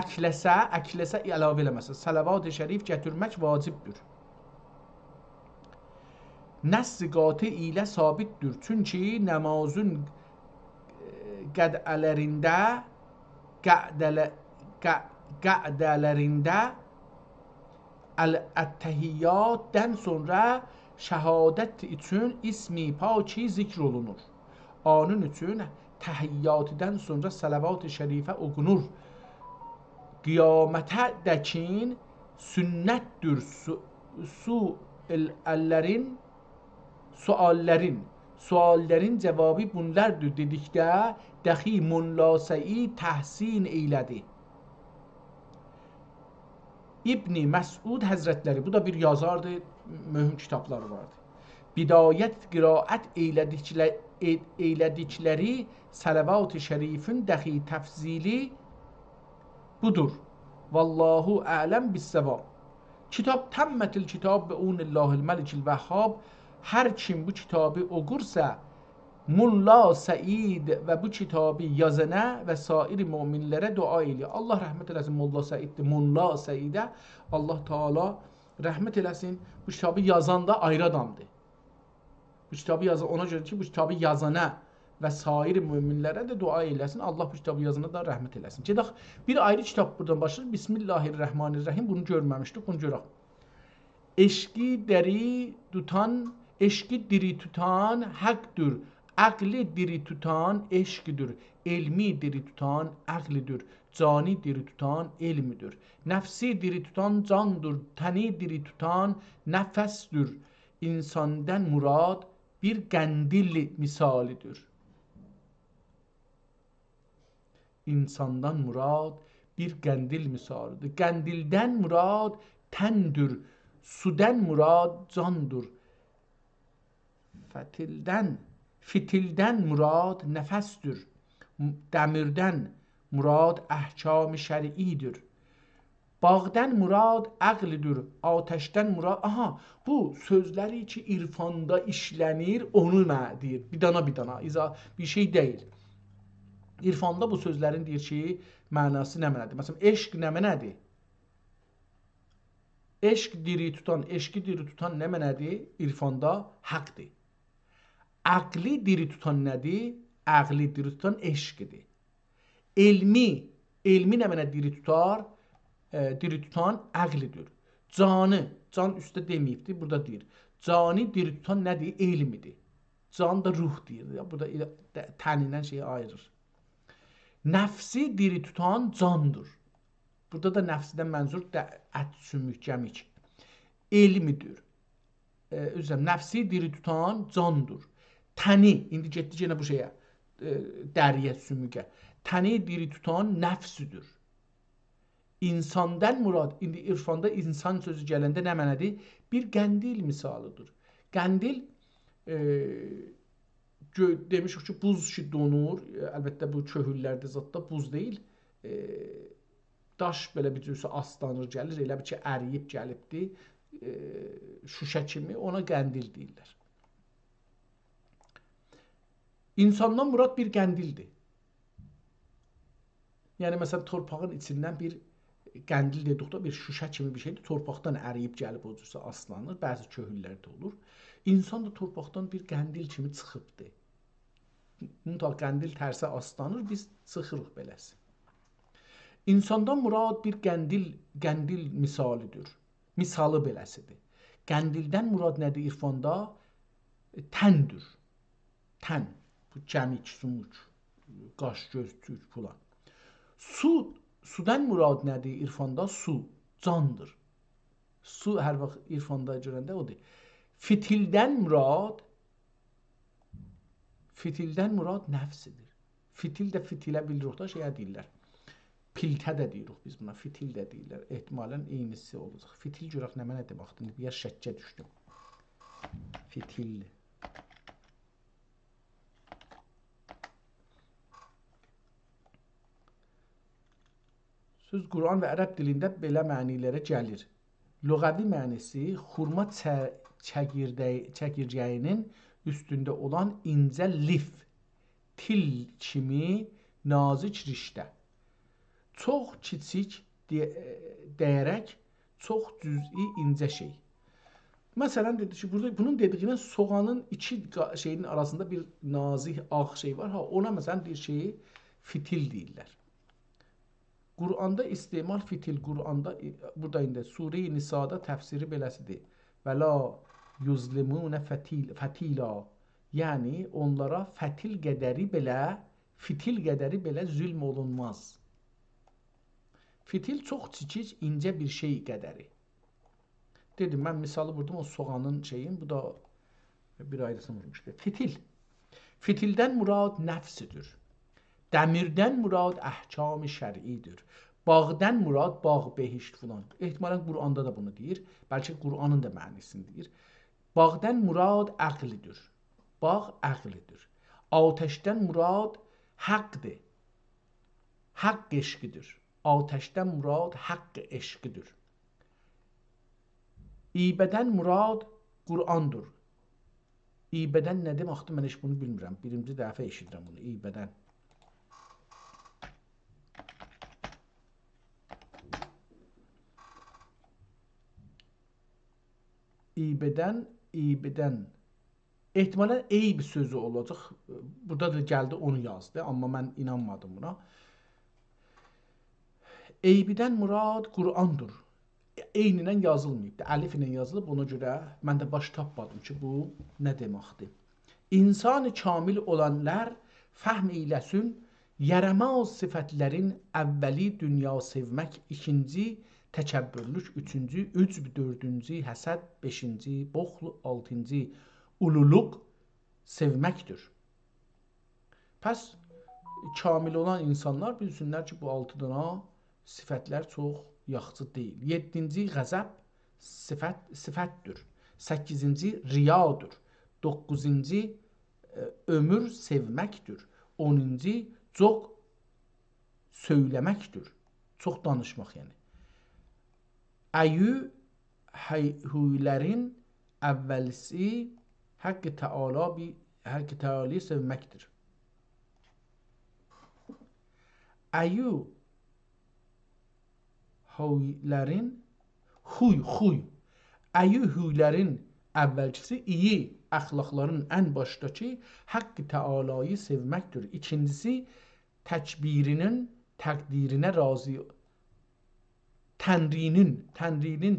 əkləsə əlavə eləməsə, salavat-ı şərif gətirmək vacibdir. Nəs-i qati ilə sabitdir. Çünki namazın qədələrində ət-təhiyyatdən sonra şəhadət üçün ismi paki zikr olunur. Onun üçün təhiyyatdən sonra salavat-ı şərifə okunur. Qiyamətə dəkin sünnətdir. Suallərin cavabı bunlardır dedikdə dəxi Molla Səid təhsin eylədi. İbn Məsud Həzrətləri, bu da bir yazardır, mühüm kitabları vardır. Bidayət qiraət eylədikləri salavat-ı şərifin dəxi təfzili budur. Vallahu ələm bis-səvab. Kitab təmmətil kitab və unillahil məlikil vəhhab. Hər kim bu kitabı oqursa, Molla Səid və bu kitabı yazana və sair müminlərə dua eləyir. Allah rəhmət eləsin Molla Səiddir. Molla Səidə Allah Taala rəhmət eləsin. Bu kitabı yazan da ayrı adamdır. Bu kitabı yazan, ona görə ki, bu kitabı yazana və sair müminlərə də dua eləsin. Allah bu kitabı yazana da rəhmət eləsin. Gedək bir ayrı kitab buradan başlayır. Bismillahirrahmanirrahim. Bunu görməmişdik. Bunu görək. Eşqi diri tutan haqqdır. Aqli diri tutan eşqdir. Elmi diri tutan aqlidir. Cani diri tutan elmidir. Nəfsi diri tutan candır. Təni diri tutan nəfəsdir. İnsandan murad bir qəndil misalidir. İnsandan murad bir qəndil misalidir. Qəndildən murad təndir. Sudan murad candır. Fitildən murad nəfəsdir. Dəmirdən murad əhkam-ı şər'idir. Bağdan murad əqlidir. Ateşdən murad... Aha, bu sözləri ki, irfanda işlənir, onu deyir. Bir dana, bir şey deyil. İrfanda bu sözlərin deyir ki, mənası nə mənədir? Məsələn, eşq nə mənədir? Eşq diri tutan, eşqi diri tutan nə mənədir? İrfanda haqdır. Aqli diri tutan nədir? Aqli diri tutan eşqidir. Elmi nə mənə diri tutar? diri tutan əqlidir. Canı, can üstə deməyibdir, burada deyir. Canı diri tutan nədir? Elmidir. Can da ruh deyir. Burada tənindən şeyi ayırır. Nəfsi diri tutan candır. Burada da nəfsidən mənzur ət, sümük, gəmik. Elmidir. Üzrəm, nəfsi diri tutan candır. Təni, indi getdik yenə bu şeyə, dəriyə, sümükə. Təni diri tutan nəfsüdür. İnsandan murad, indi irfanda insan sözü gələndə nə mənədir? Bir qəndil misalıdır. Qəndil, demişik ki, buz ki donur, əlbəttə bu köhüllərdə zətdə buz deyil, daş belə bir cürsə aslanır, gəlir, elə bir ki, əriyib gəlibdir, şüşə kimi, ona qəndil deyirlər. İnsandan murad bir qəndildir. Yəni, məsələn, torpağın içindən bir qəndil dedikdə bir şüşə kimi bir şeydir. Torpaqdan əriyib gəlib o cürsə aslanır. Bəzi köhüllərdə olur. İnsan da torpaqdan bir qəndil kimi çıxıbdır. Mütləq qəndil tərsə aslanır, biz çıxırıq beləsi. İnsandan murad bir qəndil misalidir. Misalı beləsidir. Qəndildən murad nədir irfanda? Təndir. Tən. Bu gəmik, sümük, qaş, göz, tük, filan. Sudan murad nədir irfanda? Su, candır. Su hər vaxt irfanda görəndə odur. Fitildən murad nəfsidir. Fitil də fitilə bilirik da şeyə deyirlər. Piltə də deyirik biz buna, fitil də deyirlər. Ehtimalən eynisi olacaq. Fitil görək nə mənə deməkdir. Bir yer şəkkə düşdüm. Fitil. Söz Quran və ərəb dilində belə mənilərə gəlir. Lüğəvi mənisi xurma çəkircəyinin üstündə olan incə lif, til kimi nazik riştə. Çox kiçik deyərək, çox cüz'i incə şey. Məsələn, dedi ki, burada bunun dediyinə soğanın iki şeyinin arasında bir nazik ağ şey var. Ona məsələn bir şeyi fitil deyirlər. Quranda istemal fitil, Quranda, burada indi Sure-i Nisa'da təfsiri beləsidir. Və la yuzlimunə fətila. Yəni, onlara fətil qədəri fitil qədəri belə zülm olunmaz. Fitil çox kiçik, incə bir şey qədəri. Dedim, mən misalı vurdum o soğanın şeyin, bu da bir ayrısını vurmuşdur. Fitil. Fitildən murad nəfsidir. Dəmirdən murad əhkam-ı şər'idir. Bağdan murad bağ, behişt filan. Ehtimalən Quranda da bunu deyir. Bəlkə Quranın da mənisini deyir. Bağdan murad əqlidir. Bağ əqlidir. Ateşdən murad haqqdır. Haqq eşqidir. Ateşdən murad haqq eşqidir. İbədən murad Qurandır. İbədən nə deməkdir? Mən heç bunu bilmirəm. Birinci dəfə eşidirəm bunu. İbədən. İbədən. Ehtimalən eyb sözü olacaq. Burada da gəldi onu yazdı. Amma mən inanmadım buna. Eybidən murad Qurandır. Eynindən yazılmayıb. Əlif ilə yazılıb. Ona görə mən də baş tapmadım ki, bu nə deməkdir. İnsan-ı kamil olanlar fəhm eyləsin, yaramaz sifətlərin əvvəli dünya sevmək, ikinci təkəbbürlük, üçüncü ücb, dördüncü həsəd, beşinci boxl, altıncı ululuq sevməkdir. Pəs kamil olan insanlar bilsinlər ki, bu altıdana sifətlər çox yaxşı deyil. Yeddinci qəzəb sifətdir. Səkizinci riyadır. Doqquzuncu ömür sevməkdir. 10-cu çox söyləməkdir. Çox danışmaq yəni. Əyyü hüylərin əvvəlisi Haqqı Teala sevməkdir. Əyyü hüylərin Əyyü hüylərin əvvəlcisi iyi əxlaqların ən başdakı Haqqı Teala'yı sevməkdir. İkincisi təkbirinin təqdirinə razı Tənrinin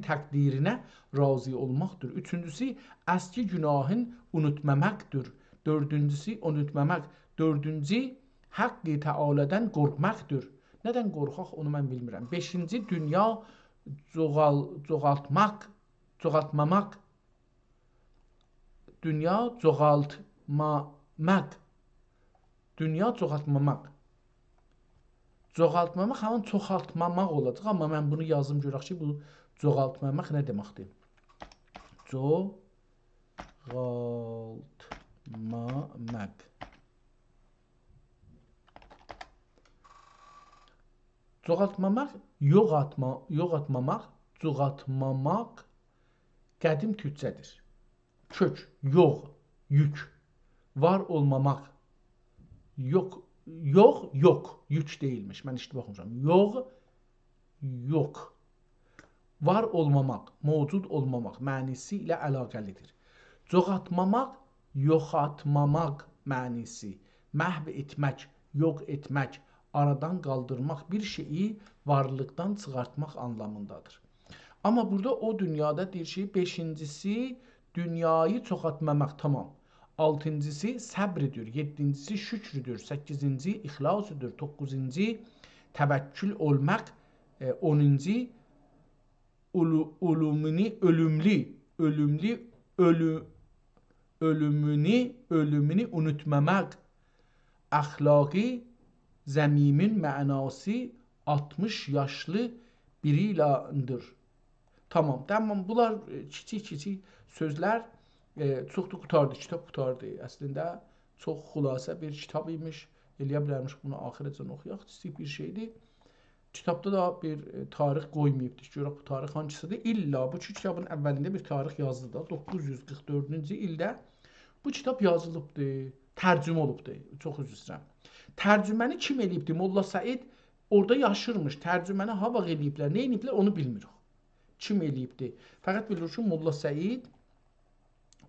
təqdirinə razı olmaqdır. Üçüncüsü, əski günahın unutmamaqdır. Dördüncü, Haqqı Təalədən qorxmaqdır. Nədən qorxaq onu mən bilmirəm. Beşinci, dünya çoğaltmamaq. Dünya çoxaltmamaq. Çoxaltmamaq həmin çoxaltmamaq olacaq, amma mən bunu yazım görək ki, bu çoxaltmamaq nə deməkdir? Çoxaltmamaq. Çoxaltmamaq, çoxaltmamaq qədim türkçədir. Kök, yox, yük, var olmamaq, yox, yük deyilmiş. Mən işdə baxmışam. Yox, var olmamaq, mövcud olmamaq mənisi ilə əlaqəlidir. Çoxaltmamaq, yoxaltmamaq mənisi, məhv etmək, yox etmək, aradan qaldırmaq, bir şeyi varlıqdan çıxartmaq anlamındadır. Amma burada o dünyada deyir ki, beşincisi dünyayı çoxaltmamaq, tamam. Altıncısı səbridir, yedincisi şükrüdür, səkkizinci ixlasıdır, doqquzuncu təvəkkül olmaq, onuncu ölümünü unutmamaq, əxlaqi zəmimin mənası 60 yaşlı biri ilədir. Tamam, bunlar kiçik sözlər. Çoxdur, qutardı, kitab qutardı. Əslində çox xülasə bir kitab imiş. Eləyə bilərmiş bunu axirəcən oxuyaq. İstəyib bir şeydir. Kitabda da bir tarix qoymayıbdır. Görək bu tarix hangisidir? İlla bu kitabın əvvəlində bir tarix yazılıdır. 944-cü ildə bu kitab yazılıbdır. Tərcümə olubdur. Çox üzr istəyirəm. Tərcüməni kim eləyibdir? Molla Səid orada yaşırmış. Tərcüməni ha vaxt eləyiblər, nə eləyiblər onu bilmirik. Kim eləyibdir? Fəqət bilirik ki, Molla Səid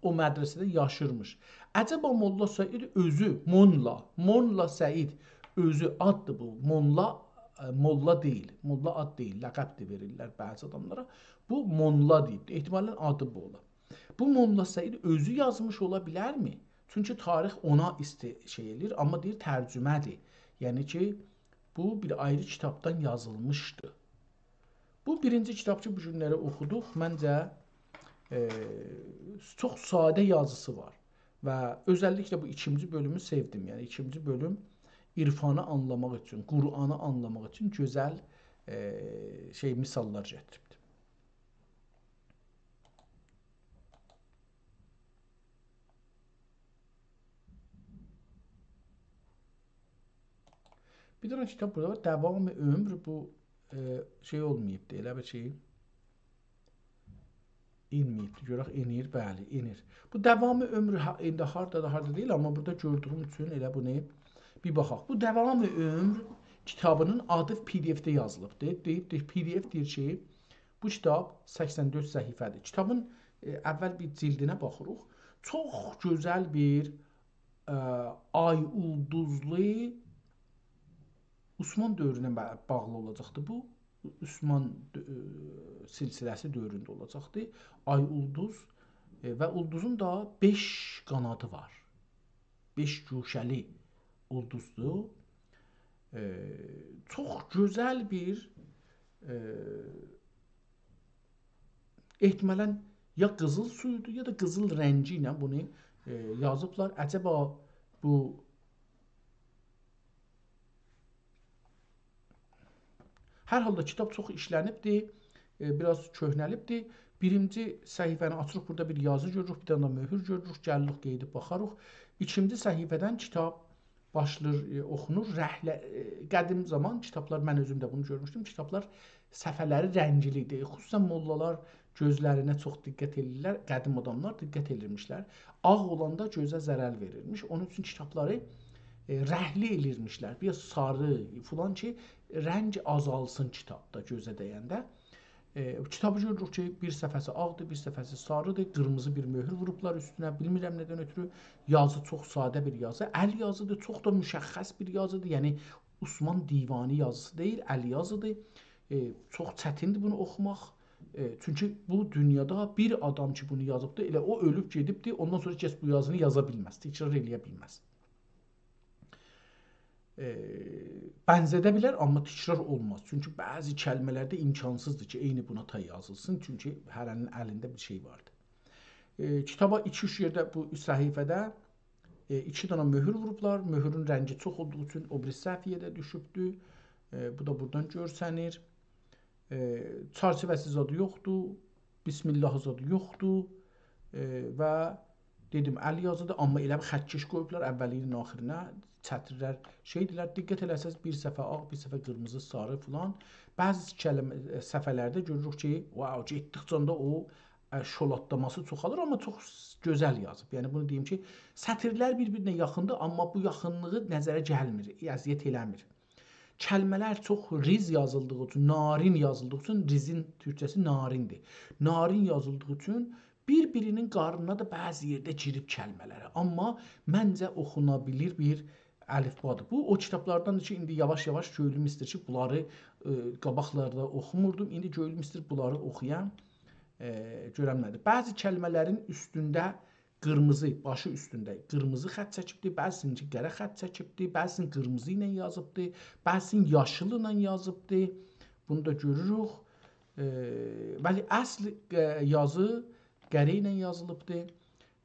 o mədrəsədə yaşırmış. Əcəba Molla Səid özü, Molla Səid özü addır bu. Molla deyil. Molla ad deyil. Ləqəb də verirlər bəzi adamlara. Bu Molla deyibdir. Ehtimalən adı bu ola. Bu Molla Səid özü yazmış ola bilərmi? Çünki tarix ona şey eləyir, amma deyir tərcümədir. Yəni ki, bu bir ayrı kitabdan yazılmışdı. Bu birinci kitab ki, bu günləri oxuduq. Məncə çox sadə yazısı var və özəlliklə bu ikinci bölümü sevdim. Yəni ikinci bölüm irfanı anlamaq üçün, Qur'anı anlamaq üçün gözəl misallar gətiribdir. Bir dənə kitab burada var. Dəvam-ı ömr, bu şey olmayıbdır, elə bir şey. İnməyibdir. Görək, enir, bəli, enir. Bu dəvam-ı ömr indi harda deyil, amma burada gördüyüm üçün elə bunu bir baxaq. Bu dəvam-ı ömr kitabının adı PDF-də yazılıbdır. PDF deyir ki, bu kitab 84 səhifədir. Kitabın əvvəl bir cildinə baxırıq. Çox gözəl bir ay ulduzlu Osman dövrünə bağlı olacaqdır bu. Osman silsiləsi dövründə olacaqdır. Ay ulduz və ulduzun da 5 qanadı var. 5 guşəli ulduzdur. Çox gözəl bir ehtimalən ya qızıl suyudur ya da qızıl rəngi ilə bunu yazıblar. Əcəba bu hər halda kitab çox işlənibdir, biraz köhnəlibdir. Birinci səhifəni açırıq, burada bir yazı görürük, bir dənə möhür görürük, gəlirik, qeydib baxarıq. İkinci səhifədən kitab başlayır, oxunur. Qədim zaman kitablar, mən özüm də bunu görmüşdüm, kitablar səfələri rəngilidir. Xüsusən mollalar gözlərinə çox diqqət edirlər, qədim adamlar diqqət edirmişlər. Ağ olanda gözə zərər verirmiş, onun üçün kitabları rəhli elirmişlər, bir sarı filan ki, rəng azalsın kitabda gözə dəyəndə. Kitabı görürük ki, bir səhifəsi ağdır, bir səhifəsi sarıdır, qırmızı bir möhür vurublar üstünə, bilmirəm nədən ötürü. Yazı çox sadə bir yazı, əl yazıdır, çox da müşəxxəs bir yazıdır, yəni Osman divani yazısı deyil, əl yazıdır. Çox çətindir bunu oxumaq. Çünki bu dünyada bir adam ki bunu yazıbdı, elə o ölüb gedibdi, ondan sonra heç bu yazını yaza bilməz, təkrar eləyə bilməz. Bənzədə bilər, amma təkrar olmaz. Çünki bəzi kəlmələrdə imkansızdır ki, eyni buna tay yazılsın, çünki hərənin əlində bir şey vardır. Kitaba 2-3 yerdə bu səhifədə 2 dənə möhür vurublar. Möhürün rəngi çox olduğu üçün o biri səhifəyə düşübdür. Bu da buradan görsənir. Çərçivəsi zadı yoxdur. Bismillah zadı yoxdur. Və dedim əl yazıdır, amma elə bir xətkeş qoyublar əvvəlinin axirinə. Çətirlər şeydirlər. Diqqət eləsəz bir səfə ağ, bir səfə qırmızı, sarı filan. Bəzi səfələrdə görürük ki, wow, getdikcə də o şolatlaması çoxalır, amma çox gözəl yazıb. Yəni bunu deyim ki, sətirlər bir-birinə yaxındır, amma bu yaxınlığı nəzərə gəlmir, əziyyət eləmir. Kəlmələr çox riz yazıldığı üçün, narin yazıldığı üçün, rizin türkçəsi narindir. Narin yazıldığı üçün bir-birinin qarnına da bəzi yerdə girib kəlmələri. Amma məncə oxuna bilir bir əlifbadır. Bu o kitablardandır ki, indi yavaş-yavaş gördüm istəyir ki, bunları qabaqlarda oxumurdum. İndi gördüm istəyir bunları oxuyam. Görəm nədir. Bəzi kəlmələrin üstündə qırmızı, başı üstündə qırmızı xətt çəkibdir, bəzisinin qara xətt çəkibdir, bəzisinin qırmızı ilə yazıbdır, bəzisinin yaşıl ilə yazıbdır. Bunu da görürük. Bəli, əsl yazı qara ilə yazılıbdır.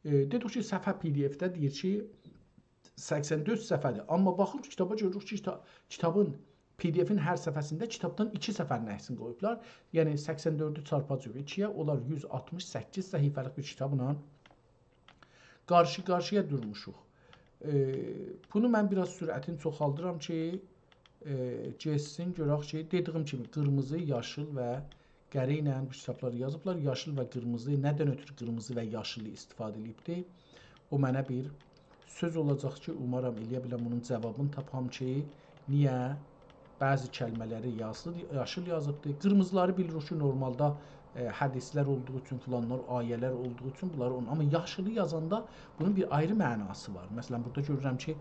Dedik ki, səfə PDF-də deyir ki, 84 səfədir. Amma baxırıq kitaba görürük ki, kitabın PDF-in hər səfəsində kitabdan 2 səfərin əksini qoyublar. Yəni 84-ü çarpacaq 2-yə, onlar 168 səhifəlik bir kitabla qarşı-qarşıya durmuşuq. Bunu mən biraz sürətini çoxaldıram ki, geçsin, görək ki, dediyim kimi qırmızı, yaşıl və qara ilə bu kitabları yazıblar. Yaşıl və qırmızı, nədən ötürü qırmızı və yaşılı istifadə edibdir? O mənə bir söz olacaq ki, umaram eləyə biləm onun cavabını tapam ki, niyə bəzi kəlmələri yaşıl yazıbdır. Qırmızıları bilirik ki, normalda hədislər olduğu üçün, filanlar, ayələr olduğu üçün bunları amma yaşılı yazanda bunun bir ayrı mənası var. Məsələn, burada görürəm ki,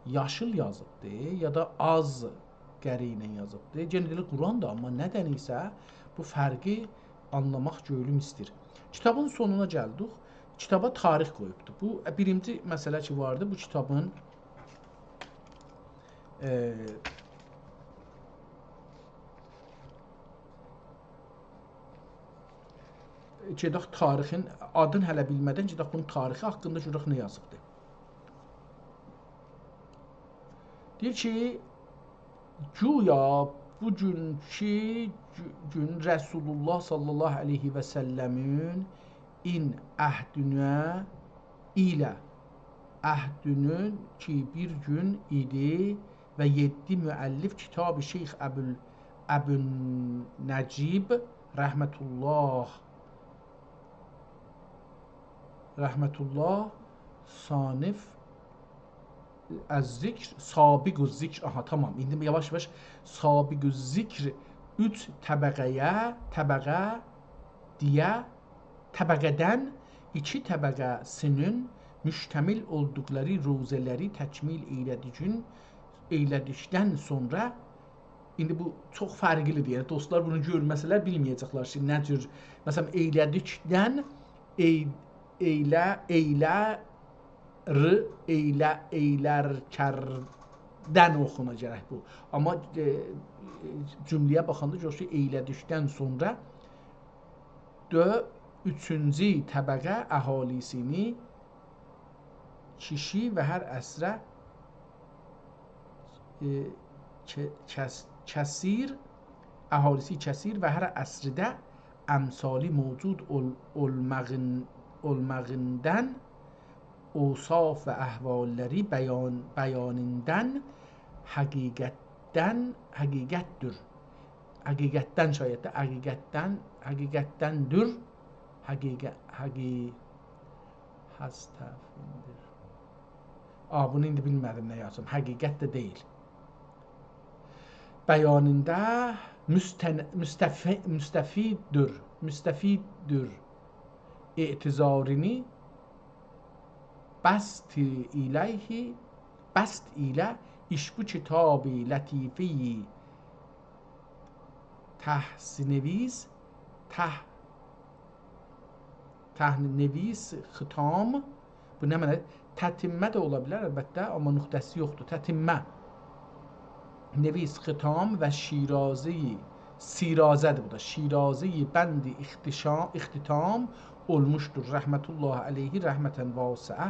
yaşıl yazıbdır ya da az qara ilə yazıbdır. Yenə də Qurandır, amma nədən isə bu fərqi anlamaq göyülüm istəyir. Kitabın sonuna gəldik. Kitaba tarix qoyubdur. Bu birinci məsələ ki vardı. Bu kitabın gedək tarixin adını hələ bilmədən gedək bunun tarixi haqqında görək nə yazıbdır. Deyir ki, güya bugünkü gün Rəsulullah sallallahu aleyhi və səlləmin əhdünün ki bir gün idi və 7 müəllif kitab-ı Şeyx Əbün Nəcib Rəhmətullah Sanif əz-zikr, sabiqü zikr, aha tamam, indi yavaş-yavaş sabiqü zikr 3 təbəqədən 2 təbəqəsinin müştəmil olduqları ruzələri təkmil eylədikdən sonra indi bu çox fərqlidir. Yəni dostlar bunu görməsələr bilməyəcəklər ki, nə cür məsələn eylədikdən eylərkərdən oxuna gərək bu. Amma cümləyə baxanda görürük ki, eylədikdən sonra 3-cü təbəqə əhalisini kişi və hər əsrə əhalisi kəsir və hər əsrdə əmsali mövcud olmağından اوصاف و əhvalləri bəyanından həqiqətdən bunu indi bilmədim nə yazım. Həqiqət də deyil. Bəyanında müstəfiddir etizarini bəst ilə iş bu kitab-ı latifi تحسینویس təhnəviz xitam bu nə mənə tətimmə də ola bilər əlbəttə amma nöqtəsi yoxdur. Tətimmə neviz xitam və sirazədir bu da. Şirazi bəndi ixtitam olmuşdur. Rəhmətullah əleyhi rəhmətən vasiə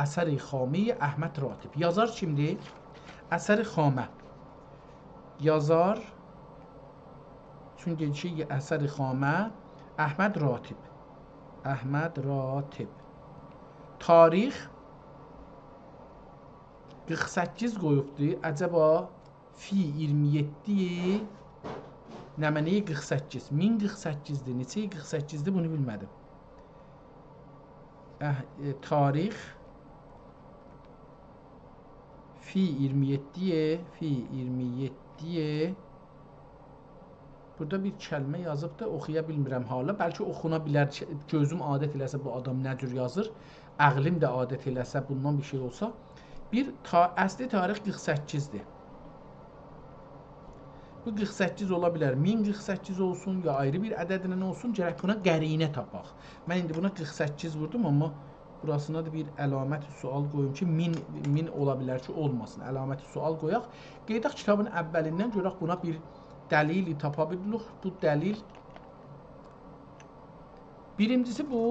əsəri xami Əhməd Ratib. Yazar kimdir? Əsəri xamə. Yazar çünki əsəri xamə Əhməd Ratib. Əhməd Ratib. Tarix 48 qoyubdur. Əcəba fi 27 nəməni 48. 1048-dir. Neçə 48-dir bunu bilmədim. Tarix fi 27 burada bir kəlmə yazıb da oxuya bilmirəm hala. Bəlkə oxuna bilər. Gözüm adət eləsə bu adam nə cür yazır. Əqlim də adət eləsə bundan bir şey olsa. Əsli tarix 48-dir. Bu 48 ola bilər. 1048 olsun ya ayrı bir ədədlə olsun. Gərək buna qərinə tapaq. Mən indi buna 48 vurdum amma burasına da bir əlaməti sual qoyum ki 1000 ola bilər ki olmasın. Əlaməti sual qoyaq. Qeydaq kitabın əvvəlindən görək buna bir dəlili tapa bilirik. Bu dəlil birincisi bu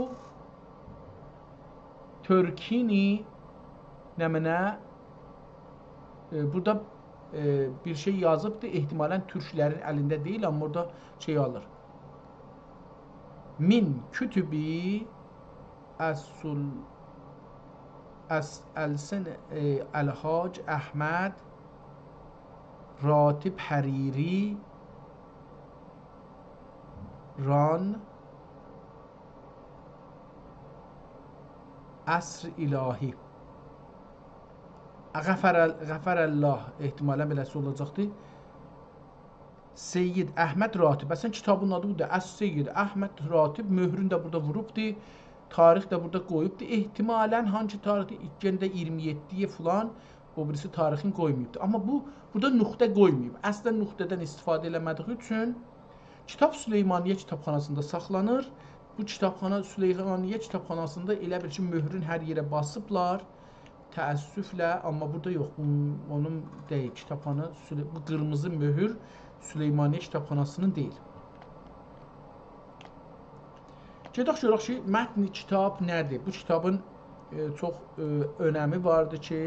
Türkini nəminə burada bir şey yazıbdır. Ehtimalən türklərin əlində deyil amma orada şey alır. Min kütübi Əlhac Əhməd Ratib Həriri Ran Əsr İlahi Qəfərəllah ehtimalən beləsi olacaqdır. Seyyid Əhməd Ratib. Əslən kitabın adı budur. Seyyid Əhməd Ratib möhrünü də burada vurubdur. Tarix də burada qoyubdur. Ehtimalən hangi tarixdə gəndə 27-yə filan o birisi tarixin qoymayıbdır. Amma burada nöqtə qoymayıb. Əslən nöqtədən istifadə eləmədiyi üçün kitab Süleymaniyyə kitabxanasında saxlanır. Bu Süleymaniyyə kitabxanasında elə bir ki möhrün hər yerə basıblar. Təəssüflə, amma burada yox, onun deyil, kitabxana, bu qırmızı möhür Süleymaniyyə kitabxanasının deyil. Gedək görək ki, mətni kitab nədir? Bu kitabın çox önəmi vardır ki,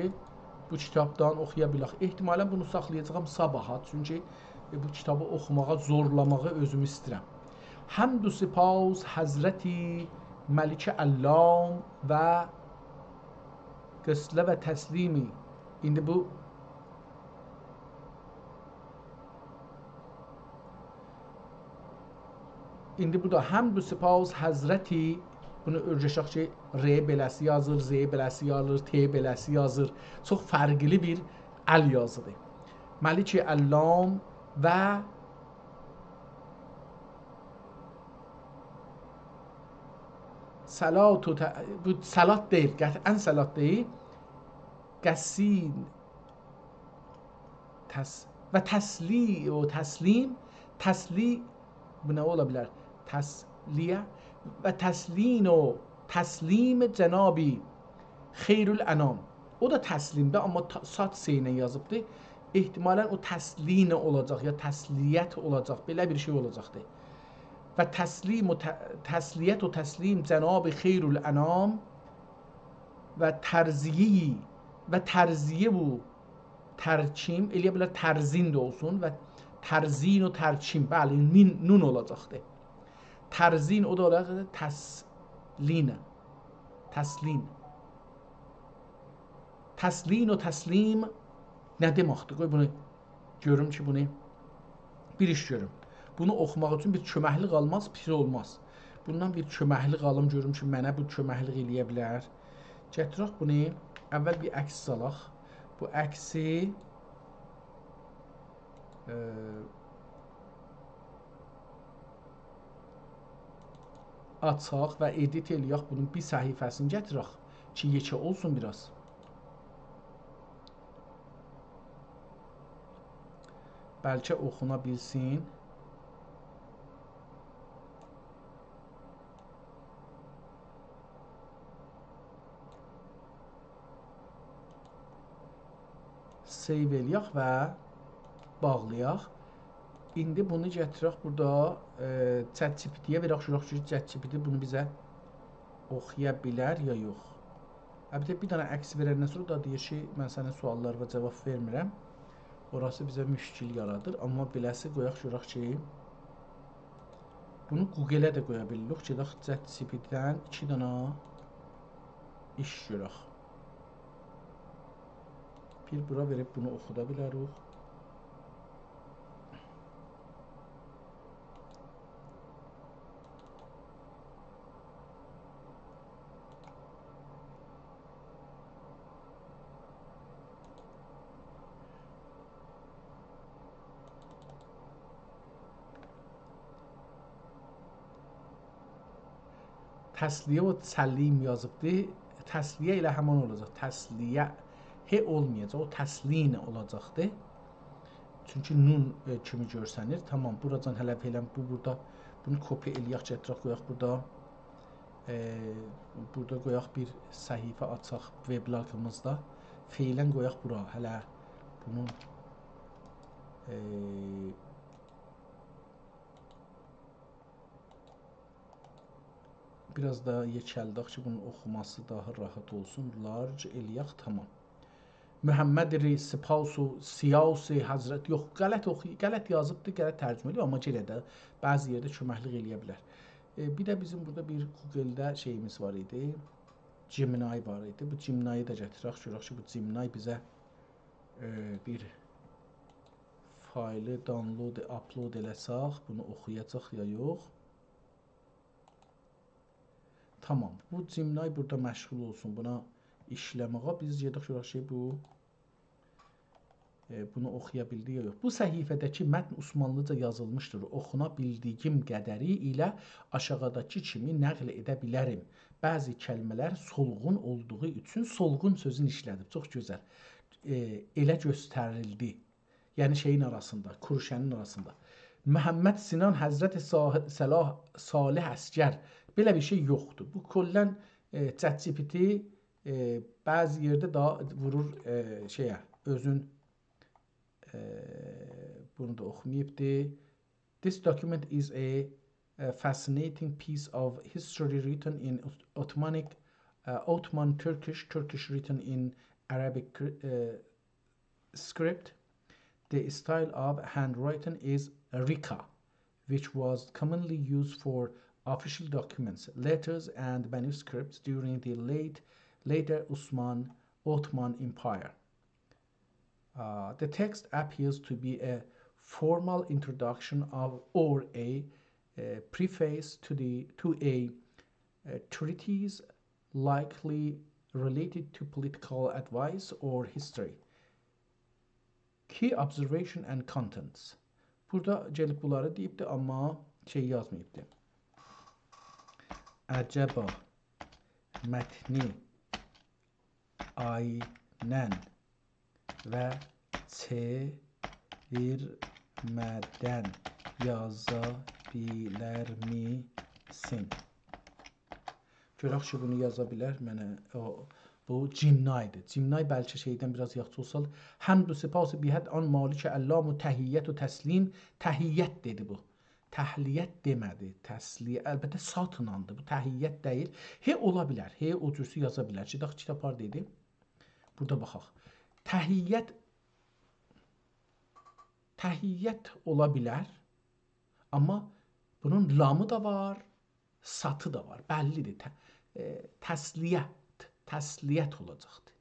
bu kitabdan oxuya bilək. Ehtimalən bunu saxlayacağım sabaha, çünki bu kitabı oxumağa, zorlamağı özümü istəyirəm. Həmd-ü sipas Həzrəti Məlikə Əllam və qıslə və təslimi. İndi bu da həmd-ü sipas Həzrəti bunu öyrəşək ki, R beləsi yazır, Z beləsi yazır, T beləsi yazır. Çox fərqli bir əl yazıdır. Məlikə Əllam və bu salat deyil, qətiən salat deyil. Qəsin və təslim bu nə ola bilər? Təsliyə və təslim cənabi xeyrül ənam. O da təslimdə, amma sat seynə yazıbdır. Ehtimalən o təslinə olacaq ya təsliyyət olacaq, belə bir şey olacaqdır. Və təsliyyət o təslim cənabi xeyrül ənam və tərziyə bu tərkim, eləyə bilər tərzin də olsun və tərzin o tərkim, bəli, nun olacaqdır. Tərzin o da olacaq, təslinə, təslin o təslim nə deməkdir? Qoy bunu görüm ki, bunu bir iş görüm. Bunu oxumaq üçün bir köməklik almaz, pis olmaz. Bundan bir köməklik alım, görüm ki, mənə bu köməklik eləyə bilər. Gətirək bunu, əvvəl bir əks salaq. Bu əksi açaq və edit eləyək bunun bir səhifəsini gətirək ki, yekə olsun biraz. Bəlkə oxuna bilsin. save eləyək və bağlayaq. İndi bunu gətirək burada ChatGPT-yə verək ki, ChatGPT bunu bizə oxuya bilər ya yox. Əlbəttə bir dənə əks verəndən sonra da deyir ki, mən sənə suallara cavab vermirəm. Orası bizə müşkil yaradır, amma beləsi qoyaq görək ki, bunu Google-ə də qoya bilirik. Gedək ChatGPT-dən 2 dənə iş görək. Bir bura verib bunu oxuda bilərik. Təsliyə və təslim yazıbdır. Təsliyə ilə həman olacaq. Təsliyə olmayacaq. O təslim olacaqdır. Çünki nun kimi görsənir. Tamam, buradan hələ felən bu burada. Bunu kopya eləyək, gətirək qoyaq burada. Burada qoyaq bir səhifə açaq weblogımızda. Feylən qoyaq bura. Hələ bunun biraz da yekəldək ki, bunun oxuması daha rahat olsun. Large eləyək, tamam. Mühəmməd-i Sipausu Siyasi Həzrət, yox, qələt yazıbdır, qələt tərcümə eləyir, amma gələ də bəzi yerdə köməklik eləyə bilər. Bir də bizim burada bir Google-də şeyimiz var idi, Gemini var idi. Bu Gemini-yi də gətirək, görək ki, bu Gemini bizə bir faylı download, upload eləsək, bunu oxuyacaq ya yox. Tamam, bu Gemini burada məşğul olsun buna işləməyə. Biz gedək görək ki, bunu oxuya bildik ya yox. Bu səhifədəki mətn Osmanlıca yazılmışdır. Oxuna bildiyim qədəri ilə aşağıdakı kimi nəql edə bilərim. Bəzi kəlmələr solğun olduğu üçün solğun sözün işlədib. Çox gözəl. Elə göstərildi. Yəni şeyin arasında, Kurşənin arasında. Məhəmməd Sinan Həzrət Salih Əsgər. Belə bir şey yoxdur. Bu kollən ChatGPT bəzi yerdə daha vurur şeyə, özün bunu da oxumayıbdır. This document is a fascinating piece of history written in Ottoman Turkish written in Arabic script. The style of handwriting is Rika, which was commonly used for official documents, letters, and manuscripts during the later Ottoman Empire. The text appears to be a formal introduction or a preface to a treatise likely related to political advice or history. Key observation and contents. Burada gelip bunları deyibdi, amma şey yazmayıbdı. Əcəba mətni aynən və çevirmədən yaza bilərmisin? Görək ki, bunu yaza bilər mənə. Bu Gemini-dir. Gemini bəlkə şeydən biraz yaxşı olsa. Həmd-ü sipası bihəd an malikə əllamu təhiyyət və təslim. Təhiyyət dedi bu. Təhliyyət demədi. Təsliyə. Əlbəttə satınandır. Bu təhiyyət deyil. Ola bilər. O cürsü yaza bilər. Cidaq kitaplar dedi. Burada baxaq. Təhiyyət ola bilər. Amma bunun lamı da var, satı da var. Bəllidir. Təsliyyət olacaqdır.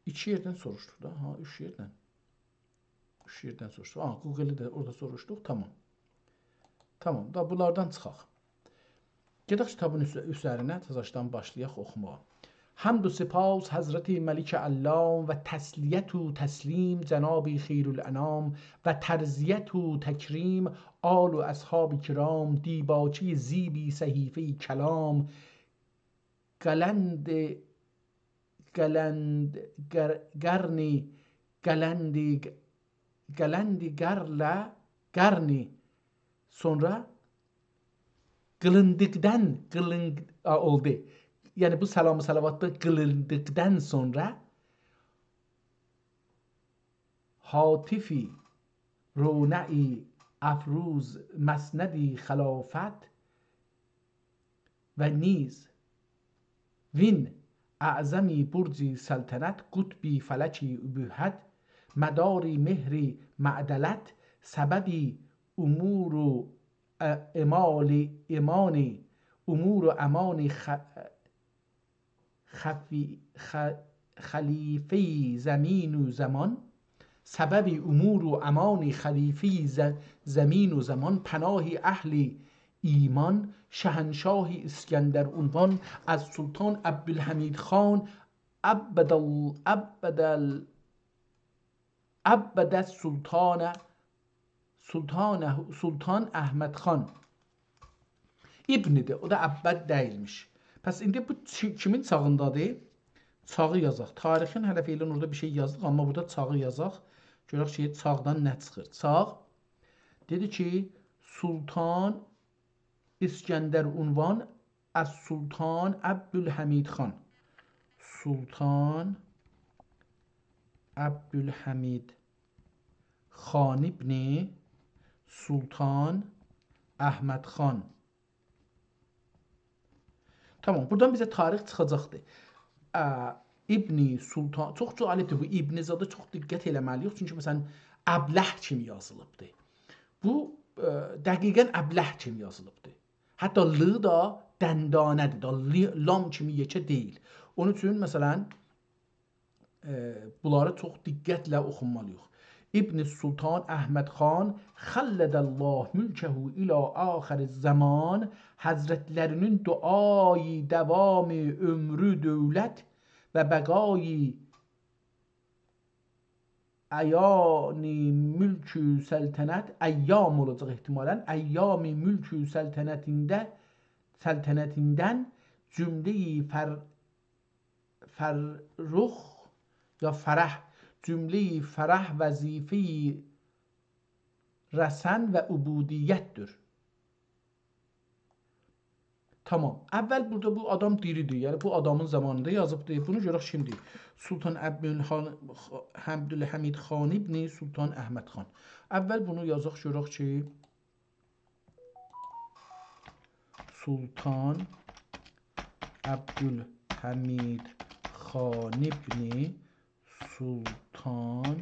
İki yerdən soruşduq da. Üç yerdən. Üç yerdən soruşduq. Google-i də orada soruşduq. Tamam. Tamam. Da bunlardan çıxaq. Gedək kitabın üzərinə təzəşdən başlayaq oxumağa. Həmd-ü sipas Həzrəti Məlikə Əllam və təsliyyət-ü təslim Cənab-ı Xeyrül-Ənam və tərziyyət-ü təkrim Al-u Əshab-ı Kiram Dibaçı Zibi Səhifə-i Kəlam Gələndi Qarni sonra qılındıqdan oldu. Yəni bu salam-ı salavatda qılındıqdan sonra hatifi رونعی افروز مسندی خلافت و نیز وین اعظمی برجی سلطنت قطبی فلکی ابهت مداری مهری معدلت سببی امور و امانی امور و امان خلیفه زمین و زمان سببی امور و امان خلیفی زمین و زمان پناهی اهل ایمان شهنشاهی اسکندر عنوان از سلطان عبدالحمید خان عبد سلطان احمد خان İbnidir. O da Əbbad değilmiş. Pəs indi bu kimin çağındadır? Çağı yazaq. Tarixin hərfi ilə orada bir şey yazdıq, amma burada çağı yazaq. Görək ki, çağdan nə çıxır? Çağ dedi ki, Sultan İskəndər ünvan Əs-Sultan Əbdülhəmid xan. Sultan Əbdülhəmid xan ibni Sultan Əhməd xan. Tamam, buradan bizə tarix çıxacaqdır. İbni Sultan, çox cəlibdir bu İbni zada çox diqqət eləməliyik. Çünki məsələn Əbləh kimi yazılıbdır. Bu dəqiqən Əbləh kimi yazılıbdır. Hətta l da dəndanədir. Da lam kimi yekə deyil. Onun üçün məsələn bunları çox diqqətlə oxunmalıyıq. İbni Sultan Əhməd xan xələdəllah mülkəhu ilə axir zaman Həzrətlərinin duayı davamı ömrü dövlət və bəqayı əyani mülkü səltənət əyyam olacaq ehtimalən əyyami mülkü səltənətindən cümleyi fərrux ya fərəh cümleyi fərəh vəzifeyi rəsən və ubudiyyətdir. Tamam. Əvvəl burada bu adam diridir. Yəni bu adamın zamanında yazıbdır. Bunu görək şimdi. Sultan Əbdülhəmid xan ibni Sultan Əhməd xan. Əvvəl bunu yazaq görək ki Sultan Əbdülhəmid xan ibni Sultan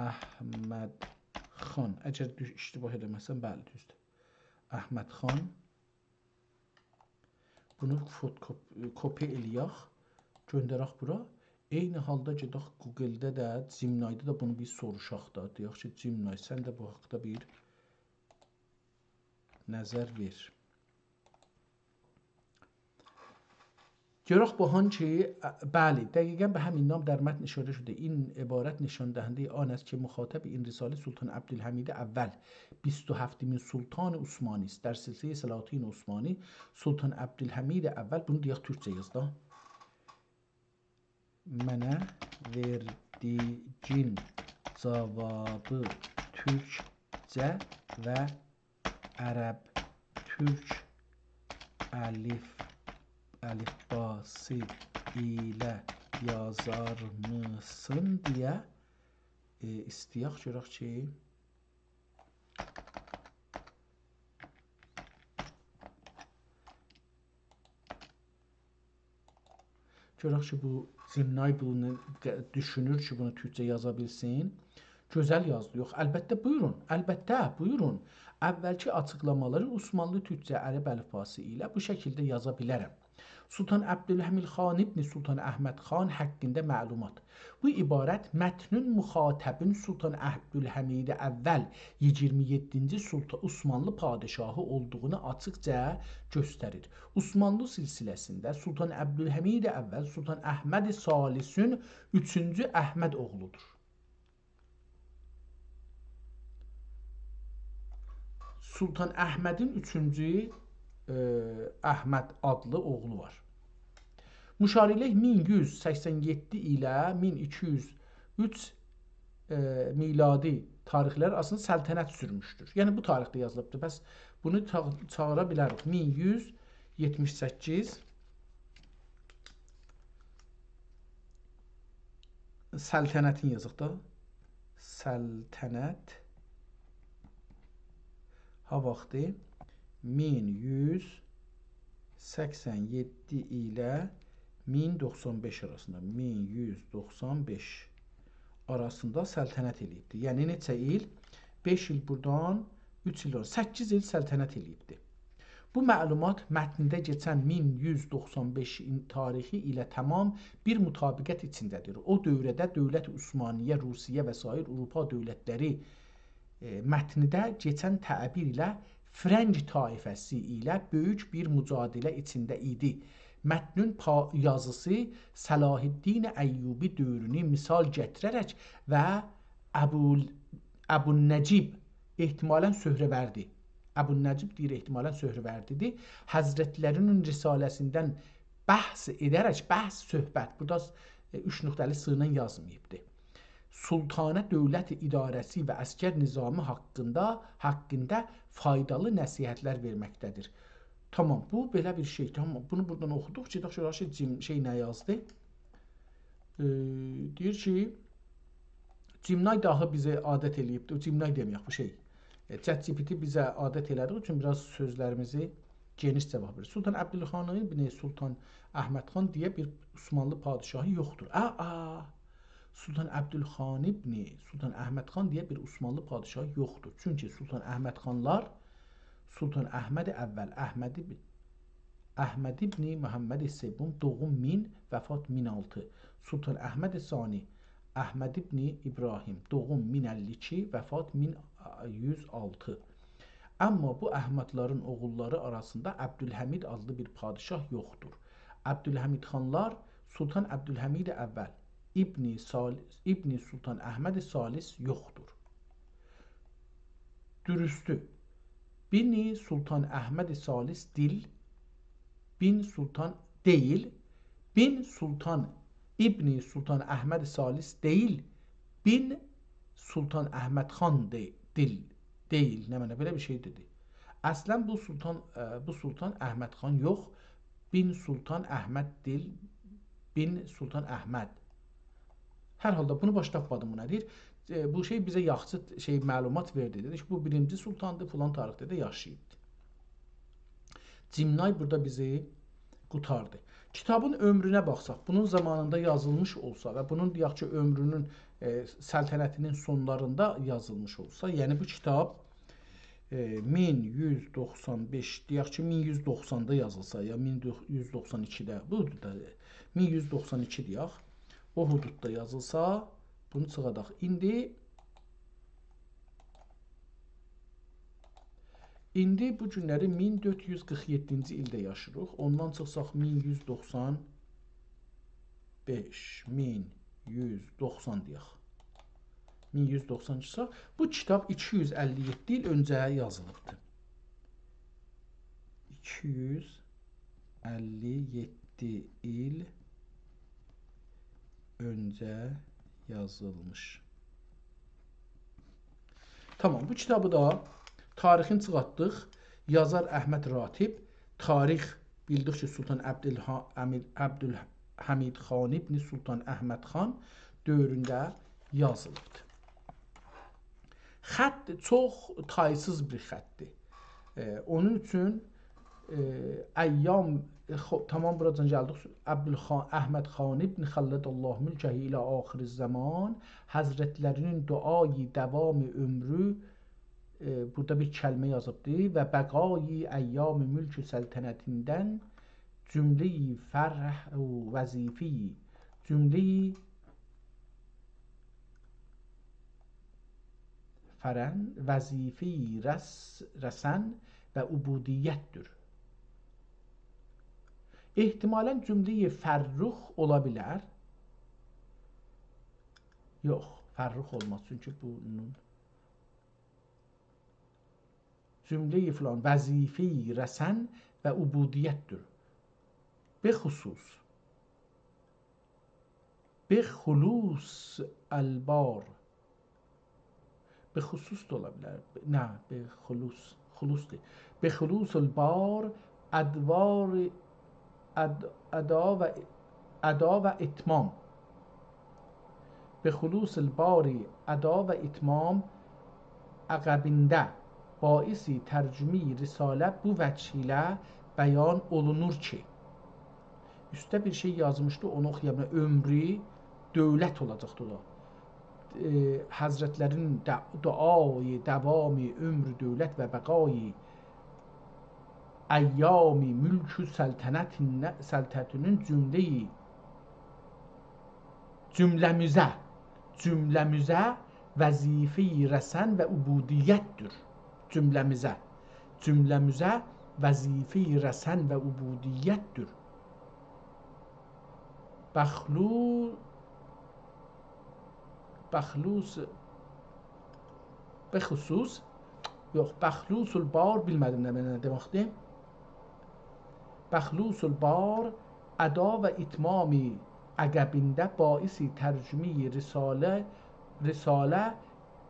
Əhməd xan. Əgər iştibah edəməzsən, bəli düzdür. Əhməd xan. Bunu kopya eləyək, göndərək bura. Eyni halda gedək Google-də də, Cimnayda da bunu bir soruşaq da. Deyək ki, Cimnay, sən də bu haqda bir nəzər ver. görək baxın ki, bəli، دقیقاً به همین نام در متن اشاره شده. این عبارت نشان دهنده آن است که مخاطب این رساله سلطان عبدالحمید اول 27مین سلطان عثمانی است. در سلسله سلاطین عثمانی سلطان عبدالحمید اول bunu deyək türkçə yaz da. Mənə verdiyin cavabı türkçə və ərəb türk əlifbası ilə yazar mısın deyə istəyək. Görək ki, bu Zimnay bunu düşünür ki, bunu türkçə yaza bilsin. Gözəl yazdı. Yox, əlbəttə buyurun. Əlbəttə buyurun. Əvvəlki açıqlamaları Osmanlı türkçə ərəb əlifbası ilə bu şəkildə yaza bilərəm. Sultan Əbdülhəmid xan ibn Sultan Əhməd xan haqqında məlumat. Bu ibarət mətnün müxatəbin Sultan Əbdülhəmid əvvəl 27-ci Osmanlı padişahı olduğunu açıqca göstərir. Osmanlı silsiləsində Sultan Əbdülhəmid əvvəl Sultan Əhməd Salisin 3-cü Əhməd oğludur. Sultan Əhmədin 3-cü Əhməd adlı oğlu var. Müşariləh 1187 ilə 1203 miladi tarixlər arasında səltənət sürmüşdür. Yəni bu tarixdə yazılıbdır. Bəs bunu çağıra bilərik. 1187 78 səltənətin yazıq da. Səltənət ha vaxtı 1187 ilə 1095 arasında 1195 arasında səltənət eləyibdi. Yəni neçə il? 5 il buradan, 3 il oradan, 8 il səltənət eləyibdi. Bu məlumat mətndə keçən 1195 tarixi ilə tamam bir mütabiqət içindədir. O dövrədə Dövlət Osmaniyyə, Rusiya və sair Avropa dövlətləri mətnidə keçən təbir ilə Frənc taifəsi ilə böyük bir mücadilə içində idi. Mətnün yazısı Səlahiddin Əyyubi dövrünü misal gətirərək və Əbu'l-Nəcib ehtimalən Söhrəvərdi. Əbu'l-Nəcib deyir, ehtimalən Söhrəvərdidir. Həzrətlərinin risaləsindən bəhs edərək, bəhs söhbət, burada 3 nöqtəli sığla yazmayıbdır. Sultanə dövlət idarəsi və əskər nizamı haqqında faydalı nəsihətlər verməkdədir. Tamam, bu belə bir şey. Tamam, bunu buradan oxuduq. Şey nə yazdı? Deyir ki, Cimnay dahi bizə adət eləyibdir. Cimnay deməyək bu şey. ChatGPT bizə adət elədiği üçün biraz sözlərimizi geniş cavab verir. Sultan Əbdülxan ibn Sultan Əhməd xan deyə bir Osmanlı padişahı yoxdur. Sultan Əbdülxan ibn Sultan Əhməd xan deyə bir Osmanlı padişahı yoxdur. Çünki Sultan Əhməd xanlar Sultan Əhməd-i əvvəl, Əhməd ibn Məhəmməd Sevbun doğum 1000, vəfat 1006. Sultan Əhməd Sani, Əhməd ibn İbrahim doğum 1052, vəfat 1106. Amma bu Əhmədlərin oğulları arasında Əbdülhəmid adlı bir padişah yoxdur. Əbdülhəmid xanlar Sultan Əbdülhəmid əvvəl, İbn Sultan Əhməd Salis yoxdur. Dürüstü. Bin Sultan Əhməd Salis bin Sultan deyil, bin Sultan İbn Sultan Əhməd Salis deyil, bin Sultan Əhməd xan deyil. Nə mənə belə bir şey dedi. Əslən bu Sultan Əhməd xan yox, bin Sultan Əhməd deyil, bin Sultan Əhməd. Hər halda bunu baş tapmadım, bu nədir? Bu şey bizə yaxşı məlumat verdi. Dedi ki, bu birinci sultandır, filan tarixdə də yaşayıbdı. Cimnay burada bizi qutardı. Kitabın ömrünə baxsaq, bunun zamanında yazılmış olsa və bunun deyək ki, ömrünün səltənətinin sonlarında yazılmış olsa, yəni bu kitab 1195, deyək ki, 1190-da yazılsa, ya 1192-də, budur da 1192 deyək, o hududda yazılsa, bunu çıxadaq. İndi bu günləri 1447-ci ildə yaşırıq. Ondan çıxsaq 1195, 1190 deyək. 1190-cısa, bu kitab 257 il öncə yazılıbdır. 257 il öncə yazılmış. Tamam, bu kitabı da tarixini çıxartdıq. Yazar Əhməd Ratib. Tarix bildik ki, Sultan Əbdülhəmid xan ibn Sultan Əhməd xan dövründə yazılıbdır. Xətt çox taysız bir xəttdir. Onun üçün əyyam, tamam buradan gəldik. Əhməd xan ibn Xəlladallahu mülkəhi ilə axir zaman həzrətlərinin duayı davamı ömrü burada bir kəlmə yazıbdır və bəqayi əyyam-ı mülk-ü səltənətindən cümlə-i fərh və vəzifi, cümlə-i fərən, vəzifi rəsən və ubudiyyətdir. Ehtimalən cümlə-i fərrux ola bilər. Yox, fərrux olmaz, çünki bunun cümlə-i filan, vəzifi rəsən və ubudiyyətdir. Bexusus, bexulus əlbar, bexusus da ola bilər. Nə, bexulus, xulusdur. Bexulus əlbar ادوار ادا و اتمام به خلوص الباری ادا و اتمam akabində baisi tərcümi risalə bu vəçilə bəyan olunur ki, üstdə bir şey yazmışdı, onu oxuyamam. Ömrü dövlət olacaqdı o. Həzrətlərin duayı, davamı, ömrü dövlət və bəqayı əyyami mülkü səltənətinin cümləmizə vəzifə-i rəsən və ubudiyyətdir. Cümləmizə vəzifə-i rəsən və ubudiyyətdir. Bəxlusul bar bilmədim nə deməkdir. Bəxlusul bar əda və itmami əqəbində baisi tərcümi risalə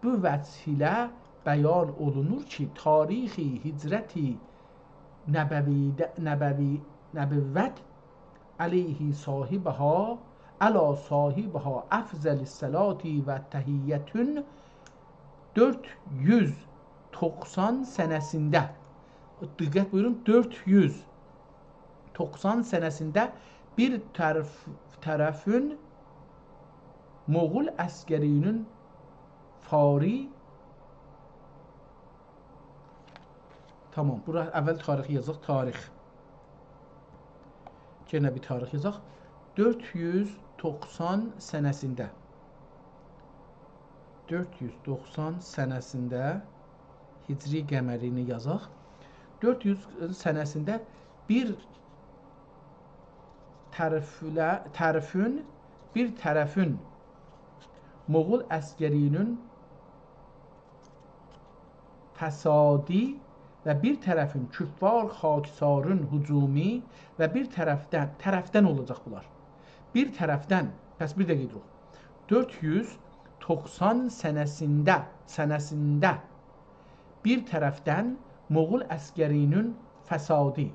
bu vəçilə bəyan olunur ki, tarixi hicrəti nəbəvvət əleyhi sahibəhə əla sahibəhə əfzəli səlati və təhiyyətün 490 sənəsində, diqqət buyurun, 490 sənəsində bir tərəfün Moğul əskərinin fari. Tamam, bura əvvəl tarixi yazaq, tarix. Yenə bir tarix yazaq. 490 sənəsində. 490 sənəsində hicri qəmərini yazaq. 400 sənəsində bir tərəfün Moğul əskərinin fəsadi və bir tərəfin küffar xaksarın hücumi və bir tərəfdən olacaq bunlar. Bir tərəfdən, pəs bir də qeyirik. 490 sənəsində bir tərəfdən Moğul əskərinin fəsadi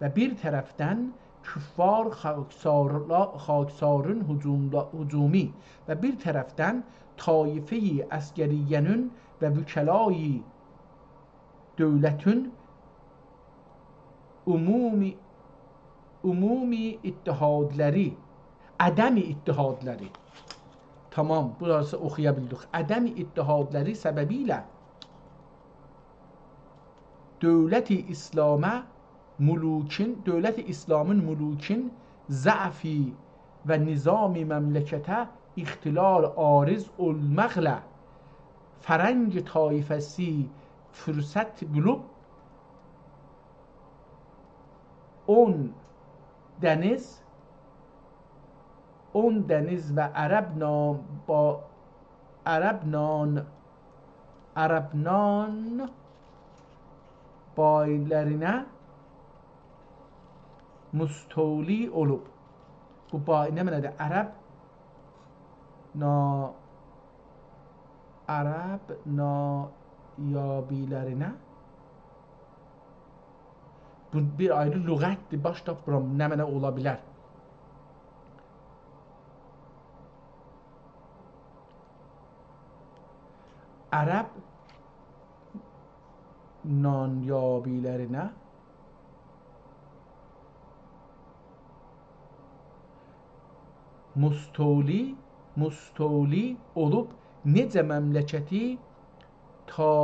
və bir tərəfdən küffar xaksarın hücumi və bir tərəfdən taife-i əskəriyyənin və vükəlayı dövlətin ümumi ittihadləri, ədəmi ittihadləri. Tamam, burası oxuya bildik. Ədəmi ittihadləri səbəbilə dövlət-i İslamın mulukin zəfi və nizami məmləkətə ixtilal ariz olmaqla fərəng taifəsi fürsət bulub 10 dəniz və ərəbnan baylərinə müstəvli olub. Bu bay nə mənədir? Ərəb nayabilərinə. Bu bir ayrı lüğətdir. Baş tapmıram nə mənə ola bilər. Ərəb nayabilərinə müstəvli olub necə məmləkəti ta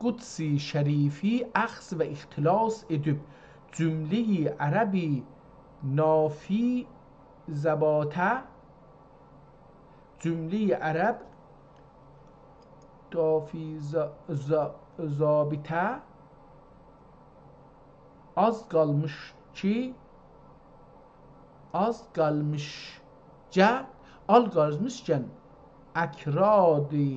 Qudsi şərifi əxz və ixtilas edib cümləyi ərəbi nafi zəbatə cümləyi ərəb dafi zabitə az qalmışkən əkradi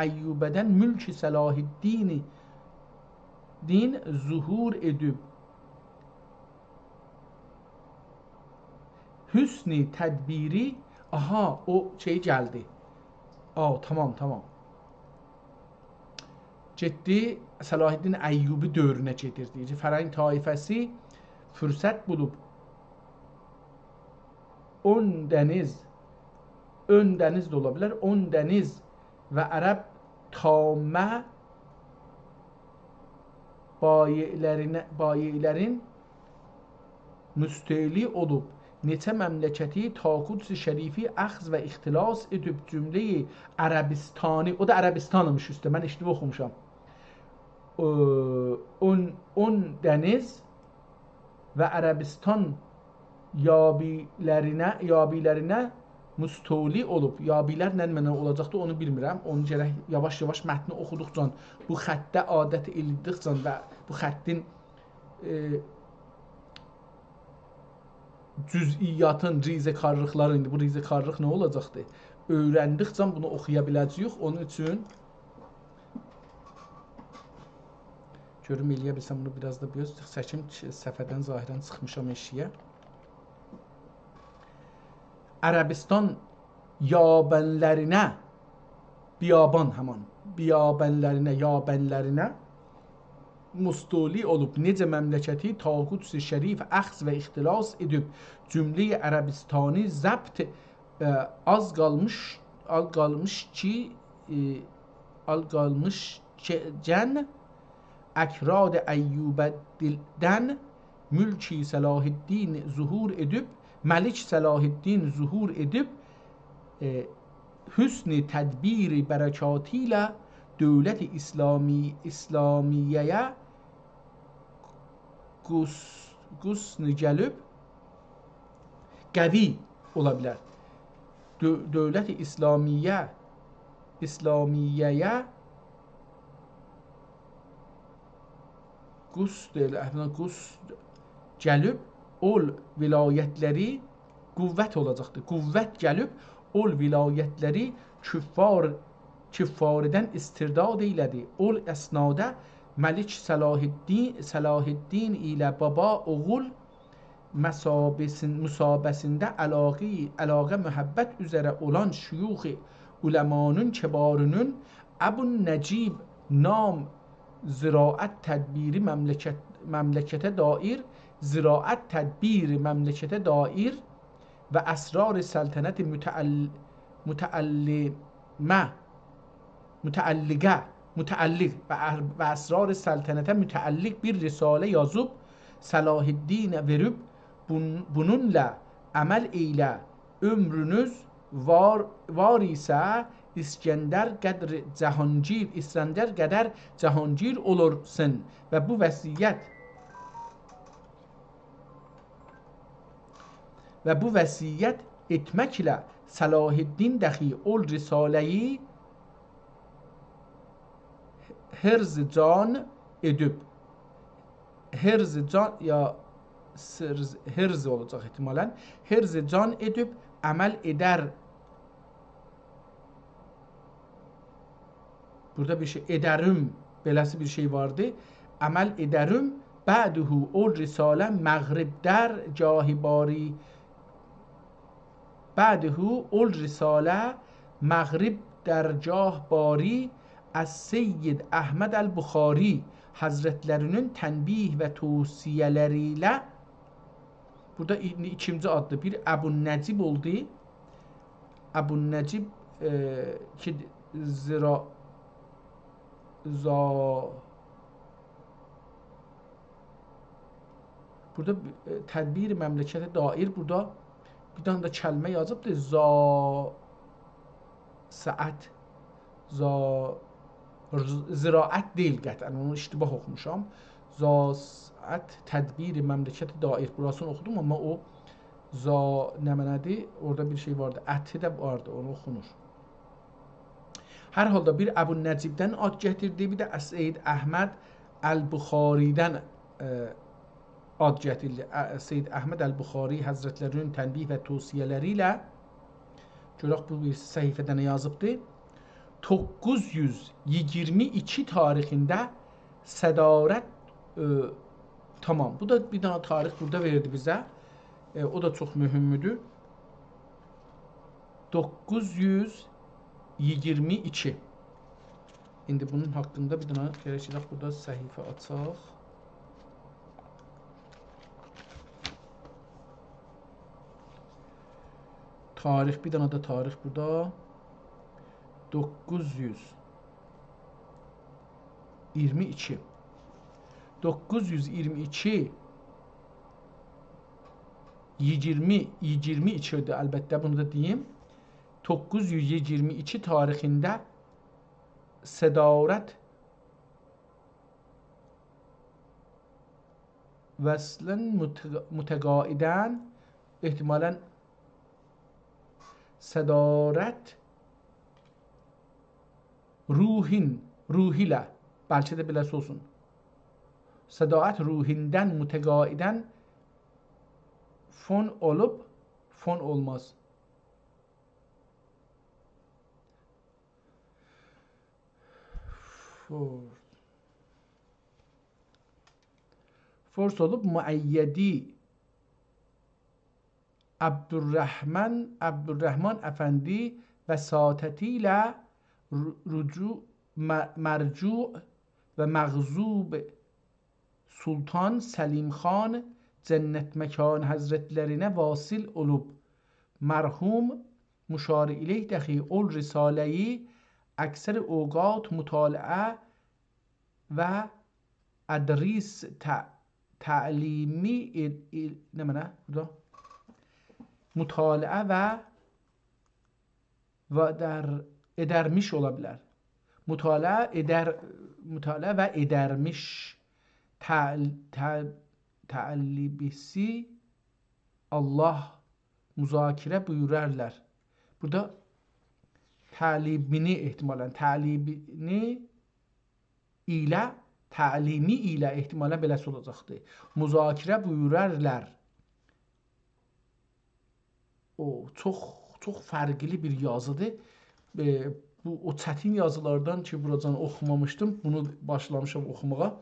Əyyubədən mülk-i Səlahiddin zuhur edib hüsn-i tədbiri. Aha, o şey gəldi. Tamam. getdi Səlahiddin Əyyubi dövrünə gedir deyir. Fərəng taifəsi fürsət bulub 10 dəniz, ön dəniz də ola bilər, 10 dəniz və ərəb tamə bayilərin müstəli olub neçə məmləkəti Taqudsi şərifi əxz və ixtilas edib cümləyi Ərəbistani, o da Ərəbistanmış üstə, mən işlib oxumuşam. 10 dəniz və Ərəbistan yabilərinə müstəli olub. Yabilər nə mənə olacaqdı onu bilmirəm. Onu gərək yavaş-yavaş mətni oxuduqca, bu xəttə adət edildikcə və bu xəttin cüz'iyyatın, rizəkarlıqları, indi bu rizəkarlıq nə olacaqdı? Öyrəndikcə bunu oxuya biləcəyik. Onun üçün görüm eləyə bilsəm bunu biraz da biraz çəkim, səfədən zahirən çıxmışam eşiyə. Ərəbistan yabənlərinə, biyaban həman, yabənlərinə müstəli olub necə məmləkəti Taqudsi şərif əxz və ixtilas edib cümləyi Ərəbistani zəbt az qalmış cən əkrad Əyyubəddən mülki Səlahiddin zuhur edib, Məlik Səlahiddin zuhur edib hüsn-i tədbir bərəkatı ilə dövlət-i İslamiyyəyə qusn gəlib qəvi ola bilər. Dövlət-i İslamiyyəyə qusn gəlib ol vilayətləri qüvvət olacaqdır. Qüvvət gəlib ol vilayətləri küffardən istirdad eylədi. Ol əsnada Məlik Səlahiddin ilə baba oğul müsabəsində əlaqə mühəbbət üzərə olan şuyuxi uləmanın kəbarının Əbu Nəcib nam ziraət tədbiri məmləkətə dair ziraət tədbiri məmləkətə dair və əsrar səltənəti mütəalliq və əsrar səltənətə mütəalliq bir risalə yazıb Səlahiddinə verib bununla əməl eylə ömrünüz var isə İskəndər qədər Cahangir olursun və bu vəsiyyət etməklə Səlahiddin dəxi ol risaləyi hırz can edib. Hırz can ya hırz olacaq ehtimalən. Hırz can edib əməl edər. Burada bir şey edərim, beləsi bir şey vardı. Əməl edərim. Bəduhu ol risalə məğribdər cahibari. Bəduhu ol risalə məğrib dərgah bari az Seyyid Əhməd əl-Buxari Həzrətlərinin tənbih və tövsiyələri ilə burada ikinci adlı bir Əbu Nəcib oldu. Əbu Nəcib ki burada tədbir məmləkətə dair burada bir dənə də kəlmə yazıbdır. Ziraət deyil qətlən, onu iştibah oxumuşam. Zaat tədbiri məmləkətə dair burasını oxudum, amma o nə mənədir, orada bir şey vardı, əti də vardı, onu oxunur. Hər halda bir Əbu Nəcibdən ad gətirdi, bir də Seyyid Əhməd əl-Buxaridən ad gətirildi. Seyyid Əhməd əl-Buxari Həzrətlərinin tənbih və tövsiyələri ilə görək bu bir səhifədə nə yazıbdır. 922 tarixində sədarət tamam. Bu da bir dənə tarix burada verdi bizə. O da çox mühümdür. 922 İndi bunun haqqında bir dənə gələk burada səhifə açaq. Tarix, bir dənə də tarix burada. 922. 922 22'dir əlbəttə, bunu da deyim. 922 tarixində Sədarət vəslən mütəqaidən ehtimalən Sədarət ruhilə, bəlkə də beləsi olsun. Sədarət ruhindən mütəqaidən fon olub, fon olmaz. Fors olub müəyyədi Abdurrahman Əfəndi vəsatəti ilə mərcu və məğzub Sultan Səlim Xan Cənnət Məkan Həzrətlərinə vasil olub. Mərhum müşari ileyh dəxi ol risaləyi əksər اوقات mütaliə və ədris تعلیمی نه منه burada mütaliə və edərmiş ola bilər. Mütaliə və edərmiş təallibisi Allah müzakirə buyurarlar. Burada talibini ehtimalən talibini ilə təlimi ilə ehtimalən beləsi olacaqdır. Müzakirə buyurarlar. O çox fərqli bir yazıdır. Bu o çətin yazılardan ki, buracan oxumamışdım. Bunu başlamışam oxumağa.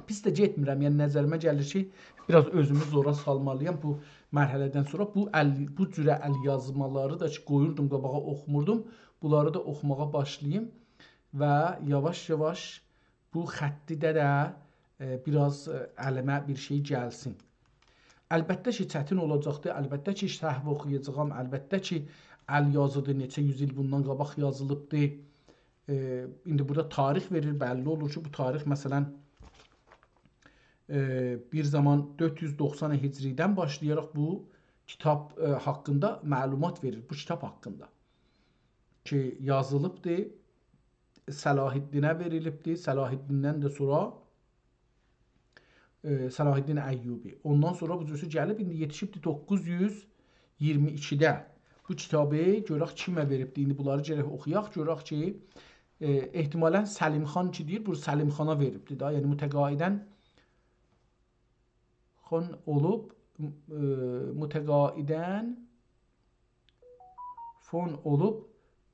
Pis də getmirəm. Yəni nəzərimə gəlir ki, biraz özümü zora salmalıyam bu mərhələdən sonra. Bu cürə əl yazmaları da ki, qoyurdum qabağa, oxumurdum. Bunları da oxumağa başlayayım və yavaş-yavaş bu xəttidə də biraz əlimə bir şey gəlsin. Əlbəttə ki, çətin olacaqdır. Əlbəttə ki, səhv oxuyacağam. Əlbəttə ki, əl yazıdır. Neçə yüz il bundan qabaq yazılıbdır. İndi burada tarix verir. Bəlli olur ki, bu tarix məsələn bir zaman 490 Hicridən başlayaraq bu kitab haqqında məlumat verir. Bu kitab haqqında ki, yazılıbdır. Səlahiddinə verilibdir. Səlahiddin'dən də sonra Səlahiddin Əyyubi. Ondan sonra bu cüsü gəlib, indi yetişibdir 922-də. Bu kitabı görək kimə veribdir. İndi bunları gərək oxuyaq. Görək ki, ehtimalən Səlim xan ki deyir, bu Səlim xana veribdir da. Yəni mütəqaidən xan olub, mütəqaidən fon olub,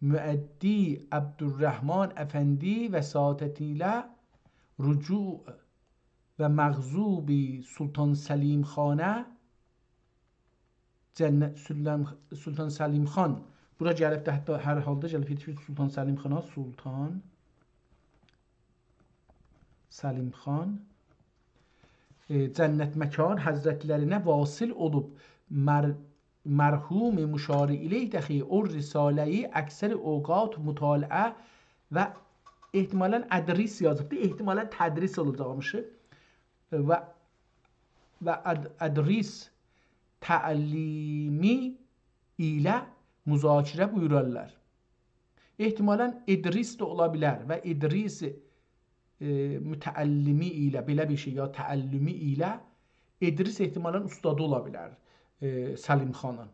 müəddi Abdurrahman Əfəndi vəsatəti ilə rücu və məğzubi Sultan Səlim xanə Sultan Səlim xan. Bura gəlib də hətta hər halda gəlib yetişir Sultan Səlim xana. Sultan Səlim xan Cənnət Məkan Həzrətlərinə vasil olub. Mərhum müşari ileyh dəxi o risaləyi əksər اوقات mütaliə və ehtimalən ədris yazıbdır. Ehtimalən tədris olacaqmışı və ədris təallimi ilə müzakirə buyurarlar. Ehtimalən İdris də ola bilər və İdris mütəallimi ilə belə bir şey ya təallimi ilə İdris ehtimalən ustadı ola bilər Səlim xanın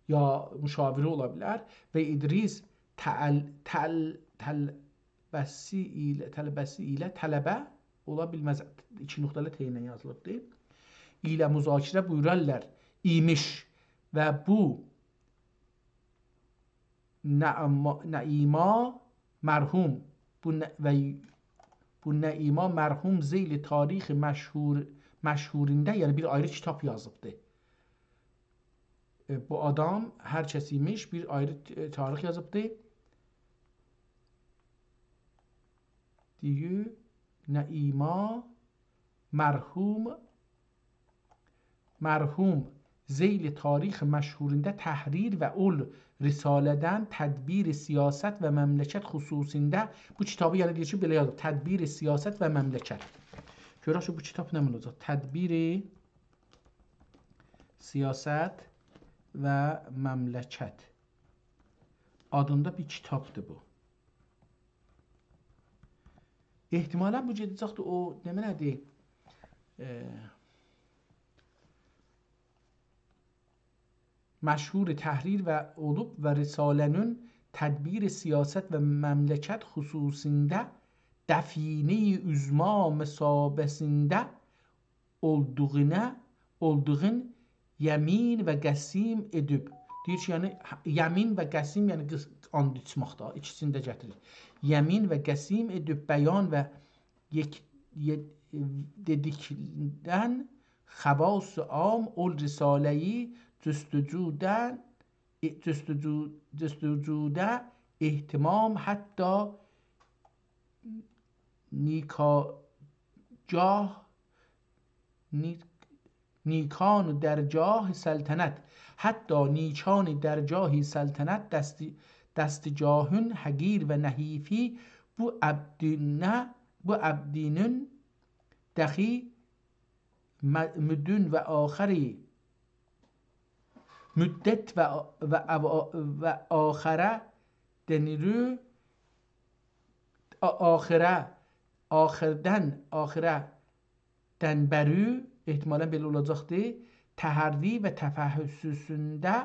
ya müşaviri ola bilər və İdris tələbəsi ilə tələbə ola bilməz. 2 nöqtəli t ilə yazılıbdır. İlə müzakirə buyurarlar imiş və bu Nəima mərhum bu Nəima mərhum zeyli tarixi məşhurində yəni bir ayrı kitab yazıbdır. Bu adam hər kəs imiş bir ayrı tarix yazıbdır. دیگه نعیما مرحوم زیل تاریخ مشهورinde tahrir ve ul risaleden tədbir siyasət və məmləkət xüsusində bu kitabı yəni deyir ki, belə yazıb, tədbir siyasət və məmləkət. Görək bu kitab nə olacaq? Tədbir siyasət və məmləkət adında bir kitabdır bu. Ehtimalən bu gedəcəkdir o nədir? مشهور تحریر و olub və Risalənin tədbir siyasət və məmləkət xüsusində dəfine-i üzma məsabəsində olduğun yemin və qəsim edib. Deyir ki, yəni yemin və qəsim yəni and içməkdə, ikisini də gətirir. Yemin və qəsim edib bəyan və dedikdən xavas am ol risaləyi جستجوده اهتمام حتی نیکان در جاه سلطنت دست جاهن حگیر و نحیفی bu abdinin dahi müddün ve ahiri müddet ve ahire denir ahirden berü ehtimalen belə olacaqdır. Təhərri və təfəhüsüsündə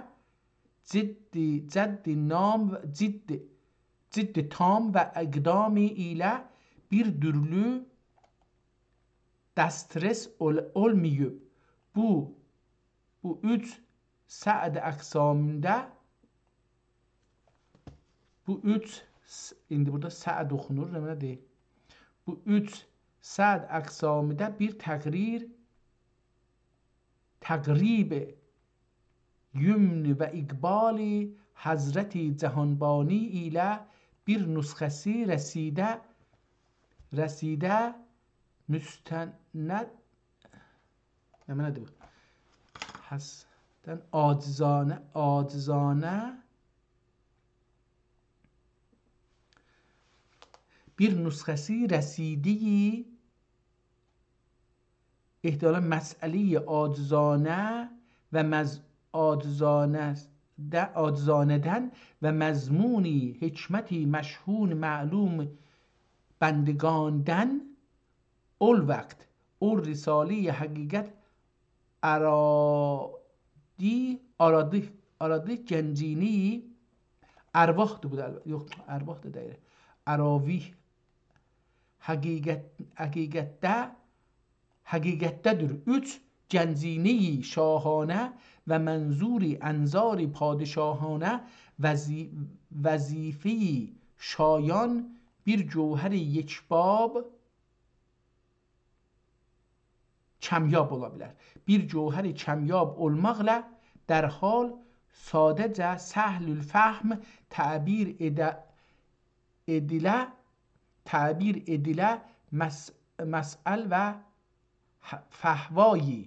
ciddi tam və əqdami ilə bir dürlü dəstres olmayıb. Bu üç Sə'd əqsamında indi burada Sə'd oxunur, nədir? Bu üç Sə'd əqsamında bir təqrib yümn və iqbali Həzrəti Cəhanbani ilə bir nüsxəsi rəsidə müstənnəd nədir bu? Acizane bir nüsxəsi rəsidiyi ehtimalan məsələyi acizanə və acizanədən və məzmuni hikməti məşhun məlum bəndگاندن ol vəqt ol risali həqiqət aradı gəncini ərvahdır bu da, yox ərvah da deyir, əravih həqiqətdədir. Üç gəncini şahanə və mənzuri ənzari padişahanə vəzifeyi şayan bir cövhəri yekbab kəmyab ola bilər. Bir cövhəri kəmyab olmaqla dərhal sadəcə səhlül fəhm təbir edilə məsəl və fəhvayı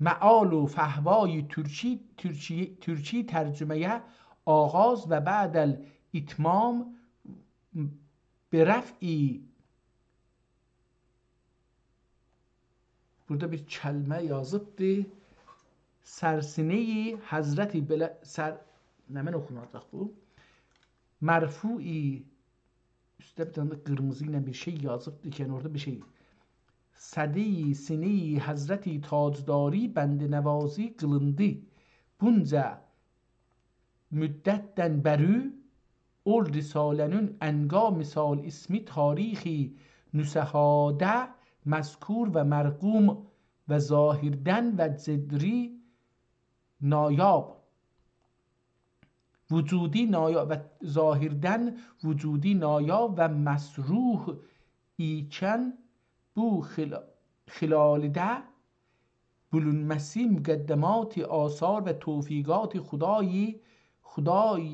məal و fəhvayı türki tərcüməyə ağaz və bədəl itmam berəf'i burada bir kəlmə yazıbdır. Sərsineyi Həzrəti belə nəmən oxunacaq bu? Mərfui üstə bir tane de qırmızı ilə bir şey yazıbdır ki, yəni orada bir şey. Sədi-i sineyi Həzrəti Tacdari bəndə nəvazi qılındı. Bunca müddətdən bərü ol risalənin ənqa misal ismi tarixi nüsəhadə məzkur və mərqum və zahirdən və cedri nayab vücudi nayab və zahirdən vücudi nayab və məsruh ikən bu xilalədə bulunməsi müqəddəmat-i asar və tevfiqat-i Xuday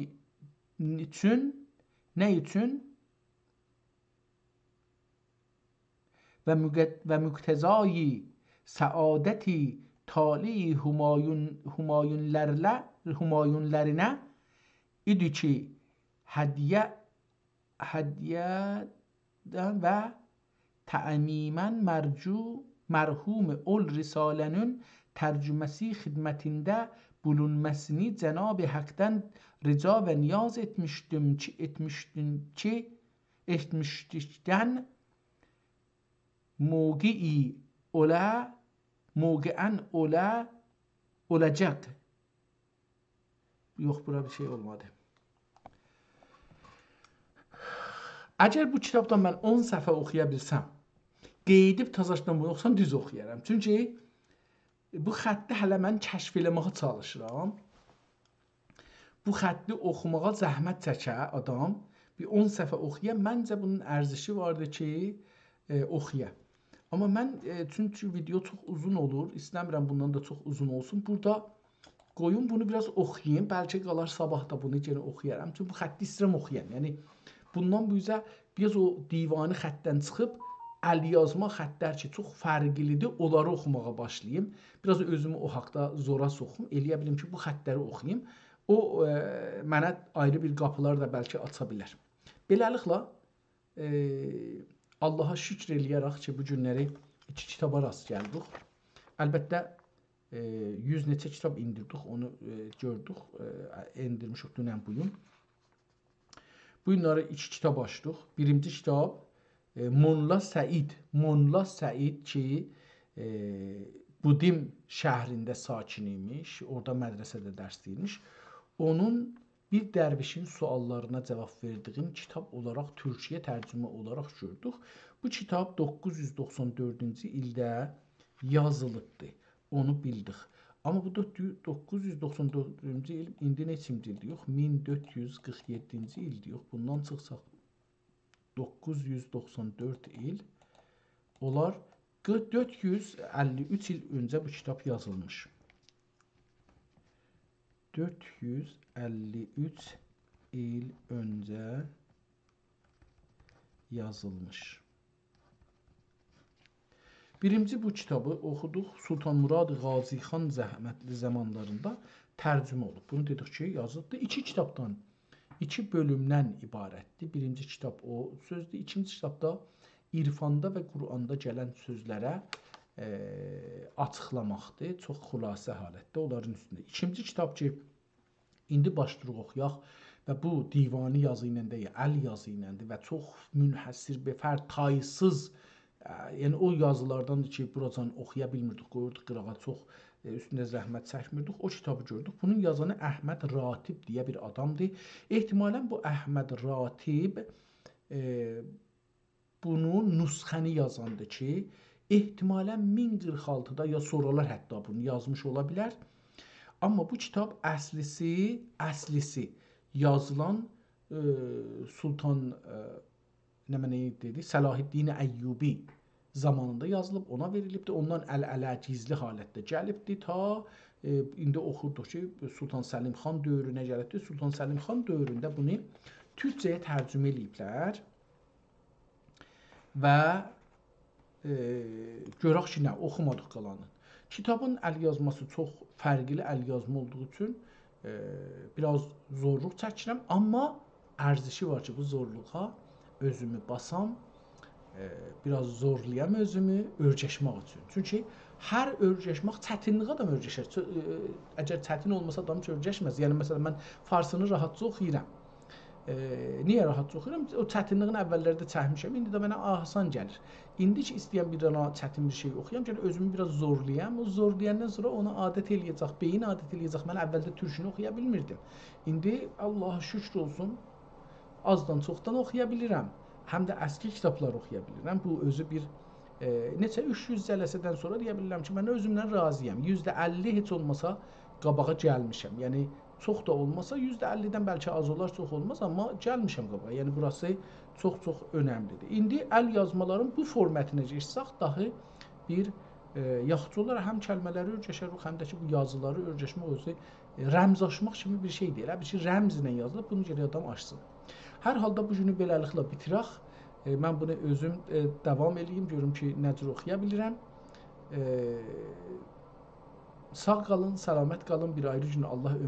üçün nə üçün و müktezai saadeti tali humayunlerine idi ki hediyeden ve te'mimen merhum ol risalenin tercümesi hizmetinde bulunmasını Cenab-ı Hak'tan rica ve niyaz etmiştikten موقعen olacak. Yok, bura bir şey olmadı. Əgər bu kitabdan mən 10 səhifə oxuya bilsəm, qeydib təzədən bunu oxusam düz oxuyaram. Çünki bu xətti hələ mən kəşf eləməyə çalışıram. Bu xətti oxumağa zəhmət çəkə adam bir 10 səhifə oxuya, məncə bunun ərzişi vardır ki, oxuya. Amma mən çünki video çox uzun olur, istəmirəm bundan da çox uzun olsun. Burada qoyun bunu biraz oxuyayım, bəlkə qalar sabah da bunu yenə oxuyaram. Çünki bu xətti istəyirəm oxuyam. Yəni bundan bu üzə biraz o divani xəttdən çıxıb əlyazma xəttlər ki, çox fərqlidir, onları oxumağa başlayayım. Biraz özümü o haqda zora soxum, eləyə bilim ki, bu xəttləri oxuyayım. O mənə ayrı bir qapılar da bəlkə aça bilər. Beləliklə Allaha şükr eləyərək ki, bu günləri 2 kitaba rast gəldik. Əlbəttə 100 neçə kitab indirdik, onu gördük, indirmişik dünən bugün. Bu günləri 2 kitab açdıq. Birinci kitab Monla Səid ki, Budim şəhrində sakin imiş, orada mədrəsədə dərs deyilmiş. Onun bir dərvişin suallarına cavab verdiyim kitab olaraq Türkçəyə tərcümə olaraq gördük. Bu kitab 994-cü ildə yazılıbdır. Onu bildik. Amma bu 994-cü il indi neçinci ildir? Yox, 1447-ci ildir. Yox, bundan çıxsaq 994 il olar. 453 il öncə bu kitab yazılmış. 453 il öncə yazılmış. Birinci bu kitabı oxuduq. Sultan Murad Qazixan zəhmətli zamanlarında tərcümə olub. Bunu dedik ki, yazılıbdır. 2 kitabdan, 2 bölümdən ibarətdir. Birinci kitab o sözdür. İkinci kitabda İrfanda və Quranda gələn sözlərə açıqlamaqdır. Çox xülasə halətdə onların üstündə. İkinci kitab ki, indi başlayırıq oxuyaq və bu divani yazı ilə deyil, əl yazı iləndir və çox münhəssir, befər, taysız, yəni o yazılardandır ki, buracan oxuya bilmirdik, qoyurduq qırağa, çox üstündə zəhmət çəkmirdik. O kitabı gördük. Bunun yazanı Əhməd Ratib deyə bir adamdır. Ehtimalən bu Əhməd Ratib bunu nüsxəni yazandır ki, ehtimalən 1046-da ya sonralar hətta bunu yazmış ola bilər. Amma bu kitab əslisi yazılan Sultan Səlahiddin Əyyubi zamanında yazılıb, ona verilibdir. Ondan əl-ələ gizli halətdə gəlibdir ta indi oxurduq ki, Sultan Səlim xan dövrünə gəlibdir. Sultan Səlim xan dövründə bunu türkcəyə tərcümə eləyiblər. Və görək ki, nə, oxumadıq qalanı. Kitabın əlyazması çox fərqli əlyazma olduğu üçün biraz zorluq çəkirəm, amma ərzişi var ki, bu zorluğa özümü basam, biraz zorlayam özümü örgəşmək üçün. Çünki hər örgəşmək çətinliyə adam örgəşər. Əgər çətin olmasa adam ki, örgəşməz. Yəni, məsələn, mən farsını rahatca oxuyuram. Niyə rahatca oxuyuram? O çətinliğin əvvəllərdə çəkmişəm, indi də mənə asan gəlir. İndi ki, istəyən bir dana çətin bir şey oxuyam, yəni özümü biraz zorlayam. O zorlayandan sonra ona adət eləyəcək, beyin adət eləyəcək. Mən əvvəldə türkünü oxuya bilmirdim. İndi Allaha şükür olsun, azdan çoxdan oxuya bilirəm. Həm də əski kitablar oxuya bilirəm. Bu özü bir neçə 300 cələsədən sonra deyə bilirəm ki, mən özümdən razıyam. %50 heç olmasa qabağa gəlmişəm. Yəni çox da olmasa %50-dən bəlkə az olar, çox olmaz, amma gəlmişəm qabağa. Yəni burası çox-çox önəmlidir. İndi əl yazmaların bu formatına keçsək dahi bir yaxşı olar. Həm kəlmələri örgəşərik, həm də ki bu yazıları örgəşmək özü rəmzaşmaq kimi bir şey deyil. Bir şey rəmzlə yazılıb, bunu gərək adam açsın. Hər halda bu günü beləliklə bitirək. Mən bunu özüm davam eləyim, görüm ki, nə cür oxuya bilirəm. Sağ qalın, səlamət qalın. Bir ayrı gün Allah ömür